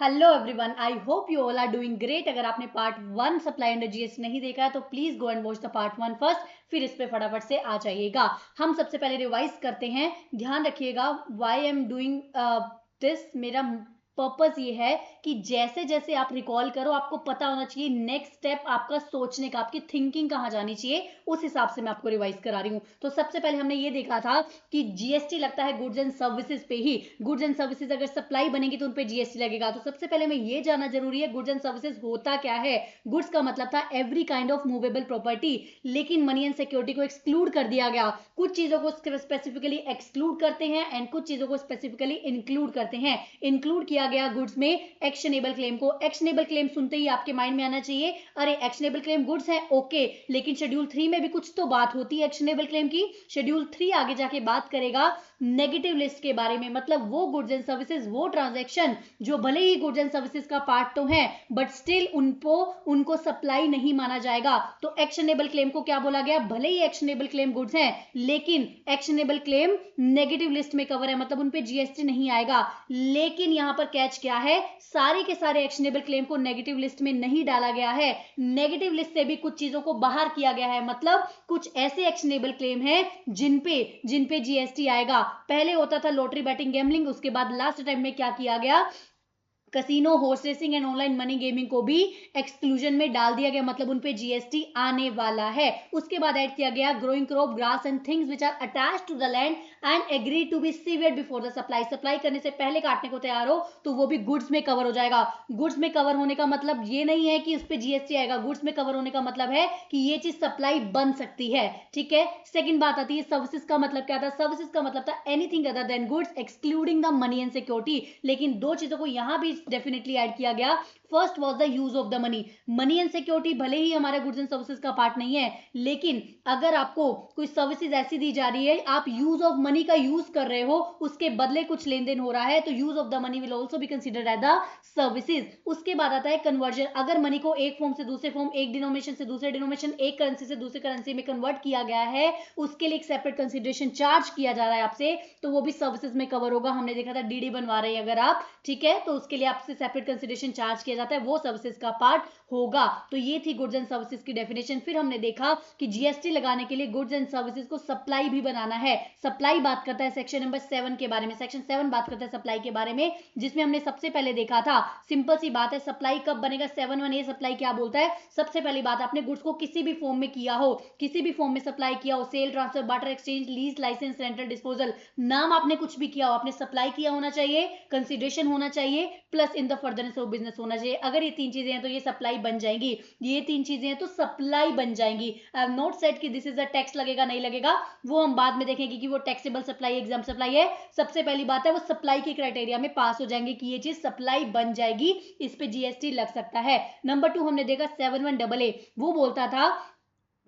Hello everyone, I hope you all are doing great. अगर आपने part 1 supply under GST नहीं देखा है तो please go and watch the part 1 first, फिर इस पे फटाफट से आ जाइएगा। हम सबसे पहले रिवाइज करते हैं। ध्यान रखिएगा, why I am doing this, मेरा पर्पस ये है कि जैसे जैसे आप रिकॉल करो आपको पता होना चाहिए नेक्स्ट स्टेप आपका सोचने का, आपकी थिंकिंग कहाँ जानी चाहिए, उस हिसाब से मैं आपको रिवाइज करा रही हूँ। तो सबसे पहले हमने ये देखा था कि जीएसटी लगता है गुड्स एंड सर्विसेज पे ही। गुड्स एंड सर्विसेज अगर सप्लाई बनेगी तो उन पे जीएसटी लगेगा। तो सबसे पहले हमें ये जानना जरूरी है गुड्स एंड सर्विसेज होता क्या है। गुड्स का मतलब था every kind of movable property, लेकिन मनी एंड सिक्योरिटी को एक्सक्लूड कर दिया गया। कुछ चीजों को स्पेसिफिकली एक्सक्लूड करते हैं एंड कुछ चीजों को स्पेसिफिकली इंक्लूड करते हैं। इंक्लूड किया गया गुड्स में एक्शनेबल क्लेम को। एक्शनेबल क्लेम सुनते ही आपके माइंड में आना चाहिए अरे एक्शनेबल क्लेम गुड्स है, ओके, लेकिन शेड्यूल 3 में भी कुछ तो बात होती है एक्शनेबल क्लेम की। शेड्यूल 3 आगे जाके बात करेगा नेगेटिव लिस्ट के बारे में, मतलब वो गुड्स एंड सर्विसेज, वो ट्रांजैक्शन जो भले ही गुड्स एंड सर्विसेज का पार्ट तो है बट स्टिल उनको सप्लाई नहीं माना जाएगा। तो एक्शनेबल क्लेम को क्या बोला गया, भले ही एक्शनेबल क्लेम गुड्स हैं लेकिन एक्शनेबल क्लेम नेगेटिव लिस्ट में कवर है, मतलब उन पे जीएसटी नहीं आएगा। लेकिन यहां पर कैच क्या है, सारे के सारे एक्शनेबल क्लेम को नेगेटिव लिस्ट में नहीं डाला गया है। नेगेटिव लिस्ट से भी कुछ चीजों को बाहर किया गया है, मतलब कुछ ऐसे एक्शनेबल क्लेम है जिन पे जीएसटी आएगा। पहले होता था लॉटरी, बैटिंग, गैम्बलिंग, उसके बाद लास्ट टाइम में क्या किया गया, casino, horse racing and online money gaming को भी एक्सक्लूजन में डाल दिया गया, मतलब उन पे जीएसटी आने वाला है। उसके बाद ऐड किया गया growing crop, grass and things which are attached to the land and agree to be severed before the supply. Supply करने से पहले काटने को तैयार हो तो वो भी गुड्स में कवर हो जाएगा। गुड्स में कवर होने का मतलब ये नहीं है कि उस पर जीएसटी आएगा। गुड्स में कवर होने का मतलब है कि ये चीज सप्लाई बन सकती है, ठीक है। सेकंड बात आती है सर्विसेज का मतलब क्या था। सर्विसेज का मतलब था anything other than goods excluding the money and security. लेकिन दो चीजों को यहां भी डेफिनेटली ऐड किया गया। First was the use of the money. Money and security भले ही हमारे गुड्स एंड सर्विसेज का पार्ट नहीं है, लेकिन अगर आपको कोई सर्विसेज ऐसी दी जा रही है, आप यूज ऑफ मनी का यूज कर रहे हो, उसके बदले कुछ लेन देन हो रहा है, तो use of the money will also be considered as the services. उसके बाद आता है कन्वर्जन। अगर मनी को एक फॉर्म से दूसरे फॉर्म, एक डिनोमिनेशन से दूसरे डिनोमिनेशन, एक करेंसी से दूसरे करेंसी में कन्वर्ट किया गया है, उसके लिए एक सेपरेट कंसिडरेशन चार्ज किया जा रहा है आपसे, तो वो भी सर्विसेज में कवर होगा। हमने देखा था डीडी बनवा रहे हैं अगर आप, ठीक है, तो उसके लिए आपसे सेपरेट कंसिडरेशन चार्ज किया जाता है, वो सर्विसेज का पार्ट होगा। तो ये थी गुड्स एंड सर्विसेज की डेफिनेशन। फिर हमने देखा कि जीएसटी लगाने के लिए गुड्स एंड सर्विसेज को सप्लाई भी बनाना है। सप्लाई बात करता है सेक्शन नंबर 7 के बारे में। सेक्शन 7 बात करता है सप्लाई के बारे में, जिसमें हमने सबसे पहले देखा था, सिंपल सी बात है, सप्लाई कब बनेगा। 7(1) सप्लाई क्या बोलता है, सबसे पहली बात, आपने गुड्स को किसी भी फॉर्म में किया हो, किसी भी फॉर्म में सप्लाई किया हो, sale, transfer, barter, exchange, lease, licence, rental, disposal, नाम आपने कुछ भी किया हो, आपने सप्लाई किया होना चाहिए, कंसिडरेशन होना चाहिए, plus in the furtherance of business होना चाहिए। अगर ये तीन चीजें हैं तो ये सप्लाई बन जाएंगी। ये तीन चीजें हैं तो सप्लाई बन जाएंगी। आई हैव नॉट सेड कि दिस इज अ टैक्स लगेगा नहीं लगेगा, वो हम बाद में देखेंगे कि वो टैक्सेबल सप्लाई, एग्जाम सप्लाई है। सबसे पहली बात है वो सप्लाई के क्राइटेरिया में पास हो जाएंगे कि ये चीज सप्लाई बन जाएगी, इस पे जीएसटी लग सकता है। नंबर 2 हमने देखा 7(1) वो बोलता था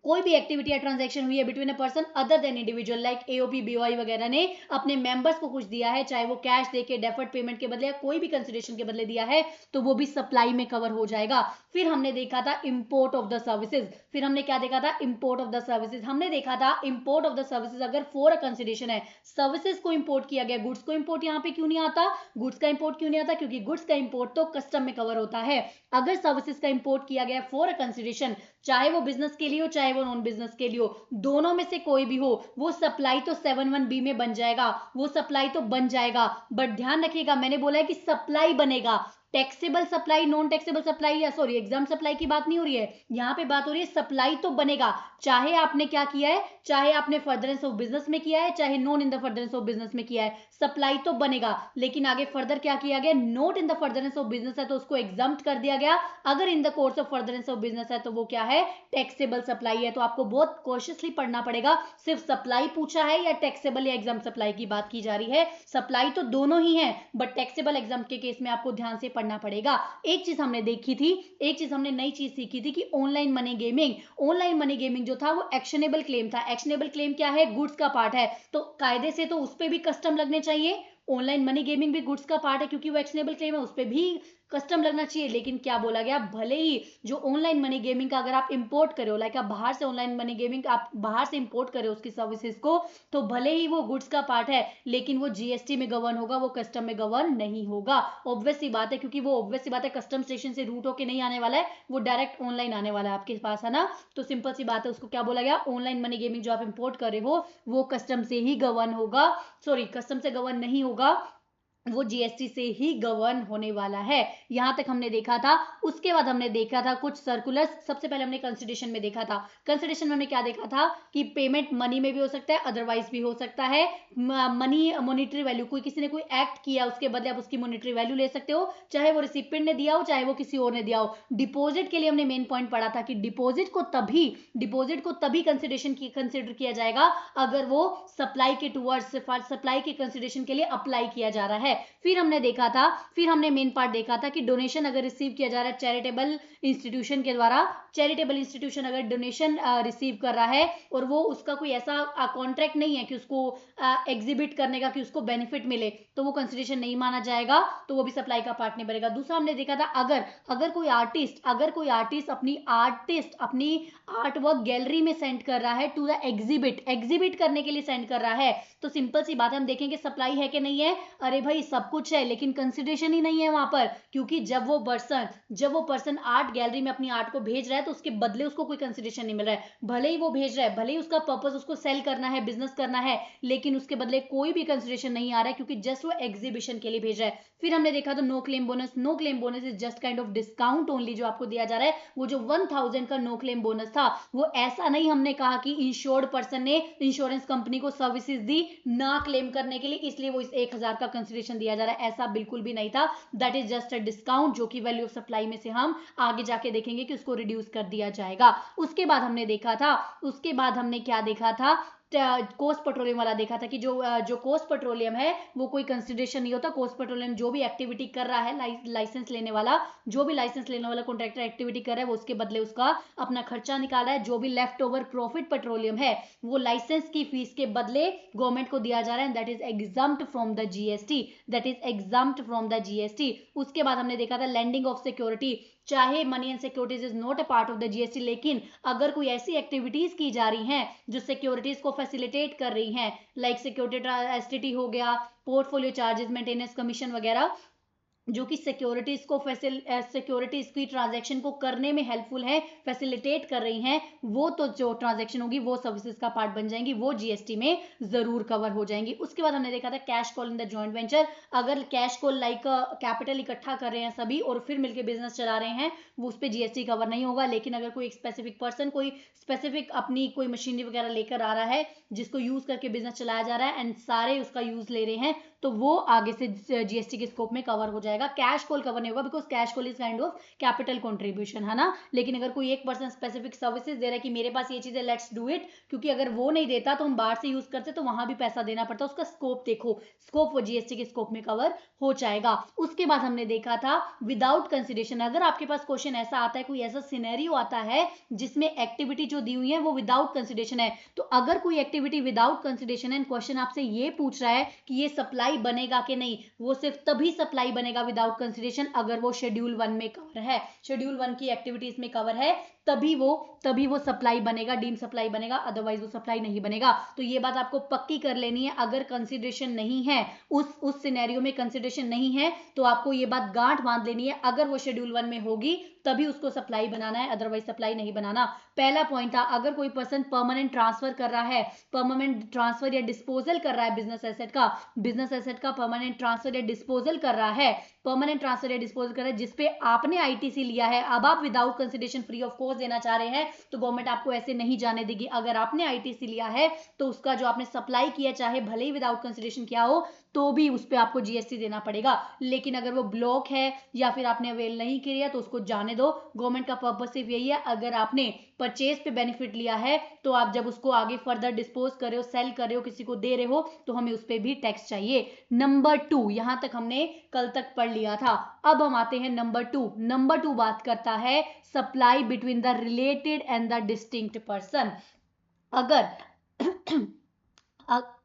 कोई भी एक्टिविटी या ट्रांजैक्शन हुई है between a person other than individual, like AOP, BOI वगैरह ने अपने मेंबर्स को कुछ दिया है, चाहे वो कैश देके, डेफर्ड पेमेंट के बदले या कोई भी कंसिडरेशन के बदले दिया है, तो वो भी सप्लाई में कवर हो जाएगा। फिर हमने देखा था इंपोर्ट ऑफ द सर्विसेज। फिर हमने क्या देखा था, इंपोर्ट ऑफ द सर्विसेज। हमने देखा था इंपोर्ट ऑफ द सर्विसेज अगर फॉर अ कंसिडरेशन है, सर्विसेज को इंपोर्ट किया गया, गुड्स को इंपोर्ट यहाँ पे क्यों नहीं आता, गुड्स का इंपोर्ट क्यों नहीं आता, क्योंकि गुड्स का इंपोर्ट तो कस्टम में कवर होता है। अगर सर्विसेज का इंपोर्ट किया गया फॉर अ कंसिडरेशन, चाहे वो बिजनेस के लिए हो चाहे वो नॉन बिजनेस के लिए हो, दोनों में से कोई भी हो, वो सप्लाई तो 7(1) में बन जाएगा, वो सप्लाई तो बन जाएगा। बट ध्यान रखिएगा, मैंने बोला है कि सप्लाई बनेगा। Taxable supply, non taxable supply, या सॉरी एग्जाम सप्लाई की बात नहीं हो रही है यहाँ पे, बात हो रही है सप्लाई तो बनेगा, चाहे आपने क्या किया है, चाहे आपने फर्दरेंस ऑफ बिजनेस में किया है, चाहे non in the furtherance of business में किया है, सप्लाई तो बनेगा। लेकिन आगे फर्दर क्या किया गया, not in the furtherance of business है तो उसको एग्जाम्प्ट कर दिया गया, अगर इन the course of furtherance of business है तो वो क्या है, टैक्सेबल सप्लाई है। तो आपको बहुत कॉशियसली पढ़ना पड़ेगा, सिर्फ सप्लाई पूछा है या टैक्सेबल या एग्जाम सप्लाई की बात की जा रही है। सप्लाई तो दोनों ही है बट टैक्सेबल एग्जाम के केस में आपको ध्यान से पढ़ना पड़ेगा। एक चीज हमने देखी थी, एक चीज हमने नई चीज सीखी थी कि online money gaming, online money gaming जो था वो एक्शनेबल क्लेम था। एक्शनेबल क्लेम क्या है, गुड्स का पार्ट है, तो कायदे से तो उस पर भी कस्टम लगने चाहिए। ऑनलाइन मनी गेमिंग भी गुड्स का पार्ट है क्योंकि वो एक्शनेबल क्लेम है, उस पर भी कस्टम लगना चाहिए, लेकिन क्या बोला गया, भले ही जो ऑनलाइन मनी गेमिंग का अगर आप इंपोर्ट करो, लाइक आप बाहर से ऑनलाइन मनी गेमिंग आप बाहर से इंपोर्ट करो उसकी सर्विसेज को, तो भले ही वो गुड्स का पार्ट है, लेकिन वो जीएसटी में गवर्न होगा, वो कस्टम में गवर्न नहीं होगा। ऑब्वियस सी बात है, क्योंकि वो ऑब्वियस सी बात है, कस्टम स्टेशन से रूट होके नहीं आने वाला है, वो डायरेक्ट ऑनलाइन आने वाला है आपके पास, है ना। तो सिंपल सी बात है, उसको क्या बोला गया, ऑनलाइन मनी गेमिंग जो आप इंपोर्ट कर रहे हो वो कस्टम से ही गवर्न होगा, सॉरी कस्टम से गवर्न नहीं होगा, वो जीएसटी से ही गवर्न होने वाला है। यहां तक हमने देखा था। उसके बाद हमने देखा था कुछ सर्कुलर्स। सबसे पहले हमने कंसिडरेशन में देखा था, कंसिडरेशन में हमने क्या देखा था कि पेमेंट मनी में भी हो सकता है, अदरवाइज भी हो सकता है। मनी मॉनिटरी वैल्यू, कोई किसी ने कोई एक्ट किया उसके बदले आप उसकी मॉनिटरी वैल्यू ले सकते हो, चाहे वो रिसिपेंट ने दिया हो चाहे वो किसी और ने दिया हो। डिपॉजिट के लिए हमने मेन पॉइंट पढ़ा था कि डिपॉजिट को तभी कंसिडर किया जाएगा अगर वो सप्लाई के टूवर्ड्स सप्लाई के कंसिडरेशन के लिए अप्लाई किया जा रहा है। फिर हमने मेन पार्ट देखा था कि डोनेशन अगर रिसीव किया जा रहा है चैरिटेबल इंस्टीट्यूशन के द्वारा, चैरिटेबल इंस्टीट्यूशन अगर डोनेशन रिसीव कर रहा है और वो उसका कोई ऐसा कॉन्ट्रैक्ट नहीं है कि उसको एग्जिबिट करने का कि उसको बेनिफिट मिले, तो वो कंसिडरेशन नहीं माना जाएगा, तो वो भी सप्लाई का पार्ट नहीं बनेगा। दूसरा हमने देखा था अगर कोई आर्टिस्ट अपनी आर्ट वर्क गैलरी में सेंड कर रहा है टू द एग्जिबिट करने के लिए सेंड कर रहा है, तो सिंपल सी बात है, हम देखेंगे सप्लाई है कि नहीं है। अरे भाई सब कुछ है लेकिन कंसिडरेशन ही नहीं है वहां पर, क्योंकि जब वो पर्सन आर्ट गैलरी में अपनी आर्ट को भेज रहा है तो उसके बदले उसको कोई कंसिडरेशन नहीं मिल रहा है। भले ही वो भेज रहा है, भले ही उसका पर्पस उसको सेल करना है, बिजनेस करना है, लेकिन उसके बदले कोई भी कंसिडरेशन नहीं आ रहा है, क्योंकि जस्ट वो एग्जीबिशन के लिए भेज रहा है। फिर हमने देखा तो no claim bonus is just kind of discount only, जो आपको दिया जा रहा है। वो जो 1000 का नो क्लेम बोनस था, वो ऐसा नहीं हमने कहा कि इंश्योर्ड पर्सन ने इंश्योरेंस कंपनी को सर्विसेज दी ना क्लेम करने के लिए, इसलिए वो इस 1000 का कंसिडरेशन दिया जा रहा है, ऐसा बिल्कुल भी नहीं था। That is just a discount, जो कि वैल्यू ऑफ सप्लाई में से हम आगे जाके देखेंगे कि उसको रिड्यूस कर दिया जाएगा। उसके बाद हमने क्या देखा था, कोस्ट पेट्रोलियम वाला देखा था कि जो कोस्ट पेट्रोलियम है वो कोई कंसिडरेशन नहीं होता। कोस्ट पेट्रोलियम जो भी एक्टिविटी कर रहा है, लाइसेंस लेने वाला कॉन्ट्रैक्टर एक्टिविटी कर रहा है, वो उसके बदले उसका अपना खर्चा निकाल रहा है। जो भी लेफ्ट ओवर प्रॉफिट पेट्रोलियम है वो लाइसेंस की फीस के बदले गवर्नमेंट को दिया जा रहा है, that is exempt from the GST. उसके बाद हमने देखा था लैंडिंग ऑफ सिक्योरिटी, चाहे money and securities is not a part of the GST, लेकिन अगर कोई ऐसी एक्टिविटीज की जा रही हैं जो सिक्योरिटीज को फैसिलिटेट कर रही हैं, लाइक सिक्योरिटी एसटीटी हो गया, पोर्टफोलियो चार्जेस, मेंटेनेंस कमीशन वगैरह, जो कि सिक्योरिटीज की ट्रांजैक्शन को करने में हेल्पफुल है, फैसिलिटेट कर रही हैं, वो तो जो ट्रांजैक्शन होगी वो सर्विसेज का पार्ट बन जाएंगी, वो जीएसटी में जरूर कवर हो जाएंगी। उसके बाद हमने देखा था cash call in the joint venture, अगर कैश कॉल लाइक कैपिटल इकट्ठा कर रहे हैं सभी और फिर मिलकर बिजनेस चला रहे हैं, वो उस पर जीएसटी कवर नहीं होगा। लेकिन अगर कोई स्पेसिफिक पर्सन कोई स्पेसिफिक अपनी कोई मशीनरी वगैरह लेकर आ रहा है जिसको यूज करके बिजनेस चलाया जा रहा है एंड सारे उसका यूज ले रहे हैं, तो वो आगे से जीएसटी के स्कोप में कवर हो जाएगा। कैश कॉल कवर नहीं होगा, because cash call is kind of capital contribution, है ना। लेकिन अगर कोई एक पर्सन स्पेसिफिक सर्विसेज दे रहा है कि मेरे पास ये चीज है, लेट्स डू इट, क्योंकि अगर वो नहीं देता तो हम बाहर से यूज करते तो वहां भी पैसा देना पड़ता, उसका स्कोप देखो, स्कोप वो जीएसटी के स्कोप में कवर हो जाएगा। उसके बाद हमने देखा था विदाउट कंसिडरेशन, अगर आपके पास क्वेश्चन ऐसा आता है, कोई ऐसा सिनेरियो आता है जिसमें एक्टिविटी जो दी हुई है वो विदाउट कंसिडरेशन है, तो अगर कोई एक्टिविटी विदाउट कंसिडरेशन है, क्वेश्चन आपसे ये पूछ रहा है कि ये सप्लाई बनेगा कि नहीं, वो सिर्फ तभी सप्लाई बनेगा विदाउट कंसिडरेशन अगर वो शेड्यूल 1 में कवर है, शेड्यूल 1 की एक्टिविटीज में कवर है, तभी वो सप्लाई बनेगा, डीम सप्लाई बनेगा, अदरवाइज वो सप्लाई नहीं बनेगा। तो ये बात आपको पक्की कर लेनी है, अगर कंसिडरेशन नहीं है, उस सिनेरियो में कंसिडरेशन नहीं है, तो आपको ये बात गांठ बांध लेनी है, अगर वो शेड्यूल 1 में होगी तभी उसको सप्लाई बनाना है, अदरवाइज सप्लाई नहीं बनाना। पहला पॉइंट था, अगर कोई पर्सन परमानेंट ट्रांसफर कर रहा है, परमानेंट ट्रांसफर या डिस्पोजल कर रहा है बिजनेस एसेट का परमानेंट ट्रांसफर या डिस्पोजल कर रहा है, जिसपे आपने आईटीसी लिया है, अब आप without consideration free of cost देना चाह रहे हैं, तो गवर्नमेंट आपको ऐसे नहीं जाने देगी। अगर आपने आईटीसी लिया है तो उसका जो आपने सप्लाई किया, चाहे भले ही विदाउट कंसिडरेशन किया हो, तो भी उस पर आपको जीएसटी देना पड़ेगा। लेकिन अगर वो ब्लॉक है या फिर आपने अवेल नहीं किया तो उसको जाने दो। गवर्नमेंट का पर्पस सिर्फ यही है, अगर आपने परचेज पे बेनिफिट लिया है तो आप जब उसको आगे फर्दर डिस्पोज कर रहे हो, सेल कर रहे हो, किसी को दे रहे हो, तो हमें उस पर भी टैक्स चाहिए। नंबर 2, यहां तक हमने कल तक पढ़ लिया था। अब हम आते हैं नंबर 2 बात करता है supply between the related and the distinct person. अगर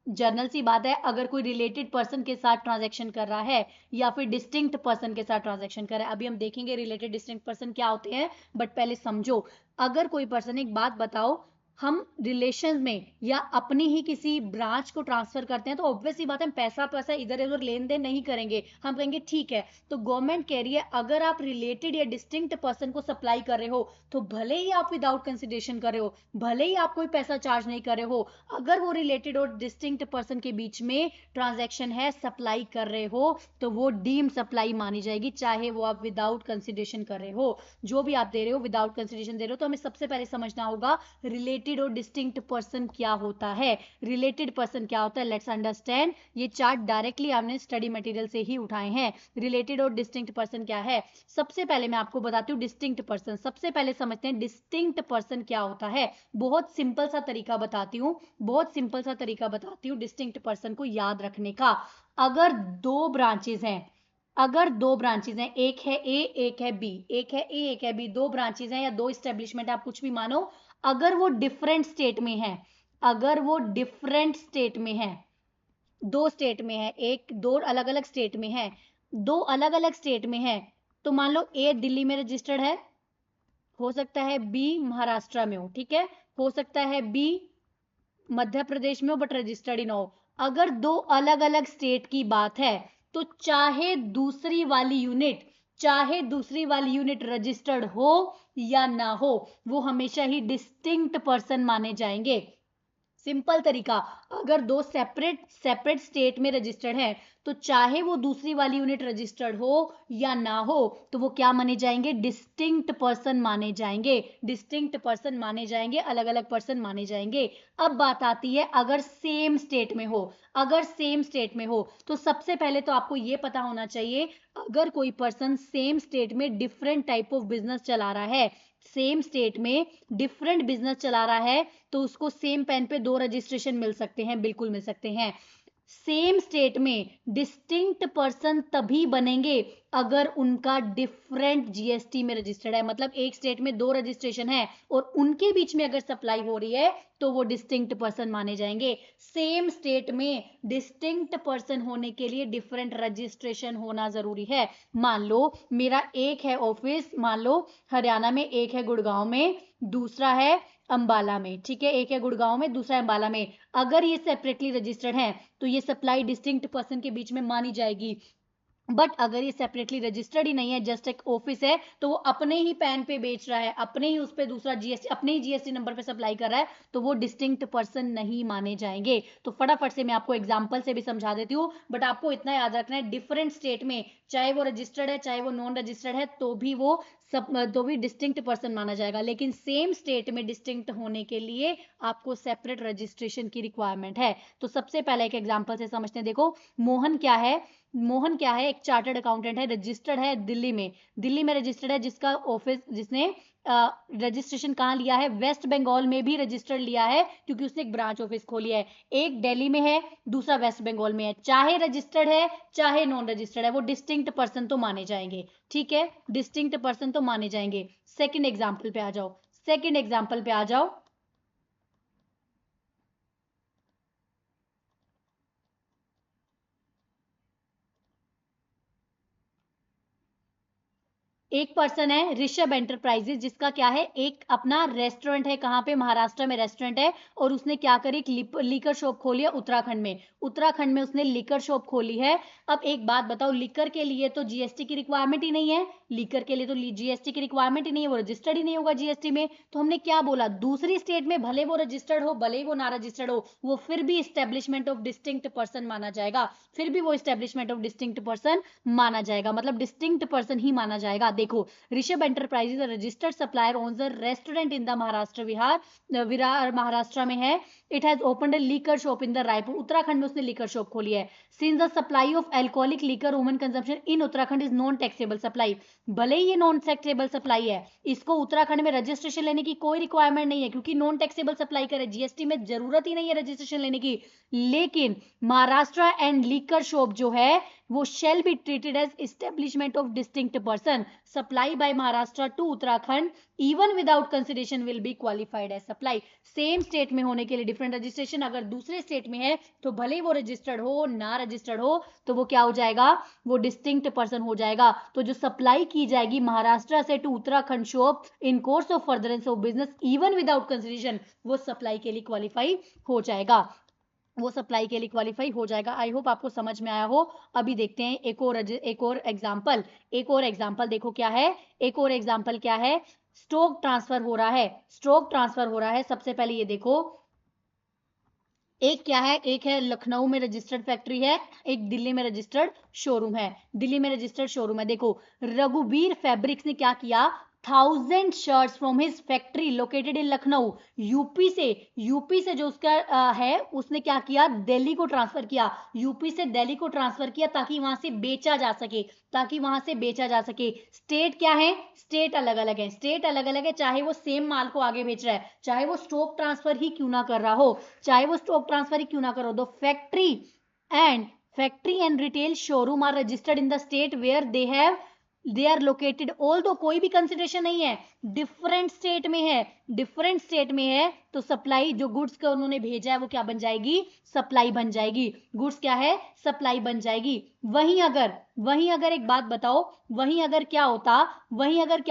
जर्नल सी बात है, अगर कोई रिलेटेड पर्सन के साथ ट्रांजैक्शन कर रहा है या फिर डिस्टिंक्ट पर्सन के साथ ट्रांजैक्शन कर रहा है। अभी हम देखेंगे रिलेटेड डिस्टिंक्ट पर्सन क्या होते हैं, बट पहले समझो। अगर कोई पर्सन, एक बात बताओ, हम रिलेशन में या अपनी ही किसी ब्रांच को ट्रांसफर करते हैं तो ऑब्वियस सी बात है, हम पैसा पैसा इधर उधर लेन देन नहीं करेंगे। हम कहेंगे ठीक है। तो गवर्नमेंट कह रही है अगर आप रिलेटेड या डिस्टिंक्ट पर्सन को सप्लाई कर रहे हो तो भले ही आप विदाउट कंसिडरेशन कर रहे हो, भले ही आप कोई पैसा चार्ज नहीं कर रहे हो, अगर वो रिलेटेड और डिस्टिंक्ट पर्सन के बीच में ट्रांजैक्शन है, सप्लाई कर रहे हो, तो वो डीम सप्लाई मानी जाएगी, चाहे वो आप विदाउट कंसिडरेशन कर रहे हो। जो भी आप दे रहे हो विदाउट कंसिडरेशन दे रहे हो। तो हमें सबसे पहले समझना होगा रिलेटेड और डिस्टिंक्ट पर्सन क्या होता है। रिलेटेड पर्सन क्या होता है, लेट्स अंडरस्टैंड। ये चार्ट डायरेक्टली आपने स्टडी मटेरियल से ही उठाए हैं। रिलेटेड और डिस्टिंक्ट पर्सन क्या है, सबसे पहले मैं आपको बताती हूँ डिस्टिंक्ट पर्सन। सबसे पहले समझते हैं डिस्टिंक्ट पर्सन क्या होता है। बहुत सिंपल सा तरीका बताती हूँ, बहुत सिंपल सा तरीका बताती हूँ डिस्टिंक्ट पर्सन को याद रखने का। अगर दो ब्रांचेस हैं, अगर दो ब्रांचेस हैं, एक है ए एक है बी, एक है ए एक है बी, दो ब्रांचेस हैं या दो स्टेब्लिशमेंट, आप कुछ भी मानो, अगर वो डिफरेंट स्टेट में है, अगर वो डिफरेंट स्टेट में है, दो स्टेट में है, एक दो अलग अलग स्टेट में है, दो अलग अलग स्टेट में है, तो मान लो ए दिल्ली में रजिस्टर्ड है, हो सकता है बी महाराष्ट्र में हो, ठीक है, हो सकता है बी मध्य प्रदेश में हो बट रजिस्टर्ड ही ना हो। अगर दो अलग अलग स्टेट की बात है तो चाहे दूसरी वाली यूनिट, चाहे दूसरी वाली यूनिट रजिस्टर्ड हो या ना हो, वो हमेशा ही डिस्टिंक्ट पर्सन माने जाएंगे। सिंपल तरीका, अगर दो सेपरेट सेपरेट स्टेट में रजिस्टर्ड है तो चाहे वो दूसरी वाली यूनिट रजिस्टर्ड हो या ना हो, तो वो क्या माने जाएंगे, डिस्टिंक्ट पर्सन माने जाएंगे, डिस्टिंक्ट पर्सन माने जाएंगे, अलग अलग पर्सन माने जाएंगे। अब बात आती है अगर सेम स्टेट में हो, अगर सेम स्टेट में हो तो सबसे पहले तो आपको ये पता होना चाहिए, अगर कोई पर्सन सेम स्टेट में डिफरेंट टाइप ऑफ बिजनेस चला रहा है, सेम स्टेट में डिफरेंट बिजनेस चला रहा है, तो उसको सेम पेन पे दो रजिस्ट्रेशन मिल सकते हैं, बिल्कुल मिल सकते हैं। सेम स्टेट में डिस्टिंक्ट पर्सन तभी बनेंगे अगर उनका डिफरेंट जीएसटी में रजिस्टर्ड है, मतलब एक स्टेट में दो रजिस्ट्रेशन है और उनके बीच में अगर सप्लाई हो रही है तो वो डिस्टिंक्ट पर्सन माने जाएंगे। सेम स्टेट में डिस्टिंक्ट पर्सन होने के लिए डिफरेंट रजिस्ट्रेशन होना जरूरी है। मान लो मेरा एक है ऑफिस, मान लो हरियाणा में, एक है गुड़गांव में, दूसरा है अंबाला में, ठीक है, एक है गुड़गांव में, दूसरा है अंबाला में। अगर ये सेपरेटली रजिस्टर्ड है तो ये सप्लाई डिस्टिंक्ट पर्सन के बीच में मानी जाएगी। बट अगर ये सेपरेटली रजिस्टर्ड ही नहीं है, जस्ट एक ऑफिस है, तो वो अपने ही पैन पे बेच रहा है, अपने ही उस पे दूसरा जीएसटी, अपने ही जीएसटी नंबर पे सप्लाई कर रहा है, तो वो डिस्टिंक्ट पर्सन नहीं माने जाएंगे। तो फटाफट से मैं आपको एग्जांपल से भी समझा देती हूँ, बट आपको इतना याद रखना है, डिफरेंट स्टेट में चाहे वो रजिस्टर्ड है चाहे वो नॉन रजिस्टर्ड है, तो भी वो सब तो भी डिस्टिंक्ट पर्सन माना जाएगा। लेकिन सेम स्टेट में डिस्टिंक्ट होने के लिए आपको सेपरेट रजिस्ट्रेशन की रिक्वायरमेंट है। तो सबसे पहले एक एग्जांपल से समझते हैं। देखो मोहन क्या है, मोहन क्या है, एक चार्टर्ड अकाउंटेंट है, रजिस्टर्ड है दिल्ली में, दिल्ली में रजिस्टर्ड है, जिसका ऑफिस, जिसने रजिस्ट्रेशन कहाँ लिया है, वेस्ट बंगाल में भी रजिस्टर्ड लिया है, क्योंकि उसने एक ब्रांच ऑफिस खोली है। एक दिल्ली में है, दूसरा वेस्ट बंगाल में है, चाहे रजिस्टर्ड है चाहे नॉन रजिस्टर्ड है, वो डिस्टिंक्ट पर्सन तो माने जाएंगे, ठीक है, डिस्टिंक्ट पर्सन तो माने जाएंगे। सेकेंड एग्जाम्पल पे आ जाओ, सेकेंड एग्जाम्पल पे आ जाओ। एक पर्सन है ऋषभ एंटरप्राइजेस, जिसका क्या है, एक अपना रेस्टोरेंट है, कहाँ पे, महाराष्ट्र में रेस्टोरेंट है, और उसने क्या करी, एक लीकर शॉप खोली है उत्तराखंड में, उत्तराखंड में उसने लीकर शॉप खोली है। अब एक बात बताओ, लीकर के लिए तो जीएसटी की रिक्वायरमेंट ही नहीं है, लीकर के लिए तो जीएसटी की रिक्वायरमेंट ही नहीं है, वो रजिस्टर्ड ही नहीं होगा जीएसटी में। तो हमने क्या बोला, दूसरी स्टेट में भले वो रजिस्टर्ड हो भले ही वो ना रजिस्टर्ड हो, वो फिर भी स्टेब्लिशमेंट ऑफ डिस्टिंक्ट पर्सन माना जाएगा, फिर भी वो स्टेब्लिशमेंट ऑफ डिस्टिंक्ट पर्सन माना जाएगा, मतलब डिस्टिंक्ट पर्सन ही माना जाएगा। देखो Rishabh enterprises registered supplier owns a restaurant in the Maharashtra, Vihar Maharashtra में है। It has opened a liquor shop in the Raipur, Uttarakhand में उसने लीकर शॉप खोली है। Since the supply of alcoholic liquor human consumption in Uttarakhand is non taxable supply, भले ही ये non taxable supply है, इसको उत्तराखंड में रजिस्ट्रेशन लेने की कोई रिक्वायरमेंट नहीं है, क्योंकि नॉन टैक्सेबल सप्लाई करे, जीएसटी में जरूरत ही नहीं है रजिस्ट्रेशन लेने की। लेकिन महाराष्ट्र एंड लीकर शॉप जो है वो shall be treated as establishment of distinct person. Supply by Maharashtra to Uttarakhand even without consideration will be qualified as supply. Same state में होने के लिए डिफरेंट रजिस्ट्रेशन, अगर दूसरे स्टेट में है तो भले ही वो रजिस्टर्ड हो ना रजिस्टर्ड हो तो वो क्या हो जाएगा, वो डिस्टिंक्ट पर्सन हो जाएगा. तो जो सप्लाई की जाएगी महाराष्ट्र से to Uttarakhand shop in course of furtherance of business even without consideration, वो सप्लाई के लिए क्वालिफाई हो जाएगा, वो सप्लाई के लिए क्वालिफाई हो जाएगा. आई होप आपको समझ में आया हो. अभी देखते हैं एक और एग्जांपल. एक और एग्जांपल देखो क्या है. एक और एग्जांपल क्या है, स्टॉक ट्रांसफर हो रहा है. स्टॉक ट्रांसफर हो रहा है. सबसे पहले ये देखो, एक क्या है, एक है लखनऊ में रजिस्टर्ड फैक्ट्री है, एक दिल्ली में रजिस्टर्ड शोरूम है. दिल्ली में रजिस्टर्ड शोरूम है. देखो रघुवीर फैब्रिक्स ने क्या किया, 1000 shirts from his factory located in Lucknow, UP से जो उसका है उसने क्या किया, दिल्ली को ट्रांसफर किया. यूपी से दिल्ली को ट्रांसफर किया ताकि वहां से बेचा जा सके, ताकि वहां से बेचा जा सके. स्टेट क्या है, स्टेट अलग अलग है, स्टेट अलग अलग है. चाहे वो सेम माल को आगे बेच रहा है, चाहे वो स्टॉक ट्रांसफर ही क्यों ना कर रहा हो, चाहे वो स्टॉक ट्रांसफर ही क्यों ना करो, दो factory and retail showroom are registered in the state where they are located. All दो कोई भी कंसिडरेशन नहीं है, डिफरेंट स्टेट में है, डिफरेंट स्टेट में है, तो सप्लाई जो गुड्स का उन्होंने भेजा है वो क्या बन जाएगी, सप्लाई बन जाएगी. गुड्स क्या है, सप्लाई बन जाएगी. वहीं अगर एक बात बताओ, वहीं अगर क्या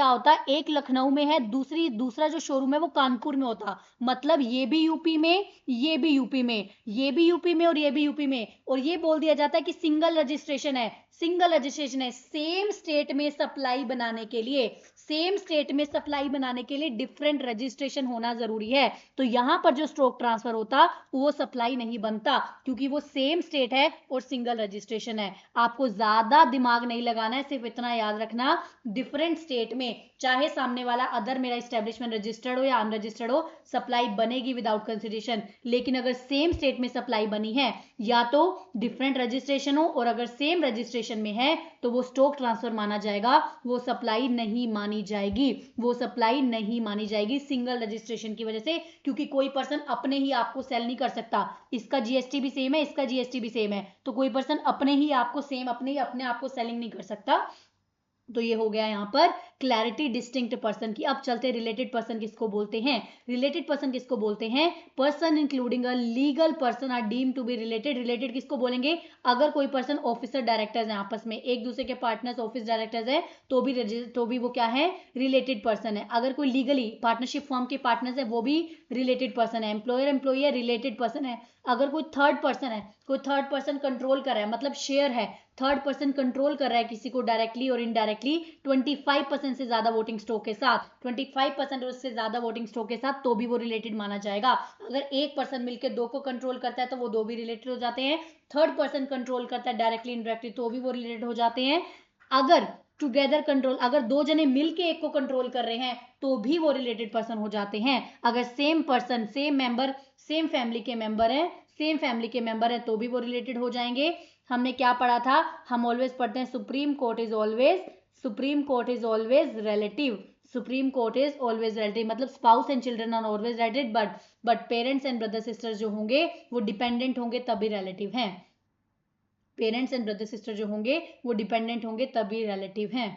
होता, एक लखनऊ में है, दूसरा जो शोरूम है वो कानपुर में होता, मतलब ये भी यूपी में, ये भी यूपी में, ये भी यूपी में और ये भी यूपी में, और ये बोल दिया जाता है कि सिंगल रजिस्ट्रेशन है, सिंगल रजिस्ट्रेशन है. सेम स्टेट में सप्लाई बनाने के लिए, सेम स्टेट में सप्लाई बनाने के लिए डिफरेंट रजिस्ट्रेशन होना जरूरी है. तो यहां पर जो स्टॉक ट्रांसफर होता वो सप्लाई नहीं बनता, क्योंकि वो सेम स्टेट है और सिंगल रजिस्ट्रेशन है. आपको ज्यादा दिमाग नहीं लगाना है, सिर्फ इतना याद रखना, डिफरेंट स्टेट में चाहे सामने वाला अदर मेरा एस्टेब्लिशमेंट रजिस्टर्ड हो या अनरजिस्टर्ड हो, सप्लाई बनेगी विदाउट कंसिडरेशन. लेकिन अगर सेम स्टेट में सप्लाई बनी है, या तो डिफरेंट रजिस्ट्रेशन हो, और अगर सेम रजिस्ट्रेशन में है तो वो स्टॉक ट्रांसफर माना जाएगा, वो सप्लाई नहीं मानी जाएगी, वो सप्लाई नहीं मानी जाएगी सिंगल रजिस्ट्रेशन की वजह से. क्योंकि कोई पर्सन अपने ही आपको सेल नहीं कर सकता, इसका जीएसटी भी सेम है, इसका जीएसटी भी सेम है, तो कोई पर्सन अपने ही आपको सेम अपने आपको सेलिंग नहीं कर सकता. तो ये हो गया यहाँ पर क्लैरिटी डिस्टिंक्ट पर्सन की. अब चलते रिलेटेड पर्सन किसको बोलते हैं. रिलेटेड पर्सन किसको बोलते हैं, person including a legal person are deem to be related. Related किसको बोलेंगे, अगर कोई पर्सन ऑफिसर डायरेक्टर्स हैं आपस में, एक दूसरे के पार्टनर्स ऑफिस डायरेक्टर्स है, तो भी वो क्या है, रिलेटेड पर्सन है. अगर कोई लीगली पार्टनरशिप फॉर्म के पार्टनर्स है वो भी रिलेटेड पर्सन है. एम्प्लॉयर एम्प्लॉई है, रिलेटेड पर्सन है. अगर कोई थर्ड पर्सन कंट्रोल कर रहा है, मतलब शेयर है, थर्ड पर्सन कंट्रोल कर रहा है किसी को डायरेक्टली और इनडायरेक्टली 25% से ज्यादा वोटिंग स्टॉक के साथ, 25% और उससे ज्यादा वोटिंग स्टॉक के साथ, तो भी वो रिलेटेड माना जाएगा. अगर एक पर्सन मिलकर दो को कंट्रोल करता है तो वो दो भी रिलेटेड हो जाते हैं. थर्ड पर्सन कंट्रोल करता है डायरेक्टली इनडायरेक्टली तो भी वो रिलेटेड हो जाते हैं. अगर टुगेदर कंट्रोल, अगर दो जने मिलके एक को कंट्रोल कर रहे हैं तो भी वो रिलेटेड पर्सन हो जाते हैं. अगर same person, same member, same family के मेंबर है तो भी वो रिलेटेड हो जाएंगे. हमने क्या पढ़ा था, हम ऑलवेज पढ़ते हैं Supreme Court is always relative. Supreme Court is always relative मतलब spouse and children are always related, but parents and brother sisters जो होंगे वो डिपेंडेंट होंगे तभी रिलेटिव हैं. पेरेंट्स एंड ब्रदर सिस्टर जो होंगे वो डिपेंडेंट होंगे तभी रिलेटिव हैं.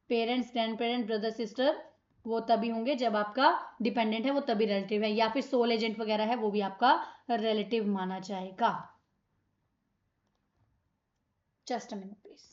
Parents, grand parent, brother sister वो तभी होंगे जब आपका डिपेंडेंट है, वो तभी रिलेटिव है. या फिर सोल एजेंट वगैरह है वो भी आपका रिलेटिव माना जाएगा. Just a minute please.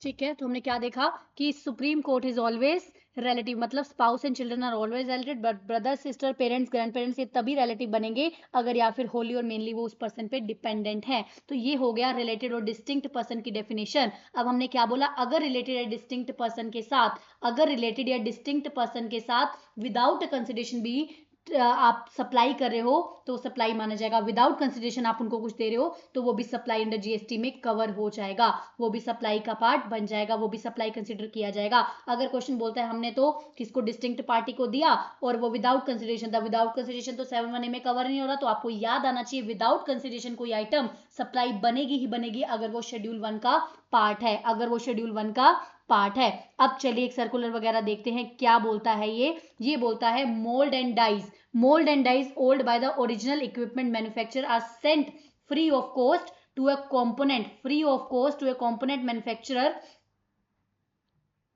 ठीक है, तो हमने क्या देखा कि Supreme Court is always relative, मतलब spouse and children are always related, but brother sister parents grand parents ये तभी रिलेटिव बनेंगे अगर या फिर होली और मेनली वो उस पर्सन पे डिपेंडेंट है। तो ये हो गया रिलेटेड और डिस्टिंक्ट पर्सन की डेफिनेशन। अब हमने क्या बोला, अगर रिलेटेड या डिस्टिंक्ट पर्सन के साथ, अगर रिलेटेड या डिस्टिंक्ट पर्सन के साथ विदाउट कंसिडरेशन भी आप सप्लाई कर रहे हो तो सप्लाई माना जाएगा। विदाउट कंसिडरेशन आप उनको कुछ दे रहे हो तो वो भी सप्लाई अंडर जीएसटी में कवर हो जाएगा, वो भी सप्लाई का पार्ट बन जाएगा, वो भी सप्लाई कंसिडर किया जाएगा। अगर क्वेश्चन बोलता है हमने तो किसको, डिस्टिंक्ट पार्टी को दिया और वो विदाउट कंसिडरेशन था, विदाउट कंसिडरेशन तो 7(1) में कवर नहीं हो रहा, तो आपको याद आना चाहिए विदाउट कंसिडरेशन कोई आइटम सप्लाई बनेगी ही बनेगी अगर वो शेड्यूल 1 का पार्ट है, अगर वो शेड्यूल 1 का पार्ट है। अब चलिए एक सर्कुलर वगैरह देखते हैं क्या बोलता है ये बोलता है mould and dies, mold and dyes owned by the original equipment manufacturer are sent free of cost to a component, free of cost to a component manufacturer।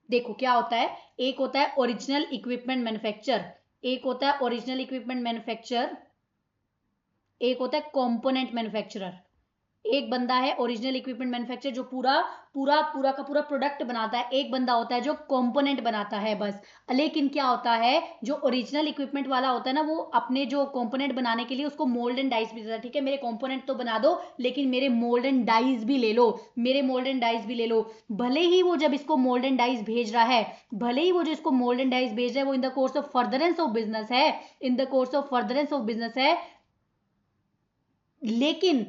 देखो क्या होता है, एक होता है ओरिजिनल इक्विपमेंट मैन्युफैक्चर, एक होता है ओरिजिनल इक्विपमेंट मैन्युफैक्चर, एक होता है कंपोनेंट मैन्युफैक्चरर। एक बंदा है ओरिजिनल इक्विपमेंट मैन्युफैक्चर जो पूरा पूरा पूरा का पूरा प्रोडक्ट बनाता है, एक बंदा होता है जो कंपोनेंट बनाता है बस। लेकिन क्या होता है, जो ओरिजिनल इक्विपमेंट वाला होता है ना, वो अपने जो कंपोनेंट बनाने के लिए उसको मोल्ड एंड डाइस भी देता है। ठीक है, मेरे कंपोनेंट तो बना दो लेकिन मेरे मोल्ड एंड डाइस भी ले लो, मेरे मोल्ड एंड डाइस भी ले लो। भले ही वो जब इसको मोल्ड एंड डाइस भेज रहा है, भले ही वो जो इसको मोल्ड एंड डाइस भेज रहा है वो in the course of furtherance of business है, in the course of furtherance of business है, लेकिन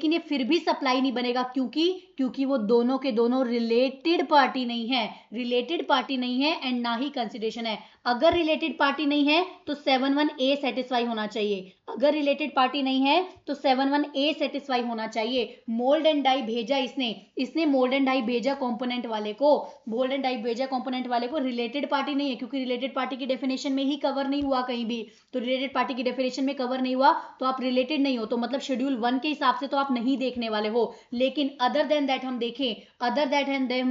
ये फिर भी सप्लाई नहीं बनेगा। क्योंकि वो दोनों के दोनों रिलेटेड पार्टी नहीं है, रिलेटेड पार्टी नहीं है एंड ना ही कंसिडरेशन है। अगर रिलेटेड पार्टी नहीं है तो 7(1) सेटिस्फाई होना चाहिए, अगर रिलेटेड पार्टी नहीं है तो 7(1) सेटिस्फाई होना चाहिए। मोल्ड एंड डाई भेजा इसने मोल्ड एंड डाई भेजा कंपोनेंट वाले को, मोल्ड एंड डाई भेजा कंपोनेंट वाले को, रिलेटेड पार्टी नहीं है क्योंकि रिलेटेड पार्टी की डेफिनेशन में ही कवर नहीं हुआ कहीं भी, तो रिलेटेड पार्टी की डेफिनेशन में कवर नहीं हुआ तो आप रिलेटेड नहीं हो, तो मतलब शेड्यूल 1 के हिसाब से तो आप नहीं देखने वाले हो। लेकिन अदर देन दैट हम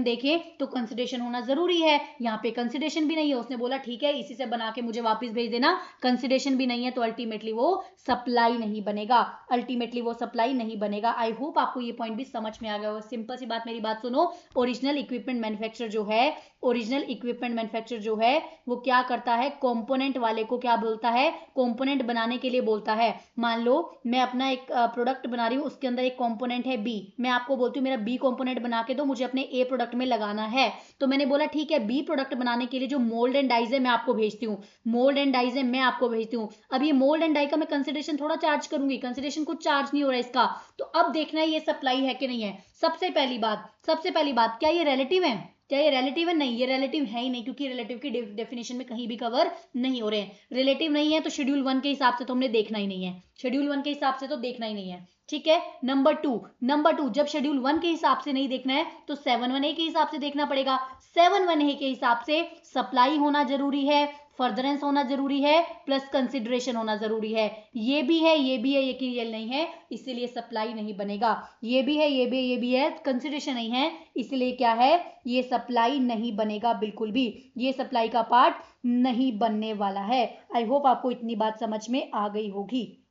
देखें तो कंसिडरेशन होना जरूरी है। यहाँ पे कंसिडरेशन भी नहीं है, उसने बोला ठीक है इसी से बना के मुझे वापस भेज देना, कंसिडरेशन भी नहीं है तो अल्टीमेटली वो सप्लाई नहीं बनेगा, अल्टीमेटली वो सप्लाई नहीं बनेगा। आई होप आपको ये पॉइंट भी समझ में आ गया हो। सिंपल सी बात, मेरी बात सुनो, ओरिजिनल इक्विपमेंट मैन्युफैक्चरर जो है, ओरिजिनल इक्विपमेंट मैन्युफैक्चरर जो है वो क्या करता है, कंपोनेंट वाले को क्या बोलता है, कंपोनेंट बनाने के लिए बोलता है। मान लो मैं अपना एक प्रोडक्ट बना रही हूँ, उसके अंदर एक कंपोनेंट है बी, मैं आपको बोलती हूँ मेरा बी कंपोनेंट बना के दो, मुझे अपने ए प्रोडक्ट में लगाना है। तो मैंने बोला ठीक है, बी प्रोडक्ट बनाने के लिए जो मोल्ड एंड डाइज है मैं आपको भेजती हूँ, मोल्ड एंड डाइज है मैं आपको भेजती हूँ। अब ये मोल्ड एंड डाई का मैं कंसिडरेशन थोड़ा चार्ज करूंगी, कंसिडरेशन कुछ चार्ज नहीं हो रहा है इसका, तो अब देखना है ये सप्लाई है कि नहीं है। सबसे पहली बात, क्या ये रिलेटिव है, क्या ये रिलेटिव है, नहीं ये रिलेटिव है ही नहीं क्योंकि रिलेटिव की डेफिनेशन में कहीं भी कवर नहीं हो रहे हैं। रिलेटिव नहीं है तो शेड्यूल 1 के हिसाब से तो हमने देखना ही नहीं है, शेड्यूल 1 के हिसाब से तो देखना ही नहीं है। ठीक है, नंबर टू, जब शेड्यूल 1 के हिसाब से नहीं देखना है तो 7(1) के हिसाब से देखना पड़ेगा। 7(1) के हिसाब से सप्लाई होना जरूरी है, फर्दरेंस होना जरूरी है, प्लस कंसिडरेशन होना जरूरी है। ये भी है ये क्लियर नहीं है इसीलिए सप्लाई नहीं बनेगा, ये भी है कंसिडरेशन नहीं है इसलिए क्या है, ये सप्लाई नहीं बनेगा बिल्कुल भी, ये सप्लाई का पार्ट नहीं बनने वाला है। आई होप आपको इतनी बात समझ में आ गई होगी।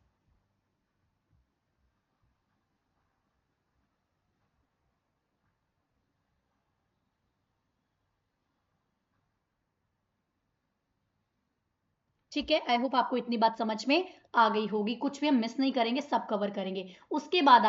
ठीक है, आई होप आपको इतनी बात समझ में आ गई होगी, कुछ भी हम मिस नहीं करेंगे, सब कवर करेंगे। उसके बाद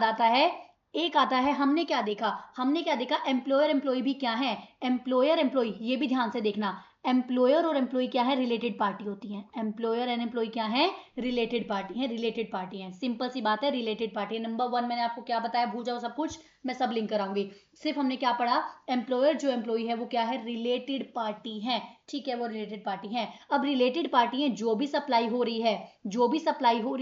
आता है एक आता है, हमने क्या देखा, एम्प्लॉयर एम्प्लॉय भी क्या है, एम्प्लॉयर एम्प्लॉय, ये भी ध्यान से देखना, एम्प्लॉयर और एम्प्लॉय क्या है, रिलेटेड पार्टी होती है। एम्प्लॉयर एंड एम्प्लॉय क्या है, रिलेटेड पार्टी है, सिंपल सी बात है, रिलेटेड पार्टी है। नंबर 1 मैंने आपको क्या बताया, भूल जाओ सब कुछ, मैं सब लिंक कराऊंगी। सिर्फ हमने क्या पढ़ा, एम्प्लॉयर जो एम्प्लॉय है वो क्या है, रिलेटेड पार्टी है। ठीक है, वो रिलेटेड पार्टी है। अब रिलेटेड पार्टी है, जो भी सप्लाई हो रही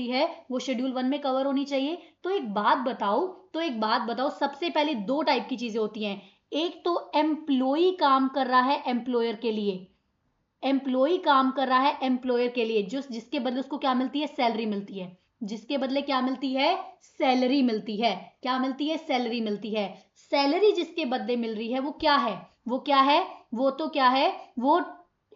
है वो शेड्यूल 1 में कवर होनी चाहिए। तो एक बात बताओ, सबसे पहले 2 टाइप की चीजें होती हैं। एक तो एम्प्लॉय काम कर रहा है एम्प्लॉयर के लिए, जिसके बदले उसको क्या मिलती है, सैलरी मिलती है, जिसके बदले क्या मिलती है, सैलरी मिलती है। क्या मिलती है, सैलरी मिलती है। सैलरी जिसके बदले मिल रही है वो क्या है, वो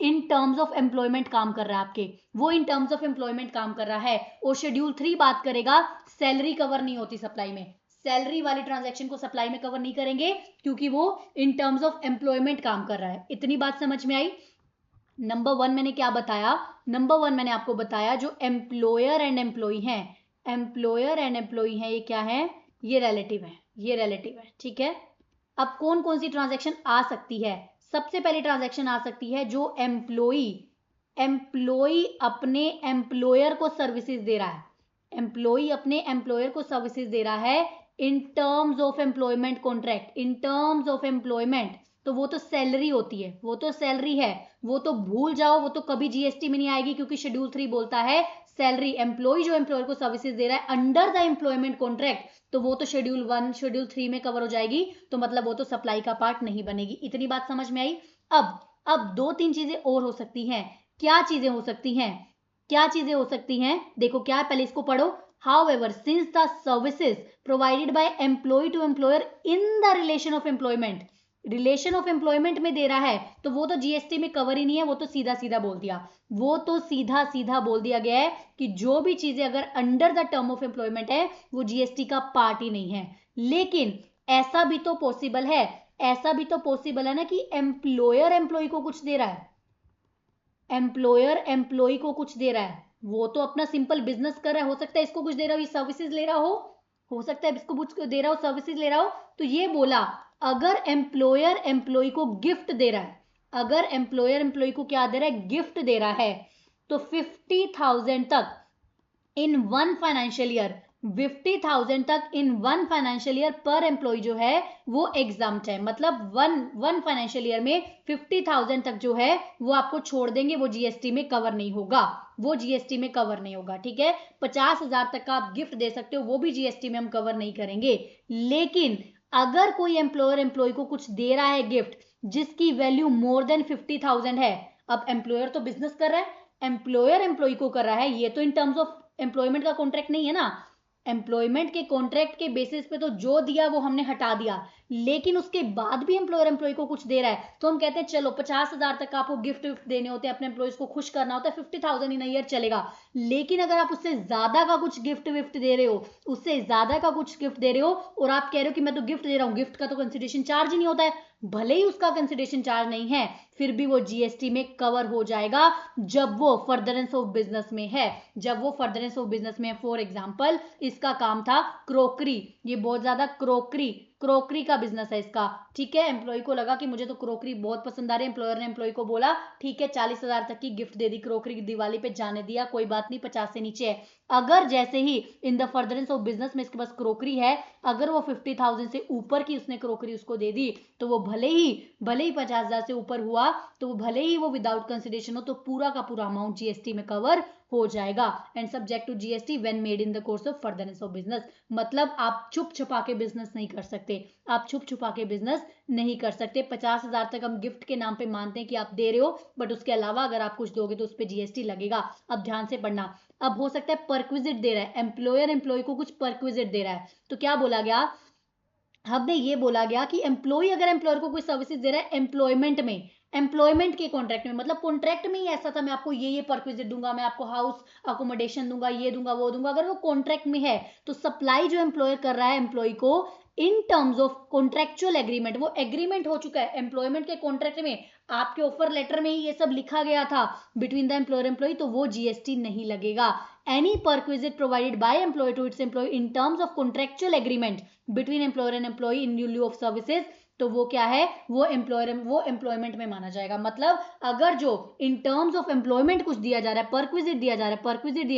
इन टर्म्स ऑफ एम्प्लॉयमेंट काम कर रहा है आपके, वो इन टर्म्स ऑफ एम्प्लॉयमेंट काम कर रहा है। और शेड्यूल 3 बात करेगा, सैलरी कवर नहीं होती सप्लाई में, सैलरी वाली ट्रांजैक्शन को सप्लाई में कवर नहीं करेंगे क्योंकि वो इन टर्म्स ऑफ एम्प्लॉयमेंट काम कर रहा है। इतनी बात समझ में आई। नंबर 1 मैंने क्या बताया? नंबर 1 मैंने आपको बताया जो एम्प्लॉयर एंड एम्प्लॉई हैं, एम्प्लॉयर एंड एम्प्लॉई हैं, ये क्या है? ये रिलेटिव है, ये रिलेटिव है, ठीक है। अब कौन कौन सी ट्रांजैक्शन आ सकती है? सबसे पहली ट्रांजैक्शन आ सकती है जो एम्प्लॉई अपने एम्प्लॉयर को सर्विसेज दे रहा है, एम्प्लॉई अपने एम्प्लॉयर को सर्विसेज दे रहा है इन terms of employment contract, in terms of employment, तो वो तो सैलरी होती है, वो तो सैलरी है, वो तो भूल जाओ, वो तो कभी जीएसटी में नहीं आएगी क्योंकि शेड्यूल 3 बोलता है सैलरी। एम्प्लॉय जो एम्प्लॉयर को सर्विसेज दे रहा है अंडर द एम्प्लॉयमेंट कॉन्ट्रैक्ट, तो वो तो शेड्यूल 1 शेड्यूल 3 में कवर हो जाएगी, तो मतलब वो तो सप्लाई का पार्ट नहीं बनेगी। इतनी बात समझ में आई। अब 2-3 चीजें और हो सकती हैं। क्या चीजें हो सकती हैं? क्या चीजें हो सकती हैं? देखो क्या है, पहले इसको पढ़ो। However, since the services provided by employee to employer in the relation of employment, relation of employment में दे रहा है तो वो तो जीएसटी में कवर ही नहीं है, वो तो सीधा सीधा बोल दिया, वो तो सीधा सीधा बोल दिया गया है कि जो भी चीजें अगर under the term of employment है वो जीएसटी का पार्ट ही नहीं है। लेकिन ऐसा भी तो पॉसिबल है, ऐसा भी तो पॉसिबल है ना कि एम्प्लॉयर एम्प्लॉय को कुछ दे रहा है, एम्प्लॉयर एम्प्लॉय को कुछ दे रहा है, वो तो अपना सिंपल बिजनेस कर रहा है, हो सकता है इसको कुछ दे रहा हो, ये सर्विसेज ले रहा हो सकता है इसको कुछ दे रहा हो, सर्विसेज ले रहा हो। तो ये बोला अगर एम्प्लॉयर एम्प्लॉय को गिफ्ट दे रहा है, अगर एम्प्लॉयर एम्प्लॉय को क्या दे रहा है? गिफ्ट दे रहा है, तो 50,000 तक इन 1 फाइनेंशियल ईयर, 50,000 तक इन 1 फाइनेंशियल ईयर पर एम्प्लॉय जो है वो एग्जाम्प्ट है, मतलब वन फाइनेंशियल ईयर में 50,000 तक जो है वो आपको छोड़ देंगे, वो जीएसटी में कवर नहीं होगा, वो जीएसटी में कवर नहीं होगा, ठीक है। 50,000 तक का आप गिफ्ट दे सकते हो, वो भी जीएसटी में हम कवर नहीं करेंगे। लेकिन अगर कोई एम्प्लॉयर एम्प्लॉय को कुछ दे रहा है गिफ्ट जिसकी वैल्यू मोर देन 50,000 है, अब एम्प्लॉयर तो बिजनेस कर रहा है, एम्प्लॉयर एम्प्लॉय को कर रहा है, ये तो इन टर्म्स ऑफ एम्प्लॉयमेंट का कॉन्ट्रैक्ट नहीं है ना, एम्प्लॉयमेंट के कॉन्ट्रैक्ट के बेसिस पे तो जो दिया वो हमने हटा दिया, लेकिन उसके बाद भी एम्प्लॉयर एम्प्लॉय को कुछ दे रहा है, तो हम कहते हैं चलो 50,000 तक आपको गिफ्ट देने होते हैं, अपने एम्प्लॉयज को खुश करना होता है, 50,000 इन ईयर चलेगा। लेकिन अगर आप उससे ज्यादा का कुछ गिफ्ट विफ्ट दे रहे हो, उससे ज्यादा का कुछ गिफ्ट दे रहे हो और आप कह रहे हो कि मैं तो गिफ्ट दे रहा हूं, गिफ्ट का तो कंसिडरेशन चार्ज ही नहीं होता है, भले ही उसका कंसिडरेशन चार्ज नहीं है फिर भी वो जीएसटी में कवर हो जाएगा जब वो फर्दरेंस ऑफ बिजनेस में है, जब वो फर्दरेंस ऑफ बिजनेस में है। फॉर एग्जांपल इसका काम था क्रोकरी, ये बहुत ज्यादा क्रोकरी का बिजनेस है इसका, ठीक है। एम्प्लॉय को लगा कि मुझे तो क्रोकरी बहुत पसंद आ रही है, एम्प्लॉयर ने एम्प्लॉय को बोला ठीक है 40,000 तक की गिफ्ट दे दी, क्रोकरी की दिवाली पे जाने दिया, कोई बात नहीं 50 से नीचे है। अगर जैसे ही in the furtherance of business में इसके पास क्रोकरी है, अगर वो 50,000 से ऊपर की उसने क्रोकरी उसको दे दी, तो वो भले ही 50,000 से ऊपर हुआ, तो वो भले ही वो विदाउट कंसिडरेशन हो, तो पूरा का पूरा अमाउंट जीएसटी में कवर हो जाएगा and subject to GST when made in the course of furtherance of business. मतलब आप छुप छुपा के बिजनेस नहीं कर सकते, आप छुप छुपा के बिजनेस नहीं कर सकते। 50,000 तक हम गिफ्ट के नाम पे मानते हैं कि आप दे रहे हो, बट उसके अलावा अगर आप कुछ दोगे तो उस पर जीएसटी लगेगा। अब ध्यान से पढ़ना, अब हो सकता है परक्विजिट दे रहा है, एम्प्लॉयर एम्प्लॉय को कुछ परक्विजिट दे रहा है, तो क्या बोला गया? हमने ये बोला गया कि एम्प्लॉय अगर एम्प्लॉयर को कोई सर्विसेज दे रहा है एम्प्लॉयमेंट के कॉन्ट्रैक्ट में, मतलब कॉन्ट्रैक्ट में ही ऐसा था मैं आपको ये परक्विजिट दूंगा, मैं आपको हाउस अकोमोडेशन दूंगा, ये दूंगा वो दूंगा, अगर वो कॉन्ट्रैक्ट में है तो सप्लाई जो एम्प्लॉयर कर रहा है एम्प्लॉय को इन टर्म्स ऑफ कॉन्ट्रेक्चुअल एग्रीमेंट, वो एग्रीमेंट हो चुका है एम्प्लॉयमेंट के कॉन्ट्रैक्ट में, आपके ऑफर लेटर में ही ये सब लिखा गया था बिटवीन द एम्प्लॉयर एम्प्लॉय, तो वो जीएसटी नहीं लगेगा। Any perquisite provided by employer to its employee in terms of contractual agreement between employer and employee in lieu of services, तो वो क्या है? वो एम्प्लॉयमेंट में माना जाएगा। मतलब अगर जो इन टर्म्स ऑफ एम्प्लॉयमेंट कुछ दिया जा रहा है, परक्विजिट दिया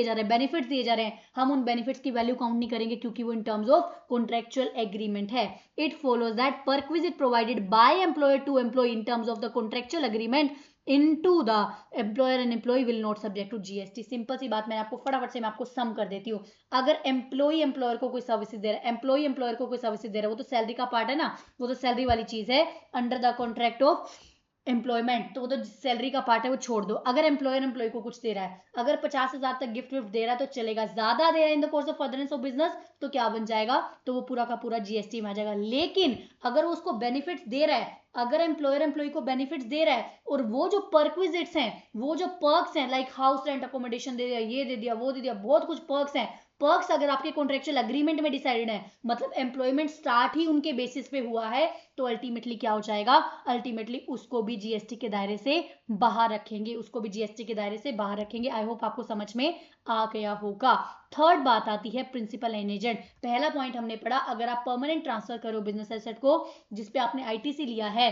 जा रहा है, बेनिफिट्स दिए जा रहे हैं, हम उन बेनिफिट्स की वैल्यू काउंट नहीं करेंगे क्योंकि वो in terms of contractual agreement है। It follows that perquisite provided by employer to employee in terms of the contractual agreement into the employer and employee will not subject to GST। Simple सी बात, मैं आपको फटाफट से मैं आपको सम कर देती हूँ। अगर एम्प्लॉय एम्प्लॉयर को कोई सर्विसेज दे रहा है, एम्प्लॉय एम्प्लॉयर को कोई सर्विसेज दे रहा है, वो तो सैलरी का पार्ट है ना, वो तो सैलरी वाली चीज है under the contract of employment, तो वो तो सैलरी का पार्ट है, वो छोड़ दो। अगर एम्प्लॉयर एम्प्लॉय को कुछ दे रहा है, अगर 50,000 तक गिफ्ट विफ्ट दे रहा है तो चलेगा, ज्यादा दे रहा है in the course of furtherance of business तो क्या बन जाएगा? तो वो पूरा का पूरा जीएसटी में आ जाएगा। लेकिन अगर वो उसको बेनिफिट्स दे रहा है, अगर एम्प्लॉयर एम्प्लॉय को बेनिफिट्स दे रहा है और वो जो परक्विजिट्स हैं, वो जो पर्क्स हैं, लाइक हाउस रेंट अकोमोडेशन दे दिया, ये दे दिया, वो दे दिया, बहुत कुछ पर्क्स हैं, पर्क्स अगर आपके कॉन्ट्रेक्चुअल अग्रीमेंट में डिसाइडेड है, मतलब एम्प्लॉयमेंट स्टार्ट ही उनके बेसिस पे हुआ है, तो अल्टीमेटली क्या हो जाएगा, अल्टीमेटली उसको भी जीएसटी के दायरे से बाहर रखेंगे, उसको भी जीएसटी के दायरे से बाहर रखेंगे। आई होप आपको समझ में आ गया होगा। थर्ड बात आती है प्रिंसिपल एंड एजेंट। पहला पॉइंट हमने पढ़ा, अगर आप परमानेंट ट्रांसफर करो बिजनेस एसेट को जिसपे आपने आईटीसी लिया है,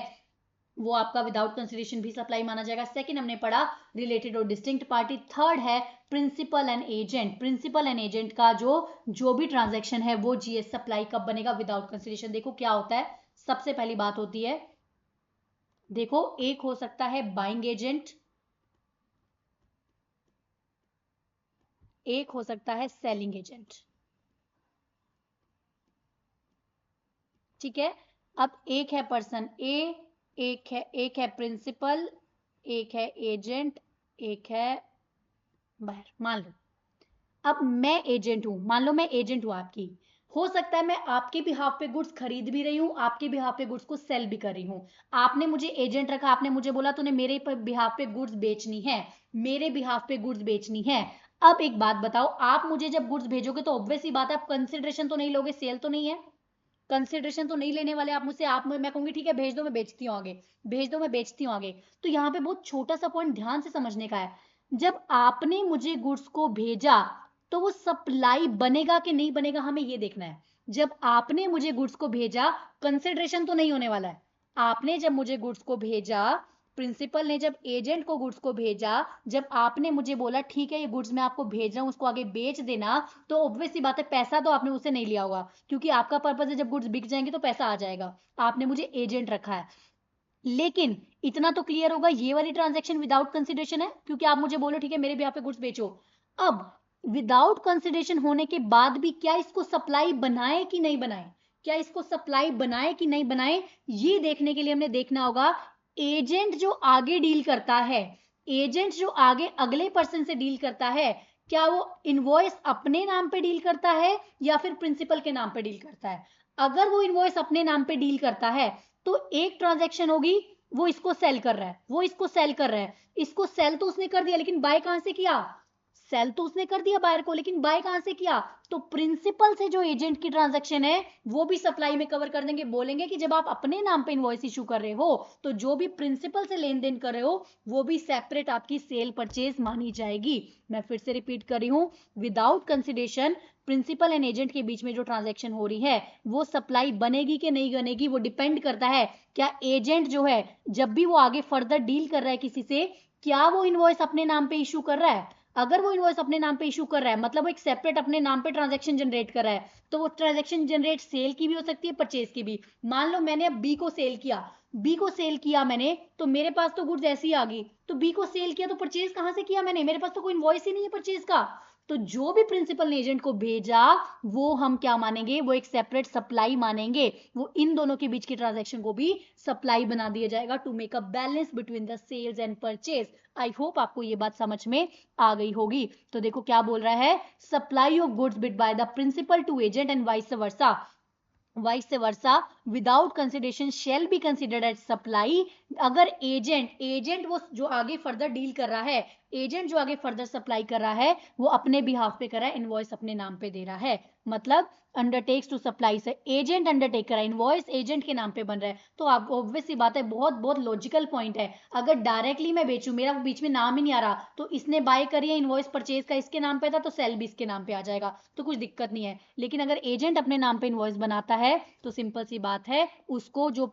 वो आपका विदाउट कंसिडरेशन भी सप्लाई माना जाएगा। सेकंड हमने पढ़ा रिलेटेड और डिस्टिंक्ट पार्टी। थर्ड है principal and agent. Principal and agent का जो भी ट्रांजैक्शन है वो जीएस सप्लाई कब बनेगा, विदाउट कंसिडरेशन। देखो क्या होता है, सबसे पहली बात होती है, देखो एक हो सकता है बाइंग एजेंट, एक हो सकता है सेलिंग एजेंट, ठीक है। अब एक है पर्सन ए, एक है प्रिंसिपल, एक है एजेंट, एक है बायर। मान लो अब मैं एजेंट हूं, मान लो मैं एजेंट हूं आपकी, हो सकता है मैं आपके बिहाफ पे गुड्स खरीद भी रही हूं, आपके बिहाफ पे गुड्स को सेल भी कर रही हूं। आपने मुझे एजेंट रखा, आपने मुझे बोला तूने मेरे बिहाफ पे गुड्स बेचनी है, मेरे बिहाफ पे गुड्स बेचनी है। अब एक बात बताओ, आप मुझे जब गुड्स भेजोगे तो ऑब्वियस सी बात है आप कंसिडरेशन तो नहीं लोगे, सेल तो नहीं है, कंसिडरेशन तो नहीं लेने वाले आप मुझसे। आप मैं कहूंगी ठीक है भेज दो मैं बेचती हूँ आगे, भेज दो मैं बेचती हूँ आगे। तो यहाँ पे बहुत छोटा सा पॉइंट ध्यान से समझने का है, जब आपने मुझे गुड्स को भेजा तो वो सप्लाई बनेगा कि नहीं बनेगा हमें ये देखना है। जब आपने मुझे गुड्स को भेजा, कंसिडरेशन तो नहीं होने वाला है। आपने जब मुझे गुड्स को भेजा, प्रिंसिपल ने जब एजेंट को गुड्स को भेजा, जब आपने मुझे बोला ठीक है ये गुड्स मैं आपको भेज रहा हूं उसको आगे बेच देना, तो ऑब्वियस सी बात है पैसा तो आपने उससे नहीं लिया होगा, क्योंकि आपका पर्पज है जब गुड्स बिक जाएंगे तो पैसा आ जाएगा। आपने मुझे एजेंट रखा है। लेकिन इतना तो क्लियर होगा ये वाली ट्रांजैक्शन विदाउट कंसिडरेशन है, क्योंकि आप मुझे बोलो ठीक है मेरे भी यहाँ पे गुड्स बेचो। अब विदाउट कंसिडरेशन होने के बाद भी क्या इसको सप्लाई बनाए कि नहीं बनाए, क्या इसको सप्लाई बनाए कि नहीं बनाए, ये देखने के लिए हमने देखना होगा एजेंट जो आगे डील करता है, एजेंट जो आगे अगले पर्सन से डील करता है, क्या वो इनवॉइस अपने नाम पे डील करता है या फिर प्रिंसिपल के नाम पे डील करता है। अगर वो इनवॉइस अपने नाम पे डील करता है तो एक ट्रांजैक्शन होगी, वो इसको सेल कर रहा है, वो इसको सेल कर रहा है, इसको सेल तो उसने कर दिया लेकिन बाय कहां से किया, सेल तो उसने कर दिया बायर को, लेकिन बाय कहां से किया, तो प्रिंसिपल से जो एजेंट की ट्रांजैक्शन है वो भी सप्लाई में कवर कर देंगे। बोलेंगे कि जब आप अपने नाम पे इनवॉइस इशू कर रहे हो तो जो भी प्रिंसिपल से लेन देन कर रहे हो वो भी सेपरेट आपकी सेल परचेज मानी जाएगी। मैं फिर से रिपीट कर रही हूं, without consideration principal and agent के बीच में जो ट्रांजैक्शन हो रही है वो सप्लाई बनेगी कि नहीं बनेगी, वो डिपेंड करता है क्या एजेंट जो है जब भी वो आगे फर्दर डील कर रहा है किसी से, क्या वो इनवॉइस अपने नाम पे इशू कर रहा है। अगर वो इनवॉइस अपने नाम पे इशू कर रहा है मतलब वो एक सेपरेट अपने नाम पे ट्रांजैक्शन जनरेट कर रहा है, तो वो ट्रांजैक्शन जनरेट सेल की भी हो सकती है परचेज की भी। मान लो मैंने अब बी को सेल किया, बी को सेल किया मैंने, तो मेरे पास तो गुड्स ऐसी आ गई, तो बी को सेल किया तो परचेज कहां से किया मैंने, मेरे पास तो कोई इनवॉइस ही नहीं है परचेज का। तो जो भी प्रिंसिपल ने एजेंट को भेजा वो हम क्या मानेंगे, वो एक सेपरेट सप्लाई मानेंगे, वो इन दोनों के बीच की ट्रांजैक्शन को भी सप्लाई बना दिया जाएगा to make a balance between the sales and purchase. I hope आपको ये बात समझ में आ गई होगी। तो देखो क्या बोल रहा है, supply of goods bid by the principal to agent and vice versa without consideration shall be considered as supply. अगर एजेंट वो जो आगे फर्दर डील कर रहा है, एजेंट जो आगे फर्दर सप्लाई कर रहा है वो अपने बिहाफ पे कर रहा है, इनवॉइस अपने नाम पे दे रहा है, मतलब अंडरटेक्स टू सप्लाई से एजेंट अंडरटेक कर रहा है, इनवॉइस एजेंट के नाम पे बन रहा है। तो आप ऑब्वियस सी बात है, बहुत बहुत लॉजिकल पॉइंट है, अगर डायरेक्टली मैं बेचूं मेरा बीच में नाम ही नहीं आ रहा, तो इसने बाय करी है इनवॉइस परचेज का इसके नाम पे था तो सेल भी इसके नाम पे आ जाएगा, तो कुछ दिक्कत नहीं है। लेकिन अगर एजेंट अपने नाम पे इनवॉइस बनाता है तो सिंपल सी बात है उसको जो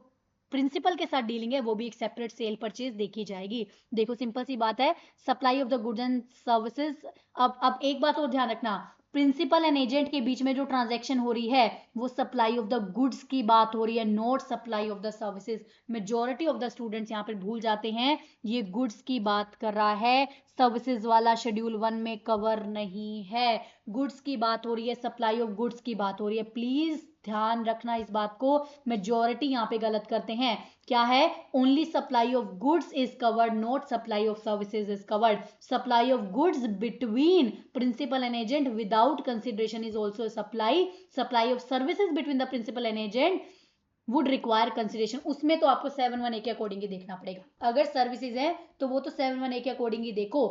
प्रिंसिपल के साथ डीलिंग है वो भी एक सेपरेट सेल परचेज देखी जाएगी। देखो सिंपल सी बात है, supply of the goods and services. अब एक बात और ध्यान रखना, प्रिंसिपल एंड एजेंट के बीच में जो ट्रांजैक्शन हो रही है वो सप्लाई ऑफ द गुड्स की बात हो रही है, not supply of the services. Majority of the students यहाँ पर भूल जाते हैं, ये गुड्स की बात कर रहा है, सर्विसेज वाला शेड्यूल 1 में कवर नहीं है। गुड्स की बात हो रही है, सप्लाई ऑफ गुड्स की बात हो रही है, प्लीज ध्यान रखना इस बात को। मेजॉरिटी यहाँ पे गलत करते हैं, क्या है, only supply of goods is covered, not supply of services is covered. Supply of goods between principal and agent without consideration is also supply. Supply of services between the principal and agent would require consideration, उसमें तो आपको 7(1) के according ही देखना पड़ेगा। अगर services है तो वो तो 7(1) के अकॉर्डिंग ही देखो।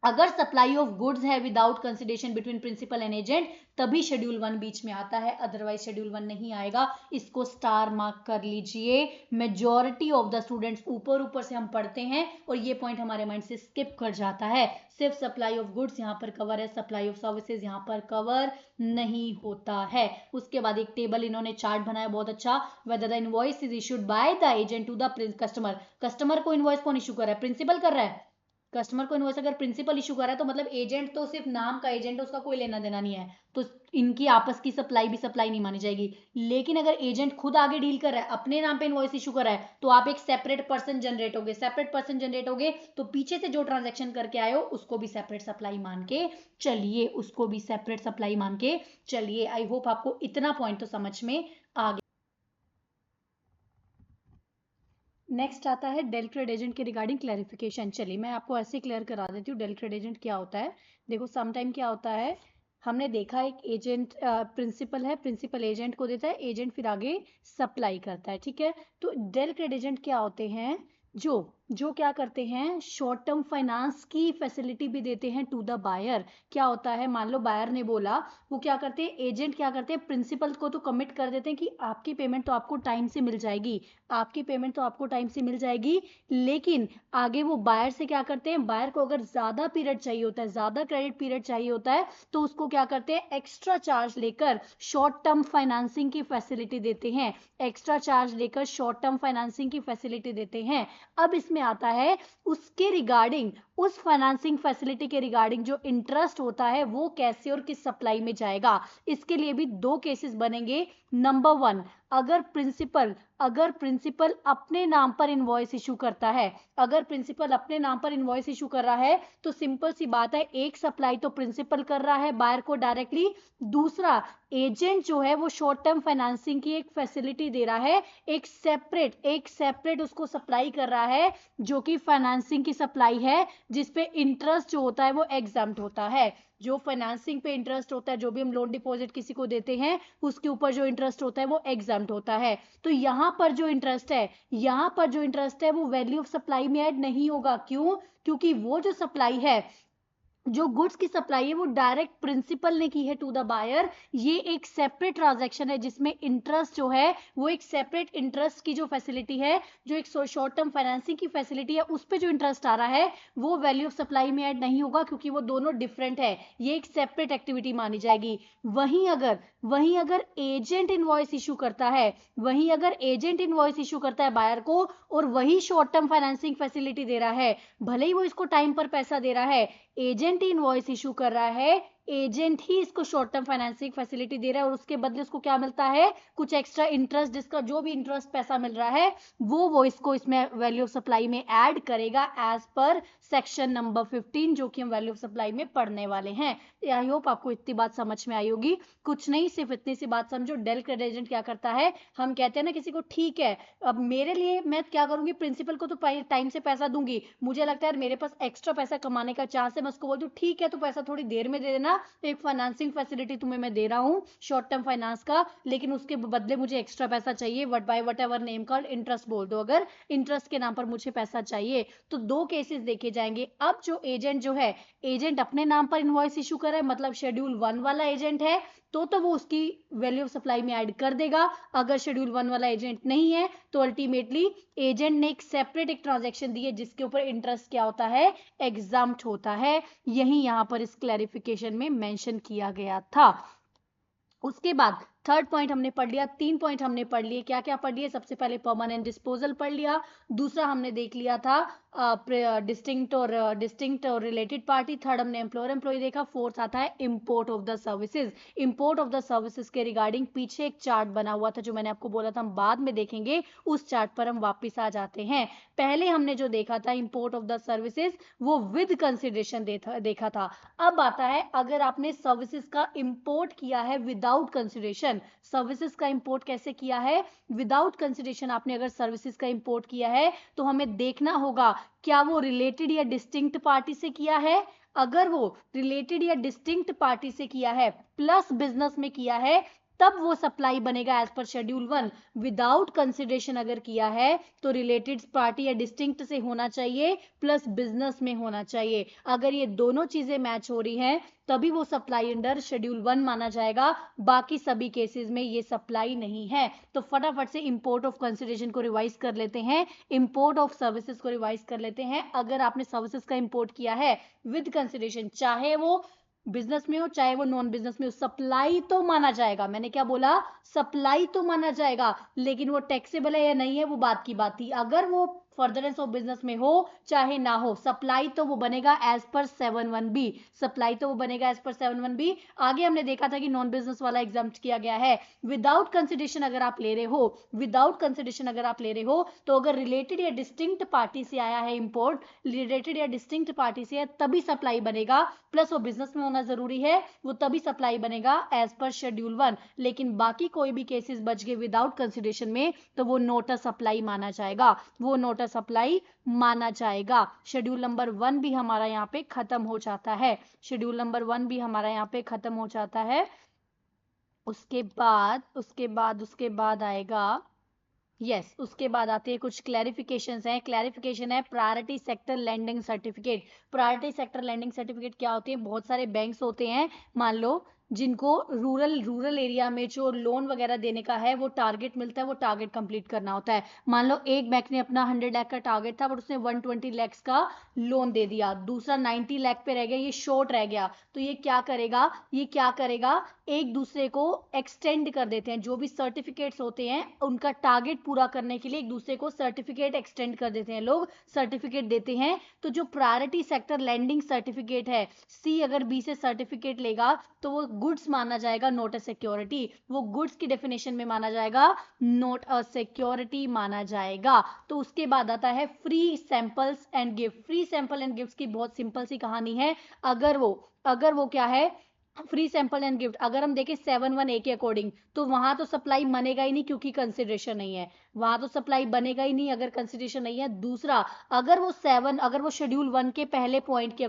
अगर सप्लाई ऑफ गुड्स है without consideration between principal and agent तभी शेड्यूल 1 बीच में आता है, अदरवाइज शेड्यूल 1 नहीं आएगा। इसको स्टार मार्क कर लीजिए। मेजॉरिटी ऑफ द स्टूडेंट्स ऊपर ऊपर से हम पढ़ते हैं और ये पॉइंट हमारे माइंड से स्किप कर जाता है। सिर्फ सप्लाई ऑफ गुड्स यहाँ पर कवर है, सप्लाई ऑफ सर्विसेज यहाँ पर कवर नहीं होता है। उसके बाद एक टेबल इन्होंने चार्ट बनाया बहुत अच्छा, whether the invoice is issued by the agent to the customer. Customer को इनवॉइस कौन इशू कर रहा है? प्रिंसिपल कर रहा है। कस्टमर को इनवॉइस अगर प्रिंसिपल इशू कर रहा है तो मतलब एजेंट तो सिर्फ नाम का एजेंट है, उसका कोई लेना देना नहीं है, तो इनकी आपस की सप्लाई भी सप्लाई नहीं मानी जाएगी। लेकिन अगर एजेंट खुद आगे डील कर रहा है, अपने नाम पे इनवॉइस इशू कर रहा है, तो आप एक सेपरेट पर्सन जनरेट होगे। सेपरेट पर्सन जनरेट होगे तो पीछे से जो ट्रांजेक्शन करके आए हो उसको भी सेपरेट सप्लाई मान के चलिए, उसको भी सेपरेट सप्लाई मान के चलिए। आई होप आपको इतना पॉइंट तो समझ में आ गया। नेक्स्ट आता है डेल ट्रेड एजेंट के रिगार्डिंग क्लैरिफिकेशन। चलिए मैं आपको ऐसे क्लियर करा देती हूँ डेल ट्रेड एजेंट क्या होता है। देखो समटाइम क्या होता है, हमने देखा एक एजेंट प्रिंसिपल है, प्रिंसिपल एजेंट को देता है, एजेंट फिर आगे सप्लाई करता है, ठीक है। तो डेल ट्रेड एजेंट क्या होते हैं? जो क्या करते हैं, शॉर्ट टर्म फाइनेंस की फैसिलिटी भी देते हैं टू द बायर। क्या होता है, मान लो बायर ने बोला, वो क्या करते हैं, एजेंट क्या करते हैं, प्रिंसिपल को तो कमिट कर देते हैं कि आपकी पेमेंट तो आपको टाइम से मिल जाएगी, आपकी पेमेंट तो आपको टाइम से मिल जाएगी। लेकिन आगे वो बायर से क्या करते हैं, बायर को अगर ज्यादा पीरियड चाहिए होता है, ज्यादा क्रेडिट पीरियड चाहिए होता है, तो उसको क्या करते हैं, एक्स्ट्रा चार्ज लेकर शॉर्ट टर्म फाइनेंसिंग की फैसिलिटी देते हैं। एक्स्ट्रा चार्ज लेकर शॉर्ट टर्म फाइनेंसिंग की फैसिलिटी देते हैं। अब इसमें आता है उसके रिगार्डिंग, उस फाइनेंसिंग फैसिलिटी के रिगार्डिंग जो इंटरेस्ट होता है वो कैसे और किस सप्लाई में जाएगा। इसके लिए भी दो केसेस बनेंगे। नंबर 1, अगर प्रिंसिपल अपने नाम पर इनवॉइस इशू करता है, अगर प्रिंसिपल अपने नाम पर इनवॉइस इशू कर रहा है तो सिंपल सी बात है, एक सप्लाई तो प्रिंसिपल कर रहा है बायर को डायरेक्टली, दूसरा एजेंट जो है वो शॉर्ट टर्म फाइनेंसिंग की एक फैसिलिटी दे रहा है, एक सेपरेट उसको सप्लाई कर रहा है जो कि फाइनेंसिंग की सप्लाई है, जिसपे इंटरेस्ट जो होता है वो एग्जम्प्ट होता है। जो फाइनेंसिंग पे इंटरेस्ट होता है, जो भी हम लोन डिपॉजिट किसी को देते हैं उसके ऊपर जो इंटरेस्ट होता है वो एग्जम्प्ट होता है। तो यहाँ पर जो इंटरेस्ट है वो वैल्यू ऑफ सप्लाई में ऐड नहीं होगा। क्यों? क्योंकि वो जो सप्लाई है, जो गुड्स की सप्लाई है वो डायरेक्ट प्रिंसिपल ने की है टू द बायर। ये एक सेपरेट ट्रांजैक्शन है जिसमें इंटरेस्ट जो है वो एक सेपरेट इंटरेस्ट की जो फैसिलिटी है, जो एक शॉर्ट टर्म फाइनेंसिंग की फैसिलिटी है, उस पे जो इंटरेस्ट आ रहा है वो वैल्यू ऑफ सप्लाई में ऐड नहीं होगा, क्योंकि वो दोनों डिफरेंट है, ये एक सेपरेट एक्टिविटी मानी जाएगी। वहीं अगर एजेंट इनवॉइस इशू करता है, बायर को, और वही शॉर्ट टर्म फाइनेंसिंग फैसिलिटी दे रहा है, भले ही वो इसको टाइम पर पैसा दे रहा है, एजेंट ही इनवॉइस इशू कर रहा है, एजेंट ही इसको शॉर्ट टर्म फाइनेंसिंग फैसिलिटी दे रहा है, और उसके बदले उसको क्या मिलता है, कुछ एक्स्ट्रा इंटरेस्ट, जिसका जो भी इंटरेस्ट पैसा मिल रहा है वो इसको इसमें वैल्यू ऑफ सप्लाई में ऐड करेगा एज पर सेक्शन नंबर 15, जो कि हम वैल्यू ऑफ सप्लाई में पढ़ने वाले हैं। आई होप आपको इतनी बात समझ में आई होगी। कुछ नहीं, सिर्फ इतनी सी बात समझो, डेल क्रेडिट एजेंट क्या करता है, हम कहते हैं ना किसी को, ठीक है अब मेरे लिए मैं क्या करूंगी, प्रिंसिपल को तो टाइम से पैसा दूंगी, मुझे लगता है मेरे पास एक्स्ट्रा पैसा कमाने का चांस है, मैं उसको बोल दूं ठीक है तो पैसा थोड़ी देर में दे देना, एक फाइनेंसिंग फैसिलिटी तुम्हें मैं दे रहा हूँ शॉर्ट टर्म फाइनेंस का, लेकिन उसके बदले मुझे एक्स्ट्रा पैसा चाहिए, what ever name called interest बोल दो, अगर इंटरेस्ट के नाम पर मुझे पैसा चाहिए। तो दो केसेस देखे जाएंगे। अब जो है, एजेंट अपने नाम पर इनवॉइस इशू कर रहा है, मतलब शेड्यूल 1 वाला एजेंट है, तो वो उसकी वैल्यू ऑफ सप्लाई में ऐड कर देगा। अगर शेड्यूल 1 वाला एजेंट नहीं है तो अल्टीमेटली एजेंट ने एक सेपरेट ट्रांजैक्शन दी है जिसके ऊपर इंटरेस्ट क्या होता है, एग्जम्प्ट होता है। यही यहां पर इस क्लैरिफिकेशन में मेंशन किया गया था। उसके बाद थर्ड पॉइंट हमने पढ़ लिया, 3 पॉइंट हमने पढ़ लिए। क्या क्या पढ़ लिए? सबसे पहले परमानेंट डिस्पोजल पढ़ लिया, दूसरा हमने देख लिया था डिस्टिंक्ट और रिलेटेड पार्टी, थर्ड हमने एम्प्लॉयर एम्प्लॉय देखा, फोर्थ आता है import of the services. Import of the services के रिगार्डिंग पीछे एक चार्ट बना हुआ था जो मैंने आपको बोला था हम बाद में देखेंगे, उस चार्ट पर हम वापिस आ जाते हैं। पहले हमने जो देखा था इंपोर्ट ऑफ द सर्विसेज वो विद कंसिडरेशन देखा था। अब आता है अगर आपने सर्विसेज का इंपोर्ट किया है विदाउट कंसिडरेशन, सर्विसेज का इंपोर्ट कैसे किया है, विदाउट कंसिडरेशन आपने अगर सर्विसेज का इंपोर्ट किया है तो हमें देखना होगा क्या वो रिलेटेड या डिस्टिंक्ट पार्टी से किया है। अगर वो रिलेटेड या डिस्टिंक्ट पार्टी से किया है प्लस बिजनेस में किया है तब वो सप्लाई बनेगा as per schedule 1। Without consideration अगर किया है तो रिलेटेड पार्टी या डिस्टिंक्ट से होना चाहिए प्लस बिजनेस में होना चाहिए। अगर ये दोनों चीजें मैच हो रही हैं तभी वो सप्लाई अंडर शेड्यूल 1 माना जाएगा, बाकी सभी केसेस में ये सप्लाई नहीं है। तो फटाफट से इंपोर्ट ऑफ कंसिडरेशन को रिवाइज कर लेते हैं, इंपोर्ट ऑफ सर्विसेज को रिवाइज कर लेते हैं। अगर आपने सर्विसेज का इंपोर्ट किया है विद कंसिडरेशन, चाहे वो बिजनेस में हो चाहे वो नॉन बिजनेस में हो, सप्लाई तो माना जाएगा। मैंने क्या बोला? सप्लाई तो माना जाएगा, लेकिन वो टैक्सेबल है या नहीं है वो बात की बात थी। अगर वो फर्दरेंस ऑफ बिजनेस में हो चाहे ना हो, सप्लाई तो वो बनेगा एज पर 7(1)(b, सप्लाई तो वो बनेगा एज पर 7(1)(b। आगे हमने देखा था कि नॉन बिजनेस वाला एग्जाम किया गया है। विदाउट कंसिडरेशन अगर आप ले रहे हो, विदाउट कंसिडरेशन अगर आप ले रहे हो, तो अगर रिलेटेड या डिस्टिंक्ट पार्टी से आया है इंपोर्ट, रिलेटेड या डिस्टिंक्ट पार्टी से है तभी सप्लाई बनेगा, प्लस वो बिजनेस में होना जरूरी है, वो तभी सप्लाई बनेगा एज पर शेड्यूल 1। लेकिन बाकी कोई भी केसेस बच गए विदाउट कंसिडरेशन में तो वो नोट अ सप्लाई माना जाएगा, वो नोट अ सप्लाई माना जाएगा। शेड्यूल नंबर 1 भी हमारा यहाँ पे खत्म हो जाता है, शेड्यूल नंबर 1 भी हमारा यहाँ पे खत्म हो जाता है। उसके बाद आएगा उसके बाद आते हैं कुछ क्लैरिफिकेशंस हैं। क्लैरिफिकेशन है priority sector lending certificate. Priority sector lending certificate क्या होती है? बहुत सारे बैंक्स होते हैं मान लो जिनको रूरल एरिया में जो लोन वगैरह देने का है वो टारगेट मिलता है, वो टारगेट कंप्लीट करना होता है। मान लो एक बैंक ने अपना 100 लाख का टारगेट था बट उसने 120 लाख का लोन दे दिया, दूसरा 90 लाख पे रह गया, ये शॉर्ट रह गया, तो ये क्या करेगा एक दूसरे को एक्सटेंड कर देते हैं। जो भी सर्टिफिकेट्स होते हैं उनका टारगेट पूरा करने के लिए एक दूसरे को सर्टिफिकेट एक्सटेंड कर देते हैं, लोग सर्टिफिकेट देते हैं। तो जो प्रायोरिटी सेक्टर लैंडिंग सर्टिफिकेट है, सी अगर बी से सर्टिफिकेट लेगा तो वो गुड्स माना जाएगा, नोट अ सिक्योरिटी। वो गुड्स की डेफिनेशन में माना जाएगा, नोट अ सिक्योरिटी माना जाएगा। तो उसके बाद आता है free samples and gift. Free sample and gift की बहुत सिंपल सी कहानी है। अगर वो क्या है, फ्री सैंपल एंड गिफ्ट, अगर हम देखें 7(1)(a) के अकॉर्डिंग तो वहां तो सप्लाई बनेगा ही नहीं क्योंकि कंसिडरेशन नहीं है, वहां तो सप्लाई बनेगा ही नहीं अगर कंसिडरेशन नहीं है। दूसरा, अगर वो शेड्यूल 1 के पहले पॉइंट के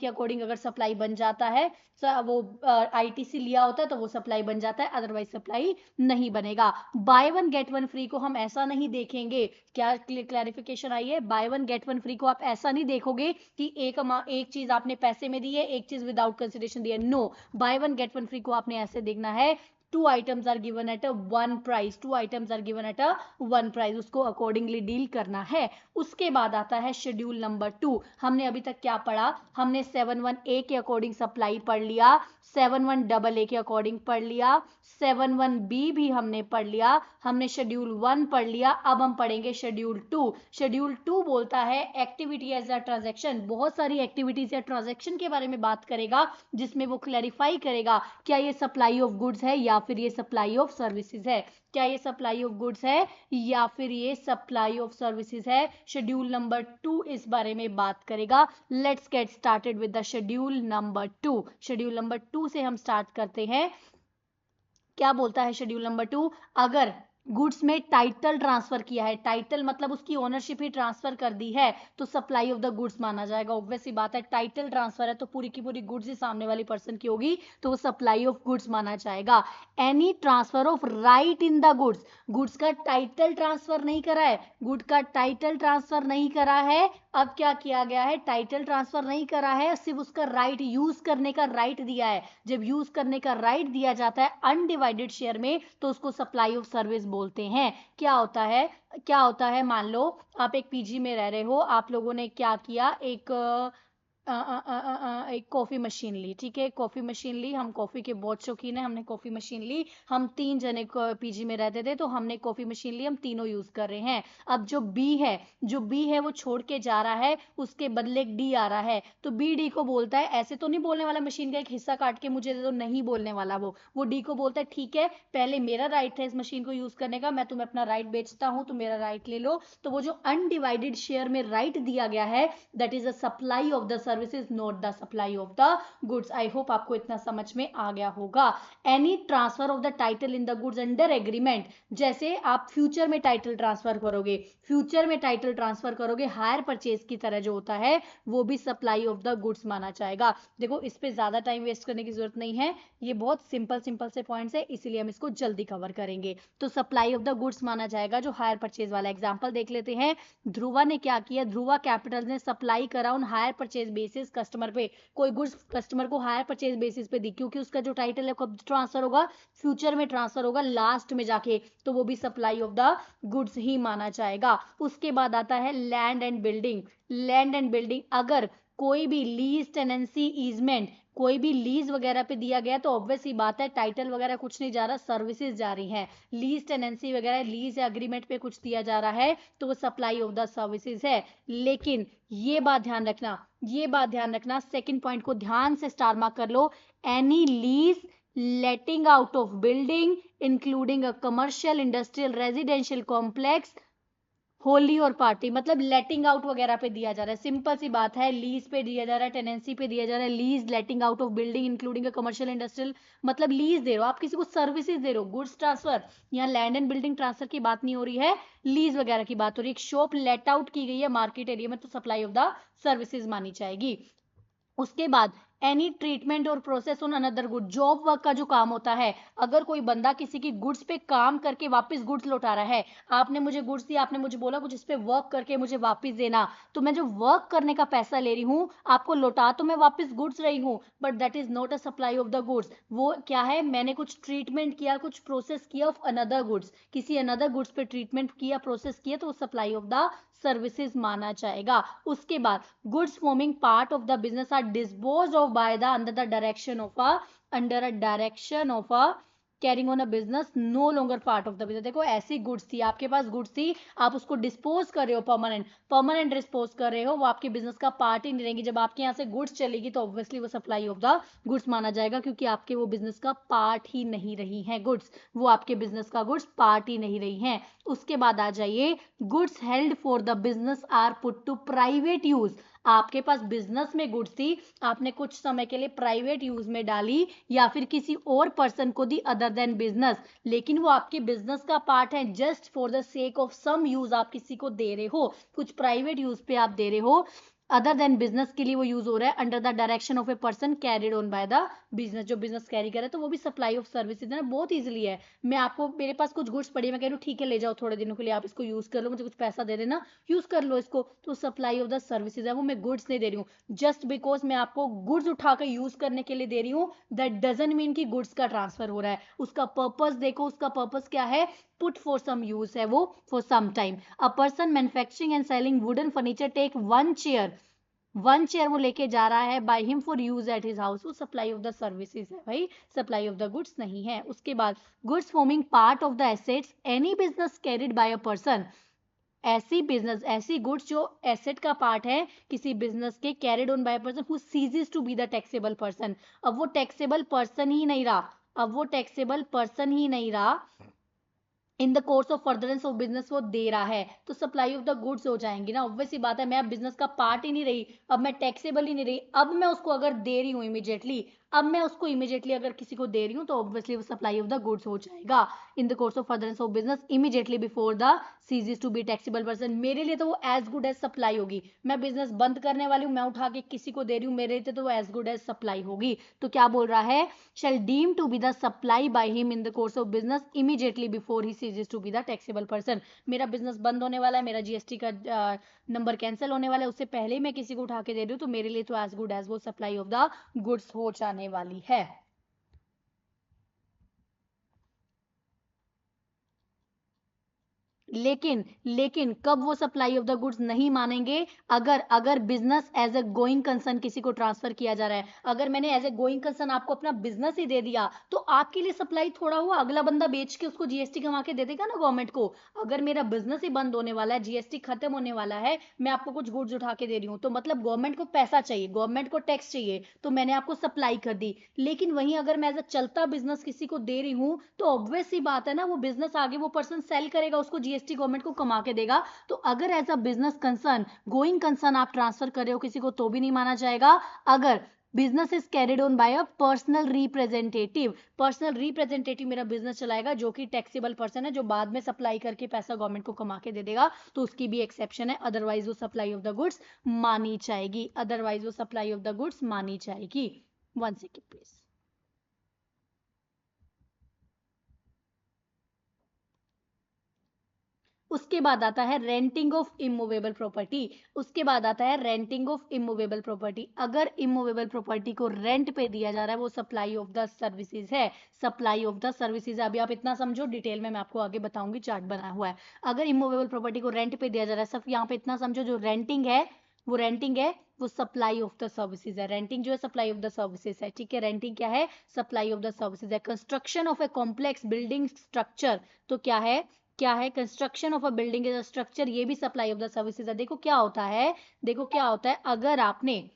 अकॉर्डिंग अगर सप्लाई बन जाता है, वो आईटीसी लिया होता है तो वो सप्लाई बन जाता है, अदरवाइज सप्लाई नहीं बनेगा। Bye one get one free को हम ऐसा नहीं देखेंगे, क्या क्लैरिफिकेशन आई है? Bye one get one free को आप ऐसा नहीं देखोगे कि एक चीज आपने पैसे में दी है, एक चीज विदाउट कंसिडरेशन दी है। No, buy one get one free को आपने ऐसे देखना है, 2 items are given at a one price, 2 items are given at a one price, उसको अकॉर्डिंगली डील करना है। उसके बाद आता है शेड्यूल नंबर 2। हमने अभी तक क्या पढ़ा? हमने 7(1)(a) के अकॉर्डिंग सप्लाई पढ़ लिया, 7(1)(a) के अकॉर्डिंग पढ़ लिया, 7(1)(b) भी हमने पढ़ लिया, हमने शेड्यूल 1 पढ़ लिया। अब हम पढ़ेंगे शेड्यूल 2। शेड्यूल 2 बोलता है एक्टिविटी एज अ ट्रांजैक्शन। बहुत सारी एक्टिविटीज या ट्रांजैक्शन के बारे में बात करेगा जिसमें वो क्लैरिफाई करेगा क्या ये सप्लाई ऑफ गुड्स है या फिर ये सप्लाई ऑफ सर्विसेज है, क्या ये सप्लाई ऑफ गुड्स है या फिर ये सप्लाई ऑफ सर्विसेज है। शेड्यूल नंबर 2 इस बारे में बात करेगा। Let's get started with the schedule number 2। Schedule number 2 से हम स्टार्ट करते हैं। क्या बोलता है शेड्यूल नंबर 2? अगर गुड्स में टाइटल ट्रांसफर किया है, टाइटल मतलब उसकी ओनरशिप ही ट्रांसफर कर दी है, तो सप्लाई ऑफ द गुड्स माना जाएगा। ऑब्वियस सी बात है, टाइटल ट्रांसफर है तो पूरी की पूरी गुड्स ही सामने वाली पर्सन की होगी, तो वो सप्लाई ऑफ गुड्स माना जाएगा। Any transfer of right in the goods, goods का टाइटल ट्रांसफर नहीं करा है, गुड का टाइटल ट्रांसफर नहीं करा है। अब क्या किया गया है? टाइटल ट्रांसफर नहीं करा है, सिर्फ उसका राइट, यूज करने का राइट दिया है। जब यूज करने का राइट दिया जाता है अनडिवाइडेड शेयर में तो उसको सप्लाई ऑफ सर्विस बोलते हैं। क्या होता है? मान लो आप एक पीजी में रह रहे हो, आप लोगों ने क्या किया, एक कॉफी मशीन ली, ठीक है, कॉफी मशीन ली, हम कॉफी के बहुत शौकीन है, हमने कॉफी मशीन ली, हम 3 जने पीजी में रहते थे तो हमने कॉफी मशीन ली, हम तीनों यूज कर रहे हैं। अब जो बी है वो छोड़ के जा रहा है, उसके बदले एक डी आ रहा है, तो बी डी को बोलता है, ऐसे तो नहीं बोलने वाला मशीन का एक हिस्सा काट के मुझे दे दो, नहीं बोलने वाला वो डी को बोलता है ठीक है, पहले मेरा राइट है इस मशीन को यूज करने का, मैं तुम्हें अपना राइट बेचता हूं, तो मेरा राइट ले लो। तो वो जो अनडिवाइडेड शेयर में राइट दिया गया है that is a supply of the service services, not the supply of the goods. I hope आपको इतना समझ में आ गया होगा। Any transfer of the title in the goods under agreement, जैसे आप फ्यूचर में टाइटल ट्रांसफर करोगे, फ्यूचर में टाइटल ट्रांसफर करोगे हायर परचेज की तरह जो होता है, वो भी सप्लाई ऑफ द गुड्स माना जाएगा। देखो इस पे ज्यादा टाइम वेस्ट करने की जरूरत नहीं है, ये बहुत सिंपल सिंपल से पॉइंट्स है, इसीलिए हम इसको जल्दी कवर करेंगे। तो सप्लाई ऑफ द गुड्स माना जाएगा जो हायर परचेज वाला। एग्जांपल देख लेते हैं। ध्रुवा ने क्या किया, ध्रुवा कैपिटल ने सप्लाई करा on hire purchase basis customer पे, कोई गुड्स कस्टमर को हायर परचेज बेसिस पे दी, क्योंकि उसका जो टाइटल है कब ट्रांसफर होगा, फ्यूचर में ट्रांसफर होगा, लास्ट में जाके, तो वो भी सप्लाई ऑफ द गुड्स ही माना जाएगा। उसके बाद आता है land and building. Land and building, अगर कोई भी लीज, टेनेंसी, ईजमेंट, कोई भी लीज वगैरह पे दिया गया तो ऑब्वियस ही बात है टाइटल वगैरह कुछ नहीं जा रहा, सर्विसेज जा रही हैं। लीज, टेनेंसी वगैरह, लीज या एग्रीमेंट पे कुछ दिया जा रहा है तो वो सप्लाई ऑफ द सर्विसेज है। लेकिन ये बात ध्यान रखना, ये बात ध्यान रखना, सेकंड पॉइंट को ध्यान से स्टार मार्क कर लो। Any lease letting out of building including a commercial, industrial, residential complex, wholly और पार्टी, मतलब लेटिंग आउट वगैरह पे दिया जा रहा है। सिंपल सी बात है, लीज पे दिया जा रहा है, टेनेंसी पे दिया जा रहा है, lease letting out of building including commercial, industrial, मतलब लीज दे रहे हो आप किसी को, सर्विसेज दे रहे हो, गुड्स ट्रांसफर। यहाँ लैंड एंड बिल्डिंग ट्रांसफर की बात नहीं हो रही है, लीज वगैरह की बात हो रही है। एक शॉप लेट आउट की गई है मार्केट एरिया में तो सप्लाई ऑफ द सर्विसेज मानी जाएगी। उसके बाद एनी ट्रीटमेंट और process on another good, job work का जो काम होता है, अगर कोई बंदा किसी की गुड्स पे काम करके वापस गुड्स लौटा रहा है, आपने मुझे गुड्स दिया, आपने मुझे बोला कुछ इस पे वर्क करके मुझे वापस देना, तो मैं जो वर्क करने का पैसा ले रही हूँ आपको लौटा तो मैं वापस गुड्स रही हूँ, but that is not a supply of the goods. वो क्या है, मैंने कुछ ट्रीटमेंट किया, कुछ प्रोसेस किया ऑफ अनदर गुड्स, किसी अनदर गुड्स पे ट्रीटमेंट किया, प्रोसेस किया, तो वो सप्लाई ऑफ द सर्विसेज माना जाएगा। उसके बाद goods forming part of the business are disposed of by the under the direction of a, under a direction of a carrying on a business no longer part of the business. देखो ऐसी goods थी, आपके पास goods थी, आप उसको dispose कर रहे हो, परमानेंट परमानेंट डिस्पोज कर रहे हो, वो आपके बिजनेस का पार्ट ही नहीं रहेंगी। जब आपके यहाँ से गुड्स चलेगी तो ऑब्वियसली वो सप्लाई ऑफ द गुड्स माना जाएगा, क्योंकि आपके वो बिजनेस का पार्ट ही नहीं रही है गुड्स, वो आपके बिजनेस का गुड्स पार्ट ही नहीं रही है। उसके बाद आ जाइए, goods held for the business are put to private use. आपके पास बिजनेस में गुड्स थी, आपने कुछ समय के लिए प्राइवेट यूज में डाली या फिर किसी और पर्सन को दी अदर देन बिजनेस, लेकिन वो आपके बिजनेस का पार्ट है, just for the sake of some use आप किसी को दे रहे हो, कुछ प्राइवेट यूज पे आप दे रहे हो, अदर देन बिजनेस के लिए वो यूज हो रहा है, under the direction of a person carried on by the business, जो बिजनेस कैरी कर रहा है, तो वो भी सप्लाई ऑफ सर्विसेज है। बहुत इजीली है, मैं आपको, मेरे पास कुछ गुड्स पड़ी, मैं कह रही हूँ ठीक है ले जाओ थोड़े दिनों के लिए, आप इसको यूज कर लो, मुझे कुछ पैसा दे देना, यूज कर लो इसको, तो सप्लाई ऑफ द सर्विसेज है। वो मैं गुड्स नहीं दे रही हूँ, जस्ट बिकॉज मैं आपको गुड्स उठाकर यूज करने के लिए दे रही हूँ, दैट डजंट मीन कि गुड्स का ट्रांसफर हो रहा है। उसका पर्पस देखो, उसका पर्पस क्या है, पुट फॉर सम यूज है वो, for some time. A person manufacturing and selling wooden furniture take one chair वो लेके जा रहा है by him for use at his house, वो सप्लाई ऑफ द सर्विसेज है भाई, सप्लाई ऑफ द गुड्स नहीं है। उसके बाद goods forming part of the assets any business carried by a person, ऐसी बिजनेस, ऐसी गुड्स जो एसेट का पार्ट है किसी बिजनेस के, carried on by a person who ceases to be the taxable person. अब वो टैक्सेबल पर्सन ही नहीं रहा, अब वो टैक्सेबल पर्सन ही नहीं रहा, इन the course of furtherance of business वो दे रहा है, तो सप्लाई ऑफ द गुड्स हो जाएंगी ना। ऑब्वियस सी बात है, मैं अब बिजनेस का पार्ट ही नहीं रही, अब मैं टैक्सेबल ही नहीं रही, अब मैं उसको अगर दे रही हूँ इमीडिएटली, अब मैं उसको इमीडिएटली अगर किसी को दे रही हूँ तो ऑब्वियसली वो सप्लाई ऑफ द गुड्स हो जाएगा। In the course of furtherance of business immediately before the ceases to be taxable person, मेरे लिए तो वो एज गुड एज सप्लाई होगी। मैं बिजनेस बंद करने वाली हूँ, मैं उठा के किसी को दे रही हूँ, मेरे लिए तो वो एज गुड एज सप्लाई होगी। तो क्या बोल रहा है, shall deem to be the supply by him in the course of business immediately before he ceases to be the taxable person। मेरा बिजनेस बंद होने वाला है, मेरा जीएसटी का नंबर कैंसिल होने वाला है, उससे पहले ही मैं किसी को उठा के दे रही हूँ, तो मेरे लिए तो एज गुड एज वो सप्लाई ऑफ द गुड्स हो जाने वाली है। लेकिन कब वो सप्लाई ऑफ द गुड्स नहीं मानेंगे, अगर अगर business as a going concern किसी को ट्रांसफर किया जा रहा है, अगर मैंने एज ए गोइंग कंसर्न आपको अपना बिजनेस ही दे दिया तो आपके लिए सप्लाई थोड़ा हुआ, अगला बंदा बेच के उसको जीएसटी कमा के दे देगा ना गवर्नमेंट को। अगर मेरा बिजनेस ही बंद होने वाला है, जीएसटी खत्म होने वाला है, मैं आपको कुछ गुड्स उठा के दे रही हूँ, तो मतलब गवर्नमेंट को पैसा चाहिए, गवर्नमेंट को टैक्स चाहिए, तो मैंने आपको सप्लाई कर दी। लेकिन वहीं अगर मैं एज ए चलता बिजनेस किसी को दे रही हूँ तो ऑब्वियस सी बात है ना, वो बिजनेस आगे वो पर्सन सेल करेगा, उसको जीएसटी जीएसटी गवर्नमेंट को कमा के देगा। तो अगर as a business concern, going concern आप ट्रांसफर कर रहे हो किसी को तो भी नहीं माना जाएगा। अगर business is carried on by a personal representative मेरा बिजनेस चलाएगा जो कि टैक्सेबल पर्सन है, जो बाद में सप्लाई करके पैसा गवर्नमेंट को कमा के दे देगा, तो उसकी भी एक्सेप्शन है। अदरवाइज वो सप्लाई ऑफ द गुड्स मानी जाएगी, अदरवाइज वो सप्लाई ऑफ द गुड्स मानी जाएगी। 1 सेकेंड प्लीज। उसके बाद आता है रेंटिंग ऑफ इमूवेबल प्रॉपर्टी। उसके बाद आता है रेंटिंग ऑफ इमूवेबल प्रॉपर्टी। अगर इमूवेबल प्रॉपर्टी को रेंट पे दिया जा रहा है वो सप्लाई ऑफ द सर्विसेज है, सप्लाई ऑफ द सर्विसेज है। अभी आप इतना समझो, डिटेल में मैं आपको आगे बताऊंगी, चार्ट बना हुआ है। अगर इमूवेबल प्रॉपर्टी को रेंट पे दिया जा रहा है, सब यहाँ पे इतना समझो, जो रेंटिंग है वो सप्लाई ऑफ द सर्विसेज है। रेंटिंग जो है सप्लाई ऑफ द सर्विसेज है, ठीक है। रेंटिंग क्या है? सप्लाई ऑफ द सर्विसेज है। Construction of a complex building structure, तो क्या है construction of a building is a structure, ये भी सप्लाई ऑफ द सर्विसेज है। देखो क्या होता है, अगर आपने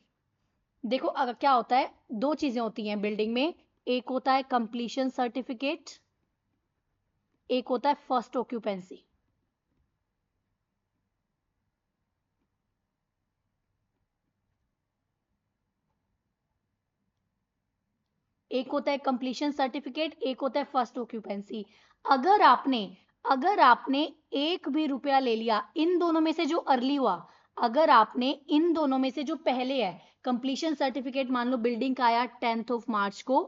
देखो अगर क्या होता है, दो चीजें होती हैं बिल्डिंग में, एक होता है कंप्लीशन सर्टिफिकेट, एक होता है फर्स्ट ऑक्यूपेंसी। एक होता है कंप्लीशन सर्टिफिकेट, एक होता है फर्स्ट ऑक्यूपेंसी। अगर आपने एक भी रुपया ले लिया इन दोनों में से जो अर्ली हुआ, अगर आपने इन दोनों में से जो पहले है, कंप्लीशन सर्टिफिकेट मान लो बिल्डिंग का आया 10 मार्च को,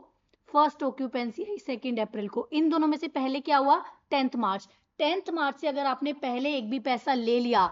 फर्स्ट ऑक्यूपेंसी आई 2 अप्रैल को, इन दोनों में से पहले क्या हुआ? 10 मार्च। 10 मार्च से अगर आपने पहले एक भी पैसा ले लिया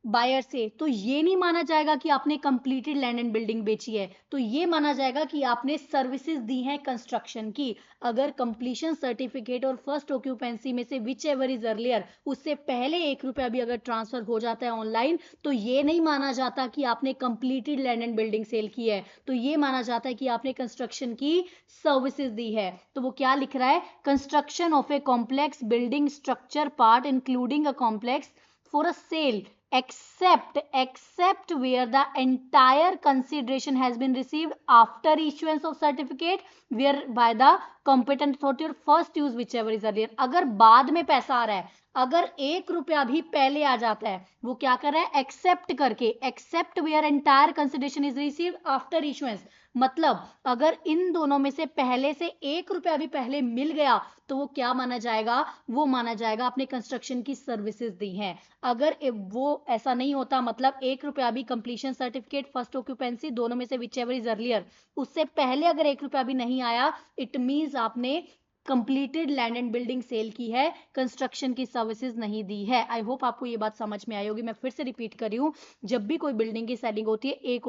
बायर से, तो ये नहीं माना जाएगा कि आपने कंप्लीटेड लैंड एंड बिल्डिंग बेची है, तो ये माना जाएगा कि आपने सर्विसेज दी हैं कंस्ट्रक्शन की। अगर कंप्लीशन सर्टिफिकेट और फर्स्ट ऑक्यूपेंसी में से विच एवर इज अर्लियर, उससे पहले 1 रुपया भी अगर ट्रांसफर हो जाता है ऑनलाइन, तो ये नहीं माना जाता कि आपने completed land and building sale की है, तो ये माना जाता है कि आपने कंस्ट्रक्शन की सर्विसेज दी है। तो वो क्या लिख रहा है? Construction of a complex building structure part including a complex for a sale except where the entire consideration has been received after issuance of certificate whereby the competent authority or first use whichever is earlier। अगर बाद में पैसा आ रहा है, अगर 1 रुपया भी पहले आ जाता है, वो क्या कर रहा है? एक्सेप्ट करके, except where entire consideration is received after issuance. मतलब अगर इन दोनों में से पहले से 1 रुपया भी पहले मिल गया, तो वो क्या माना जाएगा? वो माना जाएगा आपने कंस्ट्रक्शन की सर्विसेज दी हैं। अगर वो ऐसा नहीं होता, मतलब 1 रुपया भी कंप्लीशन सर्टिफिकेट, फर्स्ट ऑक्यूपेंसी, दोनों में से विच एवर इज अर्लियर, उससे पहले अगर 1 रुपया भी नहीं आया, इट मीन्स आपने completed land and building sale की है, कंस्ट्रक्शन की सर्विसेज नहीं दी है। आई होप आपको ये बात समझ में आई होगी। मैं फिर से रिपीट कर रही हूँ, जब भी कोई बिल्डिंग की सेलिंग होती है, एक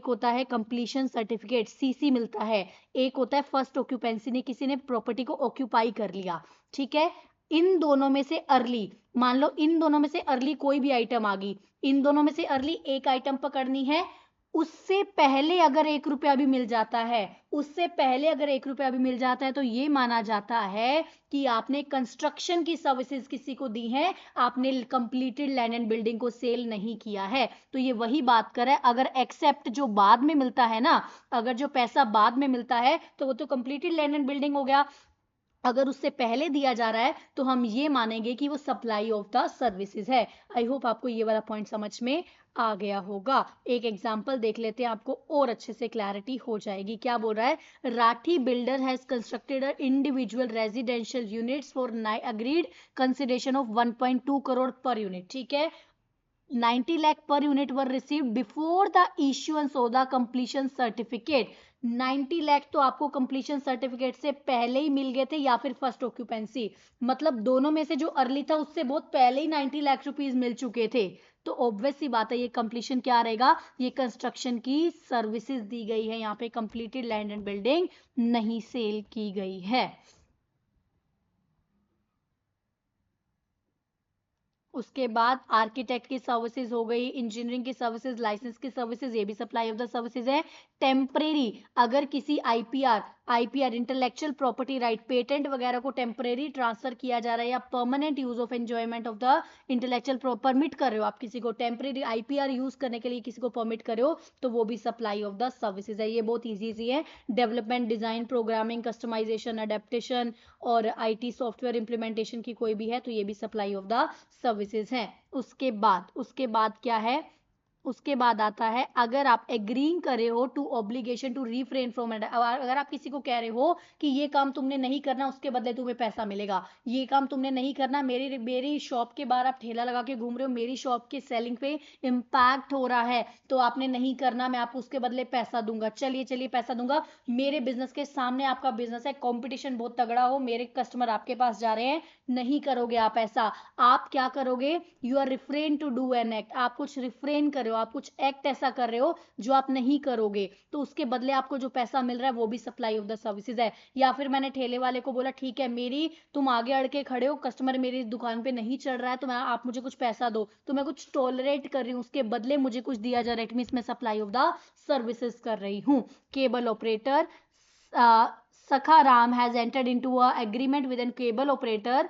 होता है कंप्लीशन सर्टिफिकेट, सीसी मिलता है, एक होता है फर्स्ट ऑक्यूपेंसी, ने किसी ने प्रॉपर्टी को ऑक्यूपाई कर लिया, ठीक है। इन दोनों में से अर्ली, मान लो इन दोनों में से अर्ली कोई भी आइटम आ गई, इन दोनों में से अर्ली एक आइटम पकड़नी है, उससे पहले अगर 1 रुपया भी मिल जाता है, उससे पहले अगर 1 रुपया भी मिल जाता है, तो ये माना जाता है कि आपने कंस्ट्रक्शन की सर्विसेज किसी को दी है, आपने कंप्लीटेड लैंड एंड बिल्डिंग को सेल नहीं किया है। तो ये वही बात कर रहा है, अगर एक्सेप्ट जो बाद में मिलता है ना, अगर जो पैसा बाद में मिलता है, तो वो तो कंप्लीटेड लैंड एंड बिल्डिंग हो गया। अगर उससे पहले दिया जा रहा है, तो हम ये मानेंगे कि वो सप्लाई ऑफ द सर्विसेज है। आई होप आपको ये वाला पॉइंट समझ में आ गया होगा। एक एग्जांपल देख लेते हैं, आपको और अच्छे से क्लैरिटी हो जाएगी। क्या बोल रहा है? Rathi builder has constructed a individual residential units for agreed consideration of 1.2 crore per unit, ठीक है। 90 lakh per unit were received before the issuance of the completion certificate। 90 lakh तो आपको कंप्लीशन सर्टिफिकेट से पहले ही मिल गए थे, या फिर फर्स्ट ऑक्यूपेंसी, मतलब दोनों में से जो अर्ली था उससे बहुत पहले ही 90 लाख रुपीज मिल चुके थे। तो ऑब्वियस सी बात है, ये कंप्लीशन क्या रहेगा? ये कंस्ट्रक्शन की सर्विसेज दी गई है, यहाँ पे कंप्लीटेड लैंड एंड बिल्डिंग नहीं सेल की गई है। उसके बाद आर्किटेक्ट की सर्विसेज हो गई, इंजीनियरिंग की सर्विसेज, लाइसेंस की सर्विसेज, ये भी सप्लाई ऑफ द सर्विसेज है। टेम्परेरी, अगर किसी IPR, IPR intellectual property right, patent वगैरह को टेम्परेरी ट्रांसफर किया जा रहा है या permanent use of enjoyment of the intellectual permit कर रहे हो आप किसी को टेम्परेरी आईपीआर यूज करने के लिए किसी को परमिट कर रहे हो, तो वो भी सप्लाई ऑफ द सर्विसेज है। ये बहुत ईजी है। Development, design, programming, customisation, adaptation और आईटी सॉफ्टवेयर इंप्लीमेंटेशन की कोई भी है तो ये भी सप्लाई ऑफ द सर्विसेज है। उसके बाद क्या है, उसके बाद आता है अगर आप एग्रीइंग कर रहे हो to obligation to refrain from, अगर आप किसी को कह रहे हो कि ये काम तुमने नहीं करना उसके बदले तुम्हें पैसा मिलेगा, ये काम तुमने नहीं करना, मेरी शॉप के बाहर आप ठेला लगा के घूम रहे हो, मेरी शॉप के सेलिंग पे इम्पैक्ट हो रहा है तो आपने नहीं करना, मैं आपको उसके बदले पैसा दूंगा, चलिए पैसा दूंगा। मेरे बिजनेस के सामने आपका बिजनेस है, कंपटीशन बहुत तगड़ा हो, मेरे कस्टमर आपके पास जा रहे हैं, नहीं करोगे आप ऐसा। आप क्या करोगे, you are refrain to do an act, आप कुछ रिफ्रेन कर रहे हो, आप कुछ एक्ट ऐसा कर रहे हो जो आप नहीं करोगे, तो उसके बदले आपको जो पैसा मिल रहा है वो भी सप्लाई ऑफ द सर्विसेज है। या फिर मैंने ठेले वाले को बोला ठीक है मेरी तुम आगे अड़ के खड़े हो, कस्टमर मेरी दुकान पे नहीं चढ़ रहा है तो मैं आप मुझे कुछ पैसा दो, तो मैं कुछ टॉलरेट कर रही हूँ, उसके बदले मुझे कुछ दिया जा रहा है, इट मींस मैं सप्लाई ऑफ द सर्विसेज कर रही हूँ। Cable operator, Sakharam has entered into a agreement with a cable operator.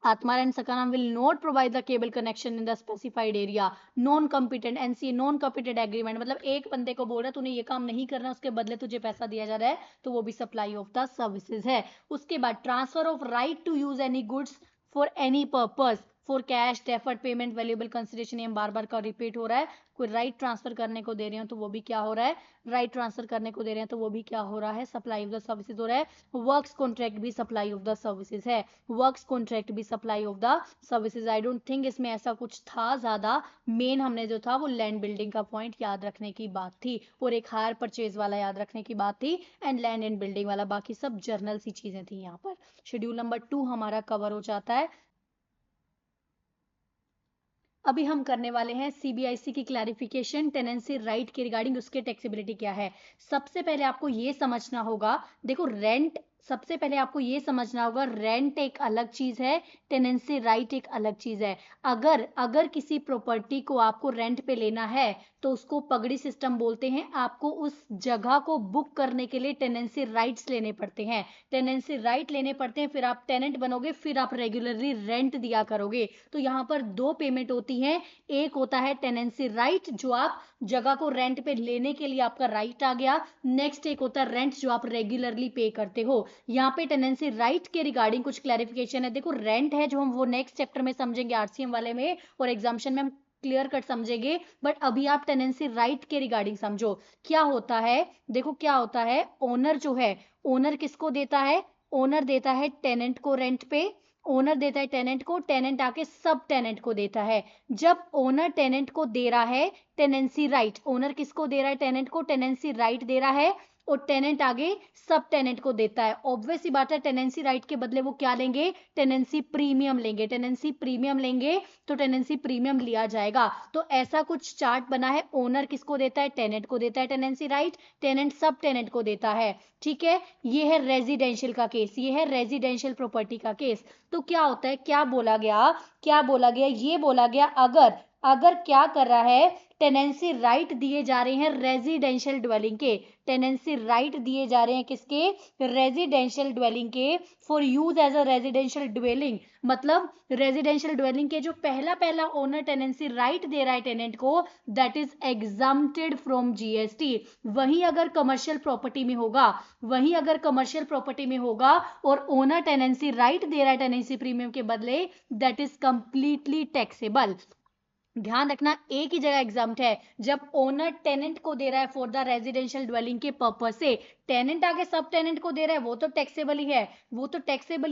Atmar and Sakharam will not provide the cable connection in the specified area. Non-competent NC non-competent agreement, मतलब एक बंदे को बोल रहा है तूने ये काम नहीं करना, उसके बदले तुझे पैसा दिया जा रहा है, तो वो भी सप्लाई ऑफ द सर्विसेज है। उसके बाद transfer of right to use any goods for any purpose, for cash, deferred payment, valuable consideration, ये बार बार का रिपीट हो रहा है। कोई राइट ट्रांसफर करने को दे रहे हो तो वो भी क्या हो रहा है, राइट ट्रांसफर करने को दे रहे हैं तो वो भी क्या हो रहा है, सप्लाई ऑफ द सर्विसेज हो रहा है। वर्क्स कॉन्ट्रैक्ट भी सप्लाई ऑफ द सर्विसेज है, वर्क्स कॉन्ट्रैक्ट भी supply of the services. I don't think इसमें ऐसा कुछ था ज्यादा, मेन हमने जो था वो लैंड बिल्डिंग का पॉइंट याद रखने की बात थी और एक हायर परचेज वाला याद रखने की बात थी एंड लैंड एंड बिल्डिंग वाला, बाकी सब जर्नल सी चीजें थी। यहाँ पर शेड्यूल नंबर 2 हमारा कवर हो जाता है। अभी हम करने वाले हैं सीबीआईसी की क्लैरिफिकेशन टेनेंसी राइट के रिगार्डिंग, उसके टैक्सेबिलिटी क्या है। सबसे पहले आपको ये समझना होगा, देखो रेंट, सबसे पहले आपको ये समझना होगा रेंट एक अलग चीज है, टेनेंसी राइट एक अलग चीज है। अगर किसी प्रॉपर्टी को आपको रेंट पे लेना है तो उसको पगड़ी सिस्टम बोलते हैं। आपको उस जगह को बुक करने के लिए टेनेंसी राइट्स लेने पड़ते हैं, टेनेंसी राइट लेने पड़ते हैं, फिर आप टेनेंट बनोगे, फिर आप रेगुलरली रेंट दिया करोगे। तो यहाँ पर 2 पेमेंट होती हैं, एक होता है टेनेंसी राइट जो आप जगह को रेंट पे लेने के लिए आपका राइट आ गया, नेक्स्ट एक होता है रेंट जो आप रेगुलरली पे करते हो। यहाँ पे टेनेंसी राइट के रिगार्डिंग कुछ क्लैरिफिकेशन है। देखो रेंट है जो हम वो नेक्स्ट चैप्टर में समझेंगे आरसीएम वाले में और एग्जामिनेशन में हम क्लियर कट समझेंगे, बट अभी आप टेनेंसी राइट के रिगार्डिंग समझो क्या होता है। देखो क्या होता है, ओनर जो है, ओनर किसको देता है, ओनर देता है टेनेंट को रेंट पे, ओनर देता है टेनेंट को, टेनेंट आके सब टेनेंट को देता है। जब ओनर टेनेंट को दे रहा है टेनेंसी राइट, ओनर किसको दे रहा है, टेनेंट को टेनेंसी राइट दे रहा है और टेनेंट आगे सब टेनेंट को देता है। ऑब्वियस सी बात है टेनेंसी राइट के बदले वो क्या लेंगे, टेनेंसी प्रीमियम लेंगे, टेनेंसी प्रीमियम लेंगे तो टेनेंसी प्रीमियम लिया जाएगा। तो ऐसा कुछ चार्ट बना है, ओनर किसको देता है, टेनेंट को देता है टेनेंसी राइट, टेनेंट सब टेनेंट को देता है। ठीक है, ये है रेजिडेंशियल का केस, ये है रेजिडेंशियल प्रॉपर्टी का केस। तो क्या होता है, क्या बोला गया, ये बोला गया अगर क्या कर रहा है, टेनेंसी राइट दिए जा रहे हैं रेजिडेंशियल ड्वेलिंग के, टेनेंसी राइट दिए जा रहे हैं किसके, रेजिडेंशियल ड्वेलिंग के, for use as a residential dwelling. मतलब रेजिडेंशियल ड्वेलिंग के जो पहला ओनर टेनेंसी राइट दे रहा है टेनेंट को, that is exempted from GST. वहीं अगर कमर्शियल प्रॉपर्टी में होगा और ओनर टेनेंसी राइट दे रहा है टेनेंसी प्रीमियम के बदले, दैट इज कंप्लीटली टैक्सेबल। ध्यान रखना एक ही जगह एग्जाम्प्ट है, जब ओनर टेनेंट को दे रहा है फॉर द रेजिडेंशियल ड्वेलिंग के पर्पस से, टेनेंट आगे सब टेनेंट को दे रहा है, वो तो टैक्सेबल ही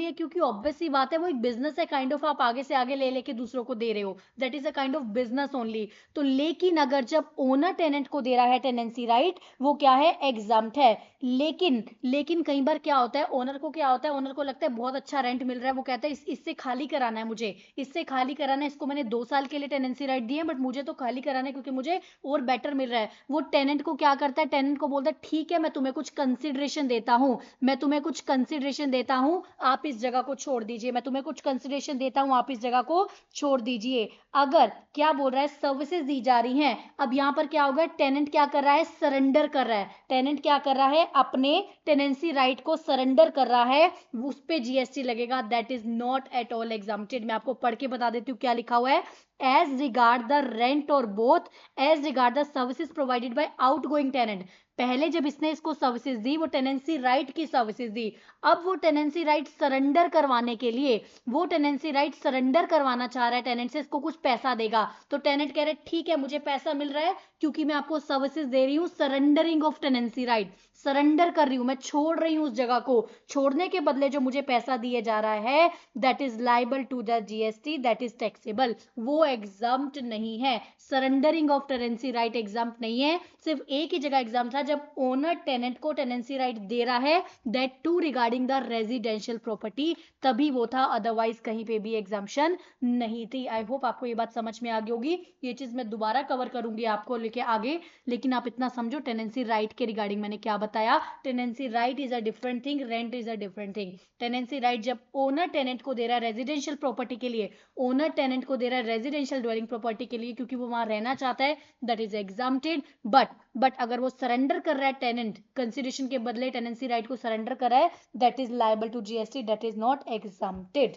है, क्योंकि ऑब्वियस सी बात है वो एक बिजनेस है काइंड ऑफ, आप आगे से आगे ले लेके दूसरों को दे रहे हो, that is a kind of business only. तो लेकिन अगर जब ओनर टेनेंट को दे रहा है टेनेंसी राइट, वो क्या है, एग्जाम्प्ट है। लेकिन कई बार क्या होता है, ओनर को लगता है बहुत अच्छा रेंट मिल रहा है, वो कहता है इससे खाली कराना है मुझे, इसको मैंने 2 साल के लिए टेनेंसी राइट दिए बट मुझे तो खाली कराना है क्योंकि मुझे और बेटर मिल रहा है। वो टेनेंट को क्या करता है, टेनेंट को बोलता है ठीक है मैं तुम्हें कुछ कंसिडरेशन देता हूं, मैं तुम्हें कुछ कंसिडरेशन देता हूं, आप इस जगह को छोड़ दीजिए, मैं तुम्हें कुछ कंसिडरेशन देता हूं, आप इस जगह को छोड़ दीजिए। अगर क्या बोल रहा है, सर्विसेज दी जा रही हैं, अब यहां पर क्या होगा, टेनेंट क्या कर रहा है, सरेंडर कर रहा है। टेनेंट क्या कर रहा है, अपने टेनेंसी राइट को सरेंडर कर रहा है, उस पे जीएसटी लगेगा। That is not at all exempted. मैं आपको पढ़ के बता देती हूँ क्या लिखा हुआ है। एज रिगार्ड द रेंट और both as regard the services provided by outgoing tenant. पहले जब इसने इसको सर्विसेज दी वो टेनेंसी राइट की सर्विसेज दी, अब वो टेनेंसी राइट सरेंडर करवाने के लिए, वो टेनेंसी राइट सरेंडर करवाना चाह रहा है टेनेंट से, इसको कुछ पैसा देगा। तो टेनेंट कह रहे हैं ठीक है मुझे पैसा मिल रहा है क्योंकि मैं आपको सर्विसेज दे रही हूँ, surrendering of tenancy right, surrender कर रही हूं, मैं छोड़ रही हूं उस जगह को, छोड़ने के बदले जो मुझे पैसा दिए जा रहा है that is liable to the GST, that is taxable. वो एग्जाम्प्ट नहीं है, surrendering of tenancy right exempt नहीं है। सिर्फ एक ही जगह एग्जाम्प्ट था जब ओनर टेनेंट को टेनेंसी राइट दे रहा है, that too regarding the residential property, तभी वो था, अदरवाइज कहीं पे भी एग्जाम्पशन नहीं थी। आई होप आपको ये बात समझ में आ गई होगी। ये चीज मैं दोबारा कवर करूंगी आपको लेके आगे, लेकिन आप इतना समझो टेनेंसी राइट के रिगार्डिंग मैंने क्या बताया। Tenancy right is a different thing, rent is a different thing. Tenancy right जब ओनर टेनेंट को दे रहा है रेजिडेंशियल प्रॉपर्टी के लिए, ओनर टेनेंट को दे रहा है रेजिडेंशियल ड्वेलिंग प्रॉपर्टी के लिए क्योंकि वो वहां रहना चाहता है, दैट इज एग्जाम्प्टेड। बट अगर वो सरेंडर कर रहा है, टेनेंट कंसिडरेशन के बदले टेनेंसी राइट को सरेंडर कर रहा है, that is liable to GST, that is not exempted.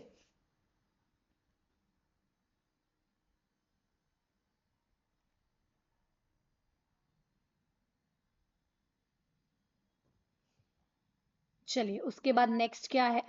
चलिए उसके बाद नेक्स्ट क्या है।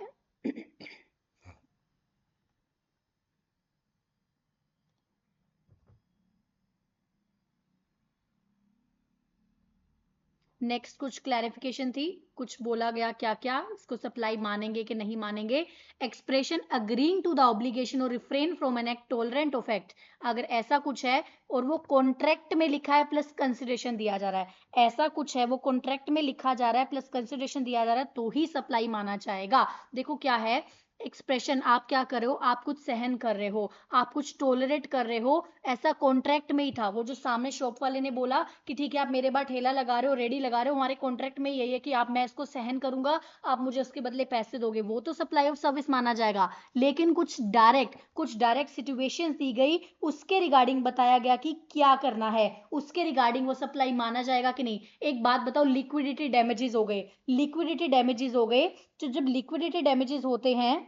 नेक्स्ट कुछ क्लैरिफिकेशन थी, कुछ बोला गया क्या क्या, इसको सप्लाई मानेंगे कि नहीं मानेंगे। Expression agreeing to the obligation और refrain from an act tolerant of act, अगर ऐसा कुछ है और वो कॉन्ट्रैक्ट में लिखा है प्लस कंसिडरेशन दिया जा रहा है, ऐसा कुछ है वो कॉन्ट्रैक्ट में लिखा जा रहा है प्लस कंसिडरेशन दिया जा रहा है तो ही सप्लाई माना जाएगा। देखो क्या है एक्सप्रेशन, आप क्या कर रहे हो, आप कुछ सहन कर रहे हो, आप कुछ टोलरेट कर रहे हो, ऐसा कॉन्ट्रैक्ट में ही था। वो जो सामने शॉप वाले ने बोला कि ठीक है आप मेरे बार ठेला लगा रहे हो, रेडी लगा रहे हो, हमारे कॉन्ट्रैक्ट में यही है कि आप, मैं इसको सहन करूंगा, आप मुझे उसके बदले पैसे दोगे, वो तो सप्लाई ऑफ सर्विस माना जाएगा। लेकिन कुछ डायरेक्ट सिचुएशंस दी गई, उसके रिगार्डिंग बताया गया कि क्या करना है, उसके रिगार्डिंग वो सप्लाई माना जाएगा कि नहीं। एक बात बताओ, लिक्विडिटी डैमेजेस हो गए, लिक्विडिटी डैमेजेस हो गए, तो जब लिक्विडिटी डैमेजेस होते हैं,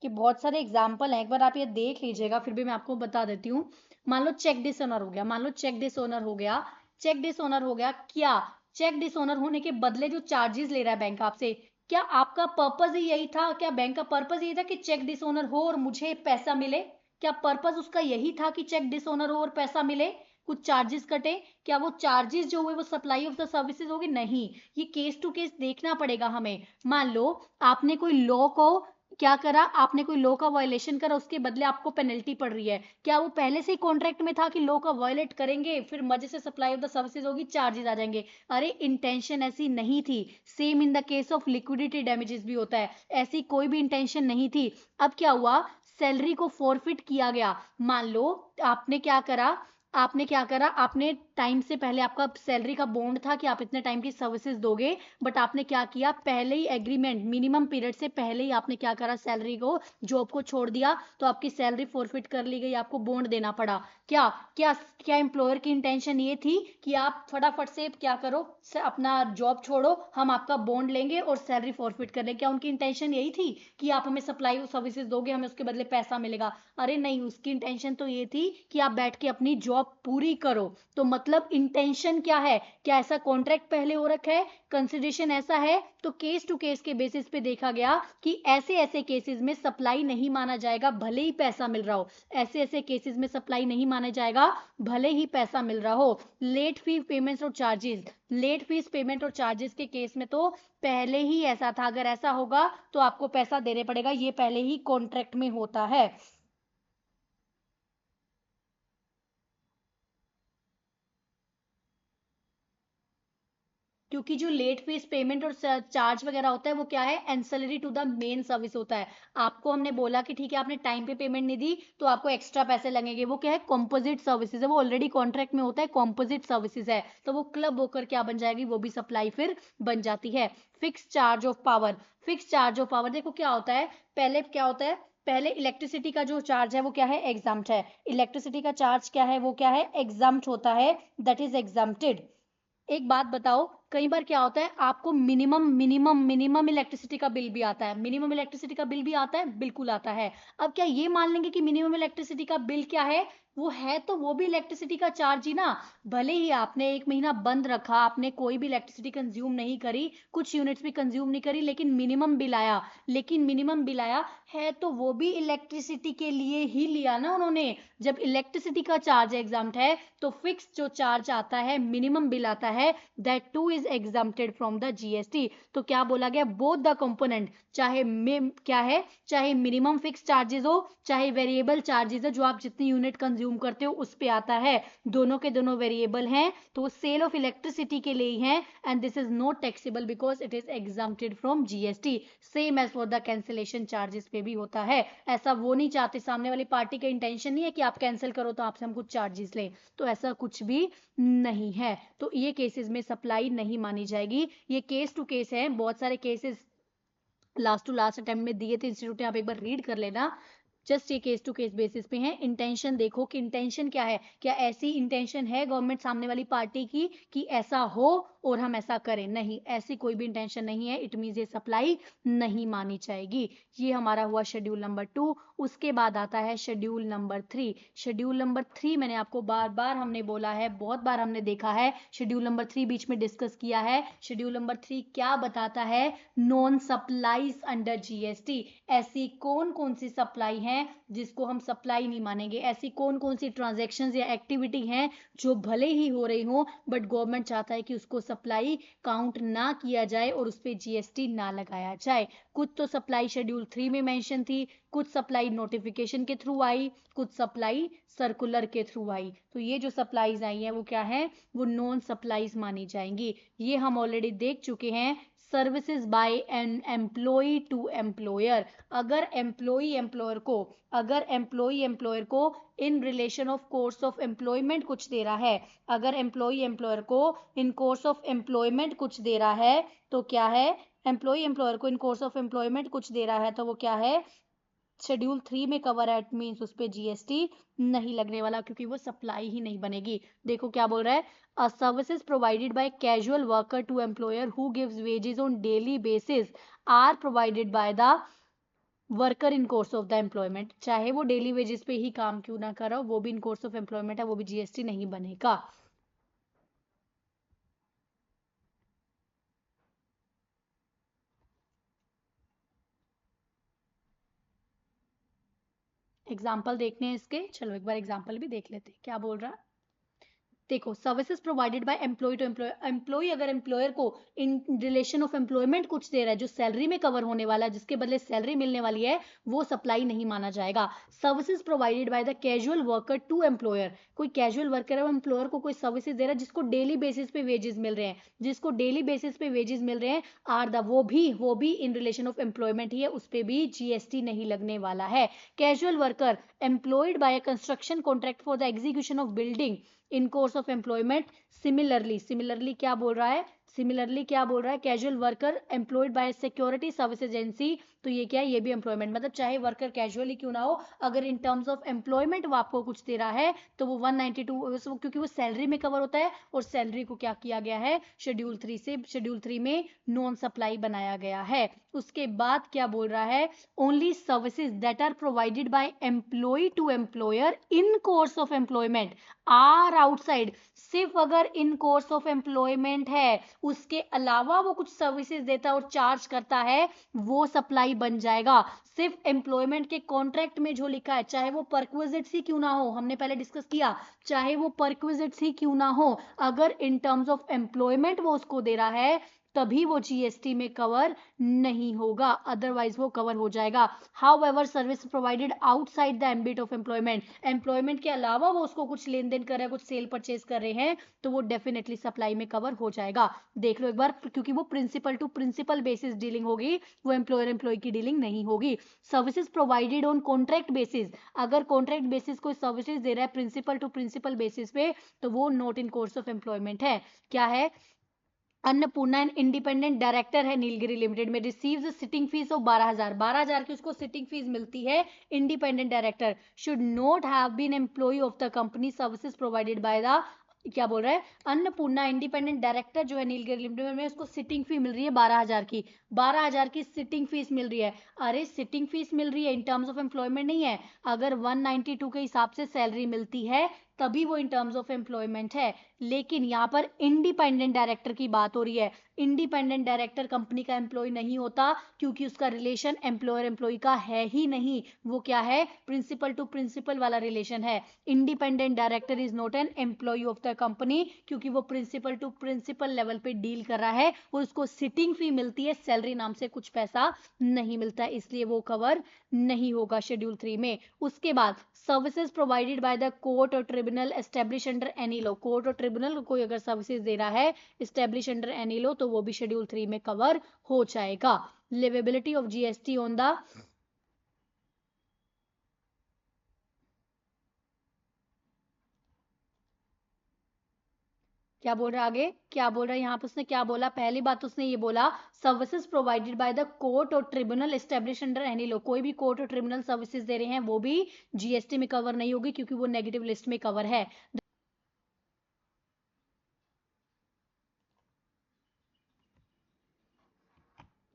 कि बहुत सारे एग्जाम्पल हैं, एक बार आप ये देख लीजिएगा, फिर भी मैं आपको बता देती हूँ। मान लो चेक डिसऑनर हो गया, मान लो चेक डिसऑनर हो गया, चेक डिसऑनर हो गया, क्या चेक डिसऑनर होने के बदले जो चार्जेस ले रहा है बैंक आपसे, क्या आपका पर्पज ही यही था, क्या बैंक का पर्पज यही था कि चेक डिसऑनर हो और मुझे पैसा मिले? क्या पर्पज उसका यही था कि चेक डिसऑनर हो और पैसा मिले, कुछ चार्जेस कटे? क्या वो चार्जेस जो हुए वो सप्लाई ऑफ द सर्विसेज होगी? नहीं, ये केस टू केस देखना पड़ेगा हमें। मान लो आपने कोई लॉ को क्या करा, आपने कोई लॉ का वायलेशन करा, उसके बदले आपको पेनल्टी पड़ रही है, क्या वो पहले से ही कॉन्ट्रैक्ट में था कि लॉ का वायलेट करेंगे फिर मजे से सप्लाई ऑफ द सर्विसेज होगी, चार्जेस आ जाएंगे? अरे इंटेंशन ऐसी नहीं थी। Same in the case of liquidity damages भी होता है, ऐसी कोई भी इंटेंशन नहीं थी। अब क्या हुआ, सैलरी को फॉरफिट किया गया। मान लो आपने क्या करा, आपने टाइम से पहले, आपका सैलरी का बॉन्ड था कि आप इतने टाइम की सर्विसेज दोगे, बट आपने क्या किया, पहले ही एग्रीमेंट मिनिमम पीरियड से पहले ही आपने क्या करा, सैलरी को, जॉब को छोड़ दिया, तो आपकी सैलरी फॉरफिट कर ली गई, आपको बॉन्ड देना पड़ा। क्या क्या क्या एम्प्लॉयर की इंटेंशन ये थी कि आप फटाफट से क्या करो, अपना जॉब छोड़ो, हम आपका बॉन्ड लेंगे और सैलरी फॉरफिट कर लेंगे? क्या उनकी इंटेंशन यही थी कि आप हमें सप्लाई सर्विसेज दोगे, हमें उसके बदले पैसा मिलेगा? अरे नहीं, उसकी इंटेंशन तो ये थी कि आप बैठ के अपनी जॉब पूरी करो। तो मतलब इंटेंशन क्या है, क्या ऐसा कॉन्ट्रैक्ट पहले हो रखा है, कंसिडरेशन ऐसा है? तो केस टू केस के बेसिस पे देखा गया कि ऐसे ऐसे केसेस में सप्लाई नहीं माना जाएगा भले ही पैसा मिल रहा हो, ऐसे ऐसे केसेस में सप्लाई नहीं माना जाएगा भले ही पैसा मिल रहा हो। लेट फी पेमेंट्स और चार्जेस, लेट फीस पेमेंट और चार्जेस के केस में तो पहले ही ऐसा था, अगर ऐसा होगा तो आपको पैसा देने पड़ेगा, ये पहले ही कॉन्ट्रैक्ट में होता है। क्योंकि जो लेट फीस पेमेंट और चार्ज वगैरह होता है वो क्या है, ancillary to the main service होता है। आपको हमने बोला कि ठीक है आपने टाइम पे पेमेंट नहीं दी तो आपको एक्स्ट्रा पैसे लगेंगे, वो क्या है, कॉम्पोजिट सर्विसेज है, वो ऑलरेडी कॉन्ट्रैक्ट में होता है, कॉम्पोजिट सर्विसेज है, तो वो क्लब होकर क्या बन जाएगी, वो भी सप्लाई फिर बन जाती है। Fix charge of power, fix charge of power देखो क्या होता है, पहले क्या होता है, पहले इलेक्ट्रिसिटी का जो चार्ज है वो क्या है, एग्जाम्प्ट है। इलेक्ट्रिसिटी का चार्ज क्या है, वो क्या है, एग्जाम्प्ट होता है, दैट इज एग्जाम्प्टेड। एक बात बताओ, कई बार क्या होता है आपको मिनिमम इलेक्ट्रिसिटी का बिल भी आता है, मिनिमम इलेक्ट्रिसिटी का बिल भी आता है, बिल्कुल आता है। अब क्या ये मान लेंगे कि मिनिमम इलेक्ट्रिसिटी का बिल क्या है, वो है तो वो भी इलेक्ट्रिसिटी का चार्ज ही ना। भले ही आपने एक महीना बंद रखा, आपने कोई भी इलेक्ट्रिसिटी कंज्यूम नहीं करी, कुछ यूनिट्स भी कंज्यूम नहीं करी, लेकिन मिनिमम बिल आया, लेकिन मिनिमम बिल आया है तो वो भी इलेक्ट्रिसिटी के लिए ही लिया ना उन्होंने। जब इलेक्ट्रिसिटी का चार्ज एग्जाम्प्ट है तो फिक्स जो चार्ज आता है, मिनिमम बिल आता है, that two is exempted from the GST. तो क्या बोला गया, बोथ द कंपोनेंट, चाहे क्या है, चाहे मिनिमम फिक्स चार्जेस हो, चाहे वेरिएबल चार्जेस है, जो आप जितनी यूनिट कंज्यूम करते हो उस पे आता है, दोनों के दोनों वेरिएबल हैं, तो सेल ऑफ इलेक्ट्रिसिटी के लिए ही है, and this is not taxable because it is exempted from GST. Same as for the cancellation charges पे भी होता है। ऐसा वो नहीं चाहते, सामने वाली पार्टी का इंटेंशन नहीं है कि आप कैंसिल करो तो आपसे हम कुछ चार्जेस लें, तो ऐसा कुछ भी नहीं है। तो ये केसेस में सप्लाई नहीं मानी जाएगी। ये केस टू केस है, बहुत सारे cases last to last attempt में दिए थे इंस्टीट्यूट ने, आप एक बार रीड कर लेना। जस्ट ये केस टू केस बेसिस पे है। इंटेंशन देखो कि इंटेंशन क्या है, क्या ऐसी इंटेंशन है गवर्नमेंट सामने वाली पार्टी की कि ऐसा हो और हम ऐसा करें, नहीं, ऐसी कोई भी इंटेंशन नहीं है। इट मींस ये सप्लाई नहीं मानी जाएगी। ये हमारा हुआ शेड्यूल नंबर 2। उसके बाद आता है शेड्यूल नंबर 3। शेड्यूल नंबर 3 मैंने आपको बार बार हमने बोला है, बहुत बार हमने देखा है, शेड्यूल नंबर 3 बीच में डिस्कस किया है। शेड्यूल नंबर 3 क्या बताता है, नॉन सप्लाईज अंडर जीएसटी। ऐसी कौन कौन सी सप्लाई है जिसको हम सप्लाई नहीं मानेंगे, ऐसी कौन कौन सी ट्रांजैक्शंस या एक्टिविटी हैं जो भले ही हो रही हो बट गवर्नमेंट चाहता है कि उसको सप्लाई काउंट ना किया जाए और उस पर जीएसटी ना लगाया जाए। कुछ तो सप्लाई शेड्यूल 3 में मेंशन थी, कुछ सप्लाई नोटिफिकेशन के थ्रू आई, कुछ सप्लाई सर्कुलर के थ्रू आई। तो ये जो सप्लाईज आई हैं वो क्या है, वो नॉन सप्लाईज मानी जाएंगी। ये हम ऑलरेडी देख चुके हैं। Services by an employee to employer, अगर एम्प्लॉय एम्प्लॉयर को in relation of course of employment कुछ दे रहा है, अगर एम्प्लॉय एम्प्लॉयर को इन कोर्स ऑफ एम्प्लॉयमेंट कुछ दे रहा है तो क्या है, एम्प्लॉय एम्प्लॉयर को इन कोर्स ऑफ एम्प्लॉयमेंट कुछ दे रहा है तो वो क्या है, शेड्यूल 3 में कवर है। इट मीन्स उस पर जीएसटी नहीं लगने वाला, क्योंकि वो सप्लाई ही नहीं बनेगी। देखो क्या बोल रहा है, a services provided by casual worker to employer who gives wages on daily basis are provided by the worker in course of the employment. चाहे वो डेली वेजेस पे ही काम क्यों ना कर रहा हो, वो भी इन कोर्स ऑफ एम्प्लॉयमेंट है, वो भी जीएसटी नहीं बनेगा। एग्जाम्पल देखने हैं इसके, चलो एक बार एग्जाम्पल भी देख लेते हैं क्या बोल रहा है। देखो, services provided by employee to employee, employee अगर एम्प्लॉयर को इन रिलेशन ऑफ एम्प्लॉयमेंट कुछ दे रहा है जो सैलरी में कवर होने वाला है, जिसके बदले सैलरी मिलने वाली है, वो सप्लाई नहीं माना जाएगा। Services provided by the casual worker to employer, कोई कैजुअल वर्कर है वो एम्प्लॉयर को कोई सर्विसेज दे रहा है जिसको डेली बेसिस पे वेजेस मिल रहे हैं, जिसको डेली बेसिस पे वेजेस मिल रहे हैं, आर द वो भी इन रिलेशन ऑफ एम्प्लॉयमेंट ही है, उस पर भी जीएसटी नहीं लगने वाला है। Casual worker employed by a construction contract for the execution of building in course of employment, similarly क्या बोल रहा है, casual worker employed by security service agency, तो ये क्या है, ये भी एम्प्लॉयमेंट, मतलब चाहे वर्कर कैजुअली क्यों ना हो, अगर इन टर्म्स ऑफ एम्प्लॉयमेंट वो आपको कुछ दे रहा है तो वो 192, क्योंकि वो सैलरी में कवर होता है, और सैलरी को क्या किया गया है, शेड्यूल 3 में नॉन सप्लाई बनाया गया है। उसके बाद क्या बोल रहा है, only services that are provided by employee to employer in course of employment are outside, सिर्फ अगर इन कोर्स ऑफ एम्प्लॉयमेंट है, उसके अलावा वो कुछ सर्विसेज देता है और चार्ज करता है, वो सप्लाई बन जाएगा। सिर्फ एम्प्लॉयमेंट के कॉन्ट्रैक्ट में जो लिखा है, चाहे वो परक्विजिट्स ही क्यों ना हो, हमने पहले डिस्कस किया, चाहे वो परक्विजिट्स ही क्यों ना हो, अगर इन टर्म्स ऑफ एम्प्लॉयमेंट वो उसको दे रहा है तभी वो जीएसटी में कवर नहीं होगा, अदरवाइज वो कवर हो जाएगा। However service provided outside the ambit of employment के अलावा वो उसको कुछ लेन देन कर रहे हैं, कुछ सेल परचेज कर रहे हैं, तो वो डेफिनेटली सप्लाई में कवर हो जाएगा। देख लो एक बार, क्योंकि वो principal to principal basis dealing होगी, वो एम्प्लॉयर एम्प्लॉय की डीलिंग नहीं होगी। Services provided on contract basis, अगर कॉन्ट्रैक्ट बेसिस कोई सर्विसेज दे रहा है प्रिंसिपल टू प्रिंसिपल बेसिस पे, तो वो not in course of employment है। क्या है? अन्नपूर्णा एंड इंडिपेंडेंट डायरेक्टर है नीलगिरी लिमिटेड में, रिसीव्स सिटिंग फीस ऑफ 12,000 की उसको सिटिंग फीस मिलती है। Independent director should not have been employ of the company, services provided by the, क्या बोल रहा है, अन्नपूर्णा इंडिपेंडेंट डायरेक्टर जो है नीलगिरी लिमिटेड में, उसको सिटिंग फी मिल रही है 12,000 की, 12,000 की सिटिंग फीस मिल रही है। अरे सिटिंग फीस मिल रही है, इन टर्म्स ऑफ एम्प्लॉयमेंट नहीं है। अगर 192 के हिसाब से सैलरी मिलती है तभी वो इन टर्म्स ऑफ एम्प्लॉयमेंट है। लेकिन यहाँ पर इंडिपेंडेंट डायरेक्टर की बात हो रही है। इंडिपेंडेंट डायरेक्टर कंपनी का एम्प्लॉय नहीं होता, क्योंकि उसका रिलेशन एम्प्लॉयर एम्प्लॉय का है ही नहीं। वो क्या है? प्रिंसिपल टू प्रिंसिपल वाला रिलेशन है। Independent director is not an employee of the company, क्योंकि वो प्रिंसिपल टू प्रिंसिपल लेवल पे डील कर रहा है और उसको सिटिंग फी मिलती है, सैलरी नाम से कुछ पैसा नहीं मिलता, इसलिए वो कवर नहीं होगा शेड्यूल 3 में। उसके बाद services provided by the court और tribunal establish under any law, court और ट्रिब्यूनल कोई अगर सर्विसेज दे रहा है एस्टेब्लिश अंडर एनी लॉ, तो वो भी शेड्यूल 3 में कवर हो जाएगा। Liveability of GST on the, क्या बोल रहा है आगे, क्या बोल रहा है यहाँ पे, उसने क्या बोला? पहली बात उसने ये बोला, services provided by the court और tribunal establish under any law, कोई भी कोर्ट और ट्रिब्यूनल सर्विसेज दे रहे हैं वो भी जीएसटी में कवर नहीं होगी, क्योंकि वो नेगेटिव लिस्ट में कवर है।